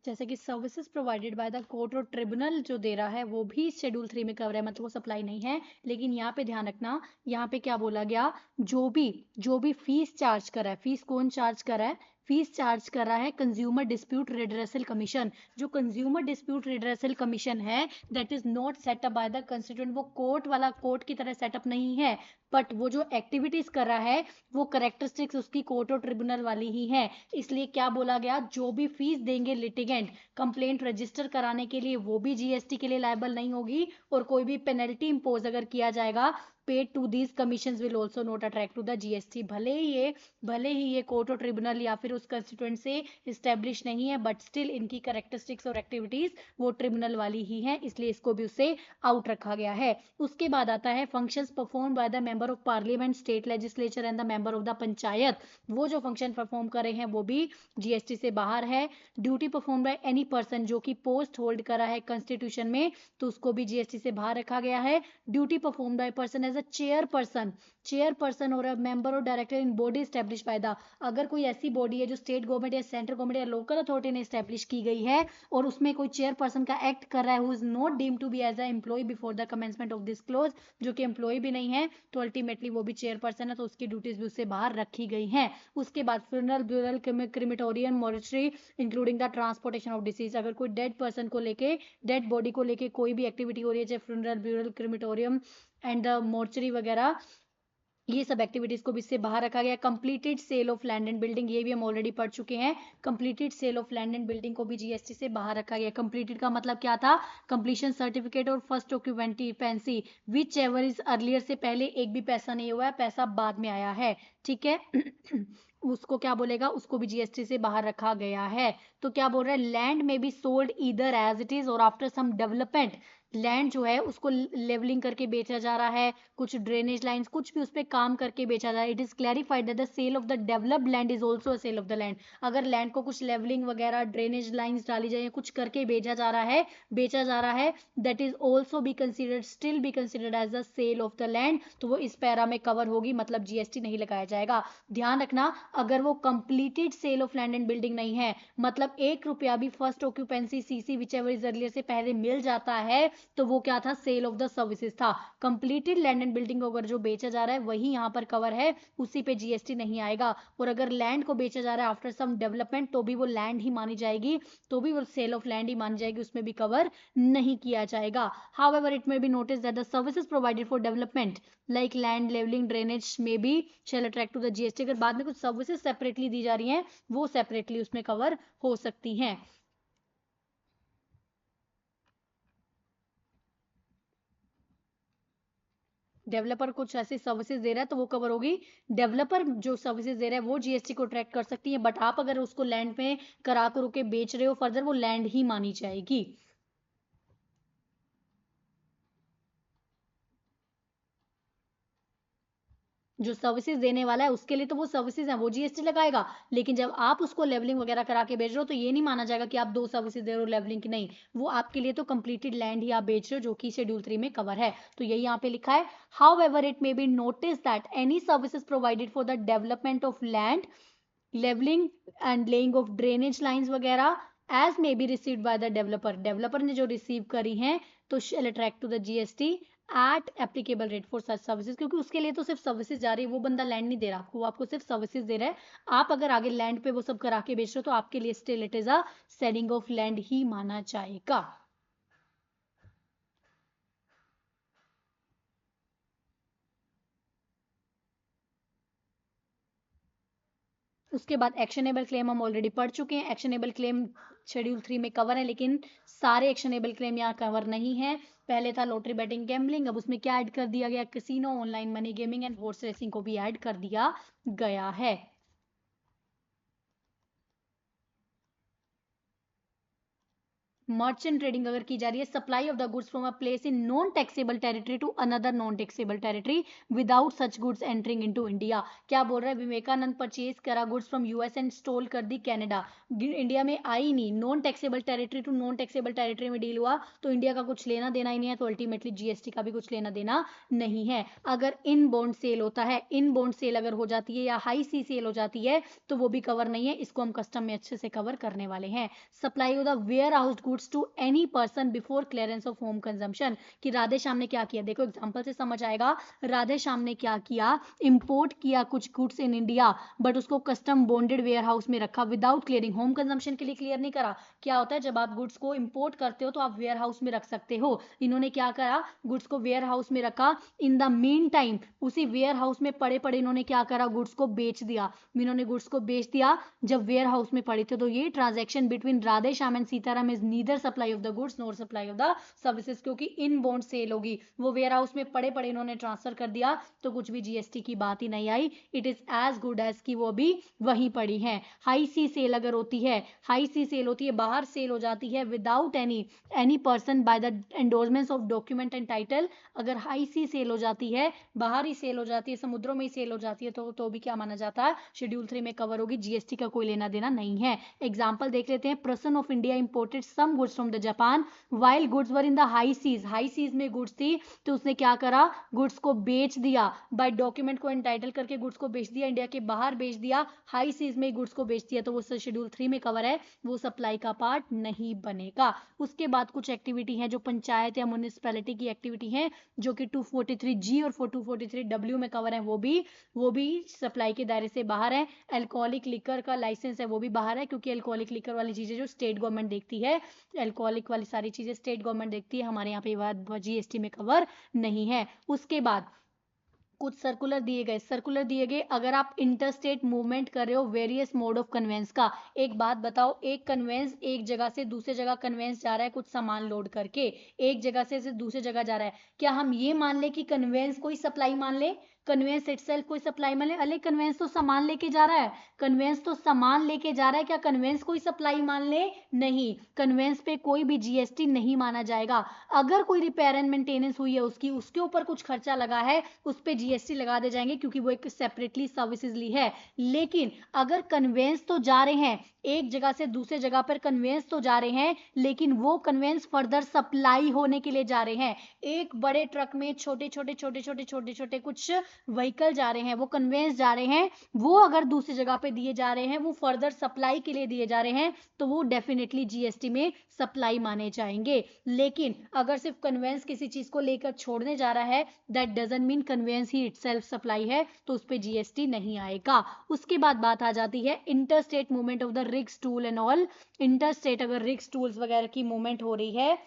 जैसे कि services provided by the court और ट्रिब्यूनल जो दे रहा है वो भी शेड्यूल 3 में कवर है, मतलब वो सप्लाई नहीं है। लेकिन यहाँ पे ध्यान रखना, यहाँ पे क्या बोला गया, जो भी फीस चार्ज कर रहा है, फीस कौन चार्ज कर रहा है? फीस चार्ज कर रहा है कंज्यूमर डिस्प्यूट रिड्रेसल कमीशन। जो कंज्यूमर डिस्प्यूट रिड्रेसल कमीशन है, that is not set up by the constituent, वो कोर्ट वाला, कोर्ट की तरह सेटअप नहीं है, बट वो जो एक्टिविटीज कर रहा है वो करेक्टरिस्टिक्स उसकी कोर्ट और ट्रिब्यूनल वाली ही है। इसलिए क्या बोला गया, जो भी फीस देंगे लिटिगेंट कंप्लेंट रजिस्टर कराने के लिए, वो भी जीएसटी के लिए लायबल नहीं होगी। और कोई भी पेनल्टी इंपोज अगर किया जाएगा, paid to these commissions will also not attract to the GST. भले ही ये कोर्ट और ट्रिब्यूनल या फिर उस कंस्टिट्यूएंट से इस्टेब्लिश नहीं है, बट स्टिल इनकी करेक्टरिस्टिक्स और एक्टिविटीज वो ट्रिब्यूनल वाली ही है, इसलिए इसको भी उससे आउट रखा गया है। उसके बाद आता है functions perform by the member of parliament, state legislature and the member of the panchayat. वो जो फंक्शन परफॉर्म कर रहे हैं वो भी जीएसटी से बाहर है। Duty perform by any person, जो कि पोस्ट होल्ड करा है कॉन्स्टिट्यूशन में, तो उसको भी जीएसटी से बाहर रखा गया है। Duty perform by person as a chairperson और अ मेंबर और director in body establish by the, अगर कोई ऐसी बॉडी है जो स्टेट गवर्नमेंट या सेंट्रल गवर्नमेंट या लोकल अथॉरिटी ने एस्टेब्लिश की गई है और उसमें कोई चेयरपर्सन का एक्ट कर रहा है, who is not deemed to be as a employee before the commencement of this clause, जो कि एम्प्लॉय भी नहीं है, तो अल्टीमेटली वो भी चेयरपर्सन है, तो उसकी ड्यूटीज भी उससे बाहर रखी गई हैं। उसके बाद funeral, burial, crematorium, mortuary including the transportation of disease, अगर कोई डेड पर्सन को लेके, डेड बॉडी को लेके कोई भी एक्टिविटी हो रही है, चाहे funeral, burial, crematorium and the mortuary वगैरह, ये सब एक्टिविटीज को भी इससे बाहर रखा गया। Completed sale of land and building, ये भी हम ऑलरेडी पढ़ चुके हैं। Completed sale of land and building को भी जीएसटी से बाहर रखा गया। कंप्लीटेड का मतलब क्या था? कंप्लीशन सर्टिफिकेट और first occupancy, which ever is earlier, से पहले एक भी पैसा नहीं हुआ है, पैसा बाद में आया है, ठीक है। उसको क्या बोलेगा, उसको भी जीएसटी से बाहर रखा गया है। तो क्या बोल रहा है, लैंड में be sold either as it is और आफ्टर सम डेवलपमेंट, लैंड जो है उसको लेवलिंग करके बेचा जा रहा है, कुछ ड्रेनेज लाइंस, कुछ भी उस पर काम करके बेचा जा रहा है। It is clarified that the sale of the developed land is also a sale of the land, अगर लैंड को कुछ लेवलिंग वगैरह, ड्रेनेज लाइंस डाली जाए, कुछ करके बेचा जा रहा है, that is also be considered, still be considered as the sale of the land, तो वो इस पैरा में कवर होगी, मतलब जीएसटी नहीं लगाया जाएगा। ध्यान रखना, अगर वो completed sale of land and building नहीं है, मतलब 1 रुपया भी first occupancy CC whichever is earlier से पहले मिल जाता है, तो वो क्या था? सेल ऑफ द सर्विसेज था। कंप्लीटेड लैंड एंड बिल्डिंग अगर जो बेचा जा रहा है वही यहाँ पर कवर है, उसी पे जीएसटी नहीं आएगा। और अगर लैंड को बेचा जा रहा है आफ्टर सम डेवलपमेंट, तो भी वो लैंड ही मानी जाएगी, तो भी वो सेल ऑफ लैंड ही मानी जाएगी, उसमें भी कवर नहीं किया जाएगा। However it may be notice that the services provided for development like land levelling, drainage may be shall attract to the GST. अगर बाद में कुछ सर्विसेज सेपरेटली दी जा रही हैं वो सेपरेटली उसमें कवर हो सकती हैं। डेवलपर कुछ ऐसी सर्विसेज दे रहा है तो वो कवर होगी। डेवलपर जो सर्विसेज दे रहा है वो जीएसटी को ट्रैक कर सकती है, बट आप अगर उसको लैंड में करा कर के बेच रहे हो फर्दर, वो लैंड ही मानी जाएगी। जो सर्विसेज देने वाला है उसके लिए तो वो सर्विसेज है, वो जीएसटी लगाएगा, लेकिन जब आप उसको लेवलिंग वगैरह करा के बेच रहे हो तो ये नहीं माना जाएगा कि आप दो सर्विसेज दे रहे हो लेवलिंग की, नहीं, वो आपके लिए तो कंप्लीटेड लैंड ही आप बेच रहे हो, जो कि शेड्यूल 3 में कवर है। तो यही यहाँ पे लिखा है, however it may be notice that any services provided for the development of land, levelling and laying of drainage lines वगैरह as may be received by the developer, developer ने जो रिसीव करी हैं तो shall attract to the GST at applicable rate for such services, क्योंकि उसके लिए तो सिर्फ सर्विसेज जा रही है, वो बंदा लैंड नहीं दे रहा आपको, वो आपको सिर्फ सर्विसेज दे रहा है। आप अगर आगे लैंड पे वो सब करा के बेच रहे हो तो आपके लिए still it is a selling of land ही माना जाएगा। उसके बाद एक्शनेबल क्लेम हम ऑलरेडी पढ़ चुके हैं। एक्शनेबल क्लेम शेड्यूल 3 में कवर है, लेकिन सारे एक्शनेबल क्लेम यहाँ कवर नहीं है। पहले था लॉटरी बैटिंग गैम्बलिंग, अब उसमें क्या ऐड कर दिया गया, casino, online money gaming and horse racing को भी ऐड कर दिया गया है। मर्चेंट ट्रेडिंग अगर की जा रही है, supply of the goods from a place in non taxable territory to another non taxable territory without such goods entering into India. क्या बोल रहा है, विवेकानंद परचेज करा goods from US and stole कर दी कनाडा, इंडिया में आई नहीं, non taxable territory to non taxable territory में डील हुआ, तो इंडिया का कुछ लेना देना ही नहीं है, तो अल्टीमेटली जीएसटी का भी कुछ लेना देना नहीं है। अगर इन बॉन्ड सेल होता है, इन बॉन्ड सेल अगर हो जाती है या हाई सी सेल हो जाती है तो वो भी कवर नहीं है, इसको हम कस्टम में अच्छे से कवर करने वाले हैं। Supply of the warehouse goods to any person before clearance of home consumption, कि राधे श्याम ने क्या किया, देखो एग्जांपल से समझ आएगा। राधे श्याम ने क्या किया, इंपोर्ट किया कुछ गुड्स इन इंडिया, बट उसको कस्टम बॉन्डेड वेयर हाउस में रखा विदाउट क्लियरिंग, होम कंजम्पशन के लिए क्लियर नहीं करा। क्या होता है, जब आप गुड्स को इंपोर्ट करते हो तो आप वेयर हाउस में रख सकते हो, इन्होंने क्या करा, गुड्स को वेयर हाउस में रखा, इन द मीन टाइम उसी वेयर हाउस में पड़े पड़े इन्होंने क्या करा, गुड्स को बेच दिया। इन्होंने गुड्स को बेच दिया जब वेयर हाउस में पड़े थे, तो ये transaction between Radhe Shyam and Sitaram is neither supply of the goods nor supply of the services, क्योंकि इन बॉन्ड सेल होगी, वो वेयर हाउस में पड़े पड़े इन्होंने ट्रांसफर कर दिया, तो कुछ भी जीएसटी की बात ही नहीं आई। It is as good as की वो भी वहीं पड़ी है। हाई सी सेल अगर होती है, हाई सी सेल होती है, बाहर सेल हो जाती है without any person by the endorsements of document and title, अगर हाई सी सेल हो जाती है, बाहर ही सेल हो जाती है, समुद्रों में ही सेल हो जाती है, तो भी क्या माना जाता है, शेड्यूल 3 में कवर होगी, जीएसटी का कोई लेना देना नहीं है। एग्जाम्पल देख लेते हैं, person of India imported some goods from the Japan while goods were in the high seas, high seas में गुड्स थी तो उसने क्या करा, गुड्स को बेच दिया, बाय डॉक्यूमेंट को एंटाइटल करके गुड्स को बेच दिया, इंडिया के बाहर बेच दिया, हाई सीज में गुड्स को बेच दिया, तो वो शेड्यूल 3 में कवर है, वो सप्लाई का पार्ट नहीं बनेगा। उसके बाद कुछ एक्टिविटी है जो पंचायत या म्यूनिसिपैलिटी की एक्टिविटी है, जो कि 243G और 243W में कवर है, वो भी सप्लाई के दायरे से बाहर है। अल्कोहलिक लिकर का लाइसेंस है वो भी बाहर है, क्योंकि अल्कोहलिक लिकर वाली चीजें जो स्टेट गवर्नमेंट देखती है, अल्कोहलिक वाली सारी चीजें स्टेट गवर्नमेंट देखती है, हमारे यहाँ पे जीएसटी में कवर नहीं है। उसके बाद कुछ सर्कुलर दिए गए, अगर आप इंटरस्टेट मूवमेंट कर रहे हो वेरियस मोड ऑफ कन्वेंस का, एक बात बताओ, एक कन्वेंस एक जगह से दूसरे जगह कन्वेंस जा रहा है, कुछ सामान लोड करके एक जगह से दूसरे जगह जा रहा है, क्या हम ये मान ले कि कन्वेंस कोई सप्लाई मान ले, कन्वेंस इटसेल्फ कोई सप्लाई मान ले, अरे कन्वेंस तो सामान लेके जा रहा है, कन्वेंस तो सामान लेके जा रहा है, क्या कन्वेंस कोई सप्लाई मान ले, नहीं, कन्वेंस पे कोई भी जीएसटी नहीं माना जाएगा। अगर कोई रिपेयर एंड मेंटेनेंस हुई है उसकी, उसके ऊपर कुछ खर्चा लगा है, उस पे जीएसटी लगा दे जाएंगे, क्योंकि वो एक सेपरेटली सर्विसेज ली है। लेकिन अगर कन्वेंस तो जा रहे हैं, एक जगह से दूसरे जगह पर कन्वेंस तो जा रहे हैं, लेकिन वो कन्वेंस फर्दर सप्लाई होने के लिए जा रहे हैं, एक बड़े ट्रक में छोटे छोटे कुछ व्हीकल जा रहे हैं, वो कन्वेंस जा रहे हैं, वो अगर दूसरी जगह पे दिए जा रहे हैं, वो फर्दर सप्लाई के लिए दिए जा रहे हैं, तो वो डेफिनेटली जीएसटी में सप्लाई माने जाएंगे। लेकिन अगर सिर्फ कन्वेंस किसी चीज को लेकर छोड़ने जा रहा है, दैट डजंट मीन कन्वेंस ही इटसेल्फ सप्लाई है, तो उस पर जीएसटी नहीं आएगा। उसके बाद बात आ जाती है inter state movement of the rigs tool and all. Inter state अगर रिग्स टूल्स वगैरह की मूवमेंट हो रही है,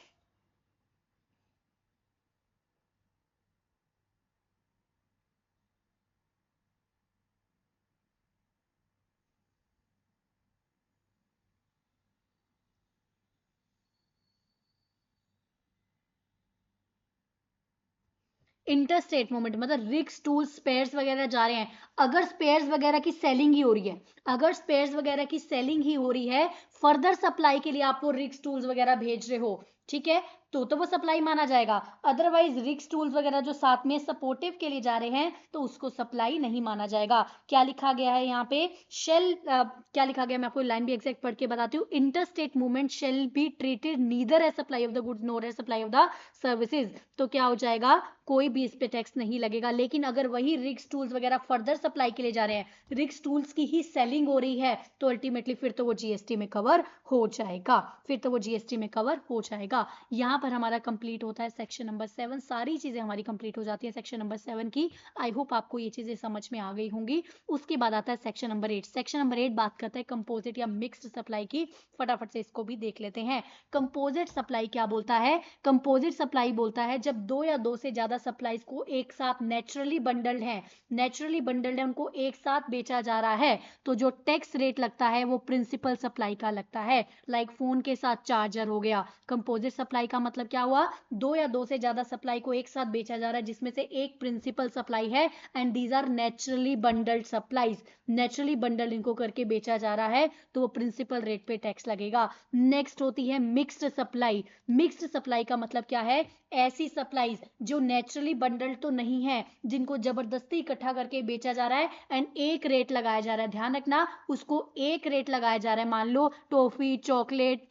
इंटरस्टेट मूवमेंट मतलब रिक्स टूल्स स्पेयर्स वगैरह जा रहे हैं, अगर स्पेयर्स वगैरह की सेलिंग ही हो रही है, अगर स्पेयर्स वगैरह की सेलिंग ही हो रही है, फर्दर सप्लाई के लिए आपको रिक्स टूल्स वगैरह भेज रहे हो, ठीक है, तो वो सप्लाई माना जाएगा। अदरवाइज रिक्स टूल्स वगैरह जो साथ में सपोर्टिव के लिए जा रहे हैं तो उसको सप्लाई नहीं माना जाएगा। क्या लिखा गया है यहाँ पे, शेल क्या लिखा गया, मैं आपको लाइन भी एग्जैक्ट पढ़ के बताती हूँ। Interstate movement shall be treated neither as supply of the goods nor as supply of the services. तो क्या हो जाएगा, कोई भी इस पे टैक्स नहीं लगेगा। लेकिन अगर वही रिक्स टूल्स वगैरह फर्दर सप्लाई के लिए जा रहे हैं, रिक्स टूल्स की ही सेलिंग हो रही है, तो अल्टीमेटली फिर तो वो जीएसटी में कवर हो जाएगा, फिर तो वो जीएसटी में कवर हो जाएगा। यहाँ पर हमारा कंप्लीट होता है सेक्शन नंबर 7, सारी चीजें हमारी कंप्लीट हो जाती है सेक्शन नंबर 7 की। आई होप आपको ये चीजें समझ में आ गई होंगी। उसके बाद आता है सेक्शन नंबर 8। सेक्शन नंबर 8 बात करता है कंपोजिट या मिक्स्ड सप्लाई की। फटाफट से इसको भी देख लेते हैं। कंपोजिट सप्लाई क्या बोलता है, कंपोजिट सप्लाई बोलता है जब दो या दो से ज्यादा सप्लाईज को एक साथ नेचुरली बंडल्ड है, नेचुरली बंडल्ड है, उनको एक साथ बेचा जा रहा है, तो जो टैक्स रेट लगता है वो प्रिंसिपल सप्लाई का लगता है। लाइक फोन के साथ चार्जर हो गया। कंपोजिट सप्लाई का मतलब क्या हुआ, दो या दो से ज्यादा सप्लाई को एक साथ बेचा जा रहा है जिसमें से एक प्रिंसिपल सप्लाई है, and these are naturally bundled supplies, naturally bundled इनको करके बेचा जा रहा है, तो वो प्रिंसिपल रेट पे टैक्स लगेगा। नेक्स्ट होती है मिक्स्ड सप्लाई। मिक्स्ड सप्लाई का मतलब क्या है, ऐसी सप्लाईज जो नेचुरली बंडल्ड तो नहीं है, जिनको जबरदस्ती इकट्ठा करके बेचा जा रहा है एंड एक रेट लगाया जा रहा है। ध्यान रखना, उसको एक रेट लगाया जा रहा है। मान लो टॉफी, चॉकलेट,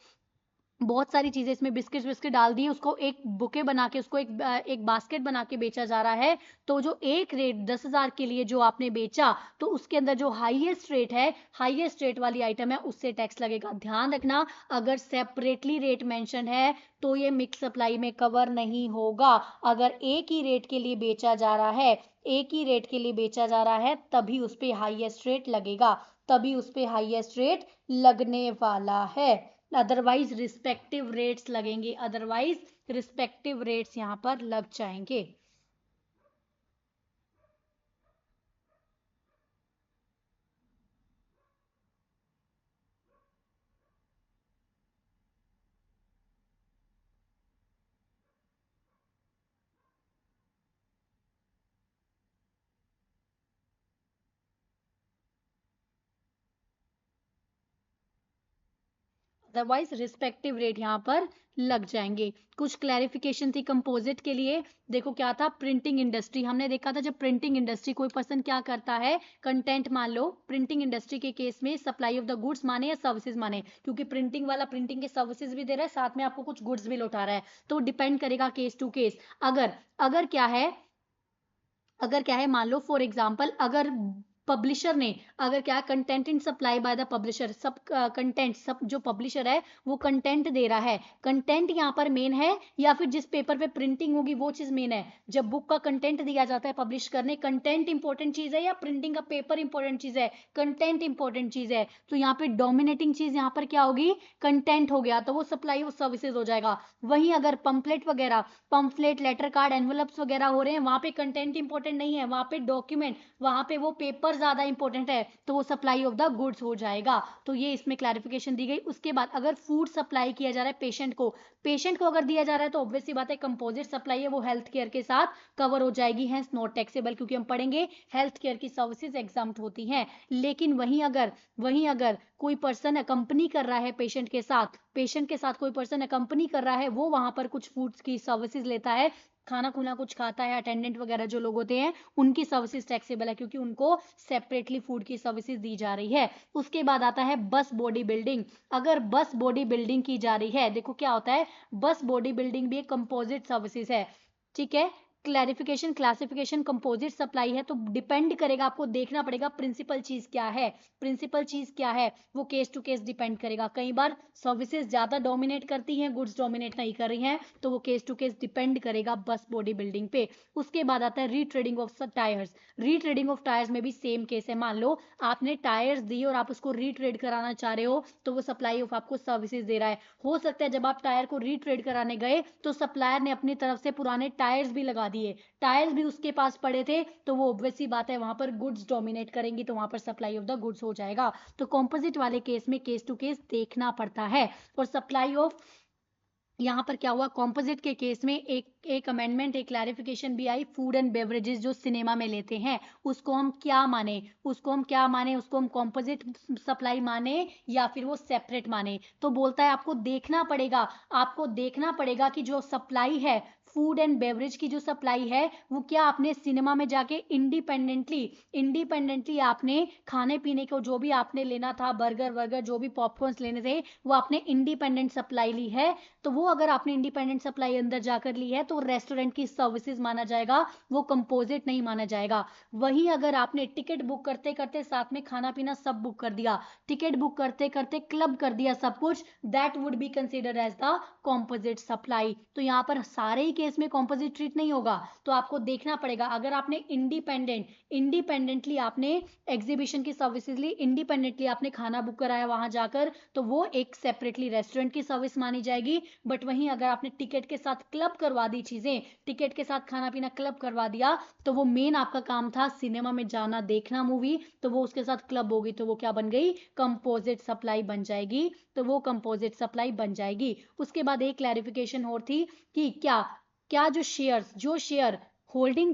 बहुत सारी चीजें इसमें, बिस्किट बिस्किट डाल दिए, उसको एक बुके बना के, उसको एक बास्केट बना के बेचा जा रहा है, तो जो एक रेट 10,000 के लिए जो आपने बेचा, तो उसके अंदर जो हाईएस्ट रेट है, हाईएस्ट रेट वाली आइटम है, उससे टैक्स लगेगा। ध्यान रखना, अगर सेपरेटली रेट मेंशन है तो ये मिक्स सप्लाई में कवर नहीं होगा। अगर एक ही रेट के लिए बेचा जा रहा है, एक ही रेट के लिए बेचा जा रहा है, तभी उस पर हाईएस्ट रेट लगेगा, तभी उस पर हाईएस्ट रेट लगने वाला है। अदरवाइज रिस्पेक्टिव रेट्स लगेंगे, अदरवाइज रिस्पेक्टिव रेट्स यहां पर लग जाएंगे। अदरवाइज रिस्पेक्टिव रेट यहाँ पर लग जाएंगे। कुछ क्लैरिफिकेशन थी कंपोजिट के लिए। देखो क्या था, प्रिंटिंग इंडस्ट्री हमने देखा था, जब प्रिंटिंग इंडस्ट्री कोई पर्सन क्या करता है, कंटेंट मान लो, प्रिंटिंग इंडस्ट्री के केस में सप्लाई ऑफ द गुड्स माने या सर्विसेज माने, क्योंकि प्रिंटिंग वाला प्रिंटिंग के सर्विसेज भी दे रहा है, साथ में आपको कुछ गुड्स भी लौटा रहा है, तो डिपेंड करेगा केस टू केस। अगर अगर क्या है, अगर क्या है, मान लो फॉर एग्जाम्पल, अगर पब्लिशर ने, अगर क्या content in supply by the publisher, सब कंटेंट, सब जो पब्लिशर है वो कंटेंट दे रहा है, कंटेंट यहाँ पर मेन है या फिर जिस पेपर पे प्रिंटिंग होगी वो चीज मेन है। जब बुक का कंटेंट दिया जाता है पब्लिश करने, कंटेंट इंपॉर्टेंट चीज है या प्रिंटिंग का पेपर इंपॉर्टेंट चीज है, कंटेंट इंपॉर्टेंट चीज है, तो यहाँ पे डोमिनेटिंग चीज यहाँ पर क्या होगी, कंटेंट हो गया, तो वो सप्लाई ऑफ सर्विसेज हो जाएगा। वहीं अगर पंपलेट वगैरह, पंपलेट, लेटर कार्ड, एनवलप्स वगैरह हो रहे हैं, वहां पे कंटेंट इंपॉर्टेंट नहीं है, वहां पे डॉक्यूमेंट, वहां पे वो पेपर ज्यादा इंपॉर्टेंट है, तो वो सप्लाई ऑफ द गुड्स हो जाएगा। तो ये इसमें क्लैरिफिकेशन दी गई। उसके बाद अगर फूड सप्लाई किया जा रहा है पेशेंट को, पेशेंट को अगर दिया जा रहा है, तो ऑब्वियस सी बात है कंपोजिट सप्लाई है वो हेल्थ केयर के साथ कवर हो जाएगी, है नॉट टैक्सेबल, क्योंकि हम पढ़ेंगे हेल्थ केयर की सर्विसेज एग्जाम्प्ट होती हैं। लेकिन वहीं अगर कोई पर्सन कंपनी कर रहा है पेशेंट के साथ, पेशेंट के साथ कोई पर्सन कंपनी कर रहा है, वो वहां पर कुछ फूड्स की सर्विसेज लेता है, खाना खुना कुछ खाता है, अटेंडेंट वगैरह जो लोग होते हैं, उनकी सर्विसेज टैक्सेबल है, क्योंकि उनको सेपरेटली फूड की सर्विसेज दी जा रही है। उसके बाद आता है बस बॉडी बिल्डिंग। अगर बस बॉडी बिल्डिंग की जा रही है, देखो क्या होता है, बस बॉडी बिल्डिंग भी एक कंपोजिट सर्विसेज है, ठीक है। क्लैरिफिकेशन, क्लासिफिकेशन कंपोजिट सप्लाई है, तो डिपेंड करेगा, आपको देखना पड़ेगा प्रिंसिपल चीज क्या है, प्रिंसिपल चीज क्या है, वो केस टू केस डिपेंड करेगा। कई बार सर्विसेज ज्यादा डोमिनेट करती हैं, गुड्स डोमिनेट नहीं कर रही हैं, तो वो केस टू केस डिपेंड करेगा बस बॉडी बिल्डिंग पे। उसके बाद आता है retreading of tyres. Retreading of tyres में भी सेम केस है। मान लो आपने टायर्स दी और आप उसको रीट्रेड कराना चाह रहे हो, तो वो सप्लाई ऑफ आपको सर्विसेज दे रहा है। हो सकता है जब आप टायर को रीट्रेड कराने गए तो सप्लायर ने अपनी तरफ से पुराने टायर्स भी लगा दिए, टायर्स भी उसके पास पड़े थे, तो वो ऑब्वियस सी बात है वहां पर गुड्स डोमिनेट करेंगी, तो वहां पर सप्लाई ऑफ द गुड्स हो जाएगा। तो कॉम्पोजिट वाले केस में केस टू केस देखना पड़ता है। और सप्लाई ऑफ यहाँ पर क्या हुआ, कॉम्पोजिट के केस में एक अमेंडमेंट, एक क्लैरिफिकेशन भी आई। फूड एंड बेवरेजेस जो सिनेमा में लेते हैं उसको हम क्या माने, उसको हम कॉम्पोजिट सप्लाई माने या फिर वो सेपरेट माने। तो बोलता है आपको देखना पड़ेगा कि जो सप्लाई है, फूड एंड बेवरेज की जो सप्लाई है, वो क्या आपने सिनेमा में जाके इंडिपेंडेंटली आपने खाने पीने को जो भी आपने लेना था, बर्गर वर्गर जो भी पॉपकॉर्न्स लेने थे, वो आपने इंडिपेंडेंट सप्लाई ली है। तो वो अगर आपने इंडिपेंडेंट सप्लाई अंदर जाकर ली है तो रेस्टोरेंट की सर्विसेज माना जाएगा, वो कंपोजिट नहीं माना जाएगा। वहीं अगर आपने टिकट बुक करते करते साथ में खाना पीना सब बुक कर दिया, टिकट बुक करते करते क्लब कर दिया सब कुछ, that would be considered as the composite supply. तो यहाँ पर सारे ही केस में कॉम्पोजिट ट्रीट नहीं होगा। तो आपको देखना पड़ेगा, अगर आपने इंडिपेंडेंटली आपने एग्जीबिशन की सर्विसेज ली, इंडिपेंडेंटली आपने खाना बुक कराया वहां जाकर, तो वो एक सेपरेटली रेस्टोरेंट की सर्विस मानी जाएगी। बट वहीं अगर आपने टिकट के साथ क्लब करवा दी चीजें, टिकट के साथ खाना पीना क्लब करवा दिया, तो वो मेन आपका काम था सिनेमा में जाना देखना मूवी, तो वो उसके साथ क्लब होगी, तो वो क्या बन गई, कंपोजिट सप्लाई बन जाएगी। तो वो कंपोजिट सप्लाई बन जाएगी। उसके बाद एक क्लैरिफिकेशन और थी कि क्या क्या जो शेयर होल्डिंग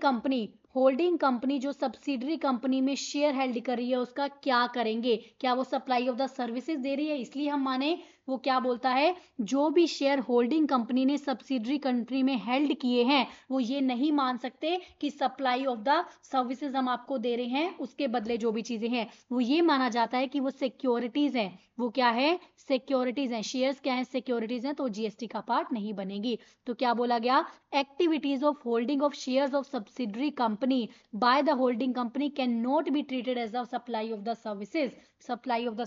कंपनी जो सब्सिडरी कंपनी में शेयर हेल्ड कर रही है उसका क्या करेंगे, क्या वो सप्लाई ऑफ द सर्विसेज दे रही है इसलिए हम माने। वो क्या बोलता है, जो भी शेयर होल्डिंग कंपनी ने सब्सिडरी कंट्री में हेल्ड किए हैं वो ये नहीं मान सकते कि सप्लाई ऑफ द सर्विसेज हम आपको दे रहे हैं, उसके बदले जो भी चीजें हैं वो ये माना जाता है कि वो सिक्योरिटीज हैं। वो क्या है, सिक्योरिटीज हैं। शेयर्स क्या है, सिक्योरिटीज हैं, तो जीएसटी का पार्ट नहीं बनेगी। तो क्या बोला गया, activities of holding of shares of subsidiary company by the holding company cannot be treated as a supply of the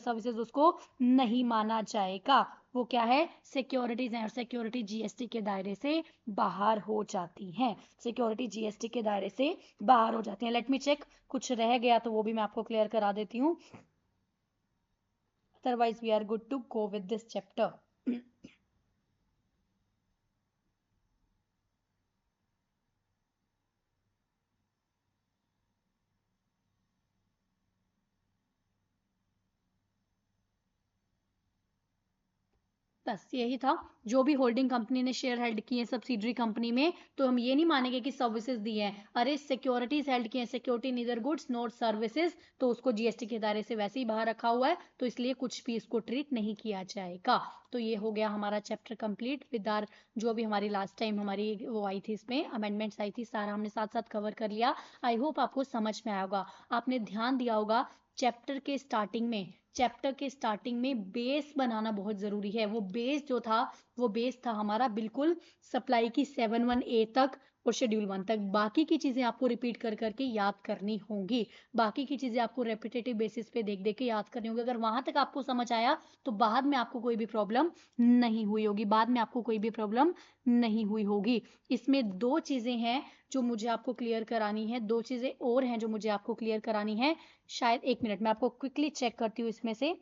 services उसको नहीं माना जाएगा। वो क्या है, सिक्योरिटीज हैं, और सिक्योरिटी जीएसटी के दायरे से बाहर हो जाती हैं। सिक्योरिटी जीएसटी के दायरे से बाहर हो जाती हैं। लेट मी चेक, कुछ रह गया तो वो भी मैं आपको क्लियर करा देती हूँ, otherwise we are good to go with this chapter. बस यही था, जो भी होल्डिंग कंपनी ने शेयर हेल्ड किए सब्सिडरी कंपनी में, तो हम ये नहीं मानेंगे कि सर्विसेज दी हैं। अरे सिक्योरिटीज हेल्ड किए, security neither goods not services, तो उसको जीएसटी के दायरे से वैसे ही बाहर रखा हुआ है, तो इसलिए कुछ भी इसको ट्रीट नहीं किया जाएगा। तो ये हो गया हमारा चैप्टर कंप्लीट विद आर, जो भी हमारी लास्ट टाइम हमारी वो आई थी, इसमें अमेंडमेंट्स आई थी, सारा हमने साथ साथ कवर कर लिया। आई होप आपको समझ में आया होगा। आपने ध्यान दिया होगा चैप्टर के स्टार्टिंग में बेस बनाना बहुत ज़रूरी है। वो बेस था हमारा बिल्कुल सप्लाई की 7(1)(a) तक और शेड्यूल 1 तक। बाकी की चीज़ें आपको रिपीट कर करके याद करनी होंगी, बाकी की चीज़ें आपको रेपिटेटिव बेसिस पे देख देख के याद करनी होगी। अगर वहां तक आपको समझ आया तो बाद में आपको कोई भी प्रॉब्लम नहीं हुई होगी। इसमें दो चीज़ें हैं जो मुझे आपको क्लियर करानी है, दो चीज़ें और हैं जो मुझे आपको क्लियर करानी है। शायद 1 मिनट में आपको क्विकली चेक करती हूँ इसमें से।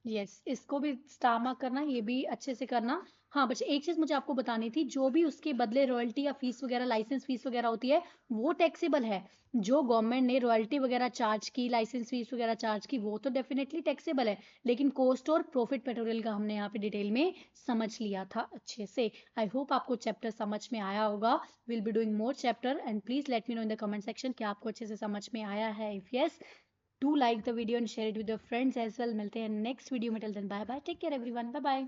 यस, इसको भी स्टार मार्क करना, ये भी अच्छे से करना। हाँ, बस एक चीज मुझे आपको बतानी थी, जो भी उसके बदले रॉयल्टी या फीस वगैरह, लाइसेंस फीस वगैरह होती है, वो टैक्सेबल है। जो गवर्नमेंट ने रॉयल्टी वगैरह चार्ज की, लाइसेंस फीस वगैरह चार्ज की, वो तो डेफिनेटली टैक्सेबल है। लेकिन कॉस्ट और प्रॉफिट पेट्रोल का हमने यहाँ पे डिटेल में समझ लिया था अच्छे से। आई होप आपको चैप्टर समझ में आया होगा। Will be doing more chapter and please let me know in the comment section कि आपको अच्छे से समझ में आया है। If yes, do like the video and share it with your friends as well. मिलते हैं नेक्स्ट वीडियो में, till then bye bye, take care everyone, bye bye.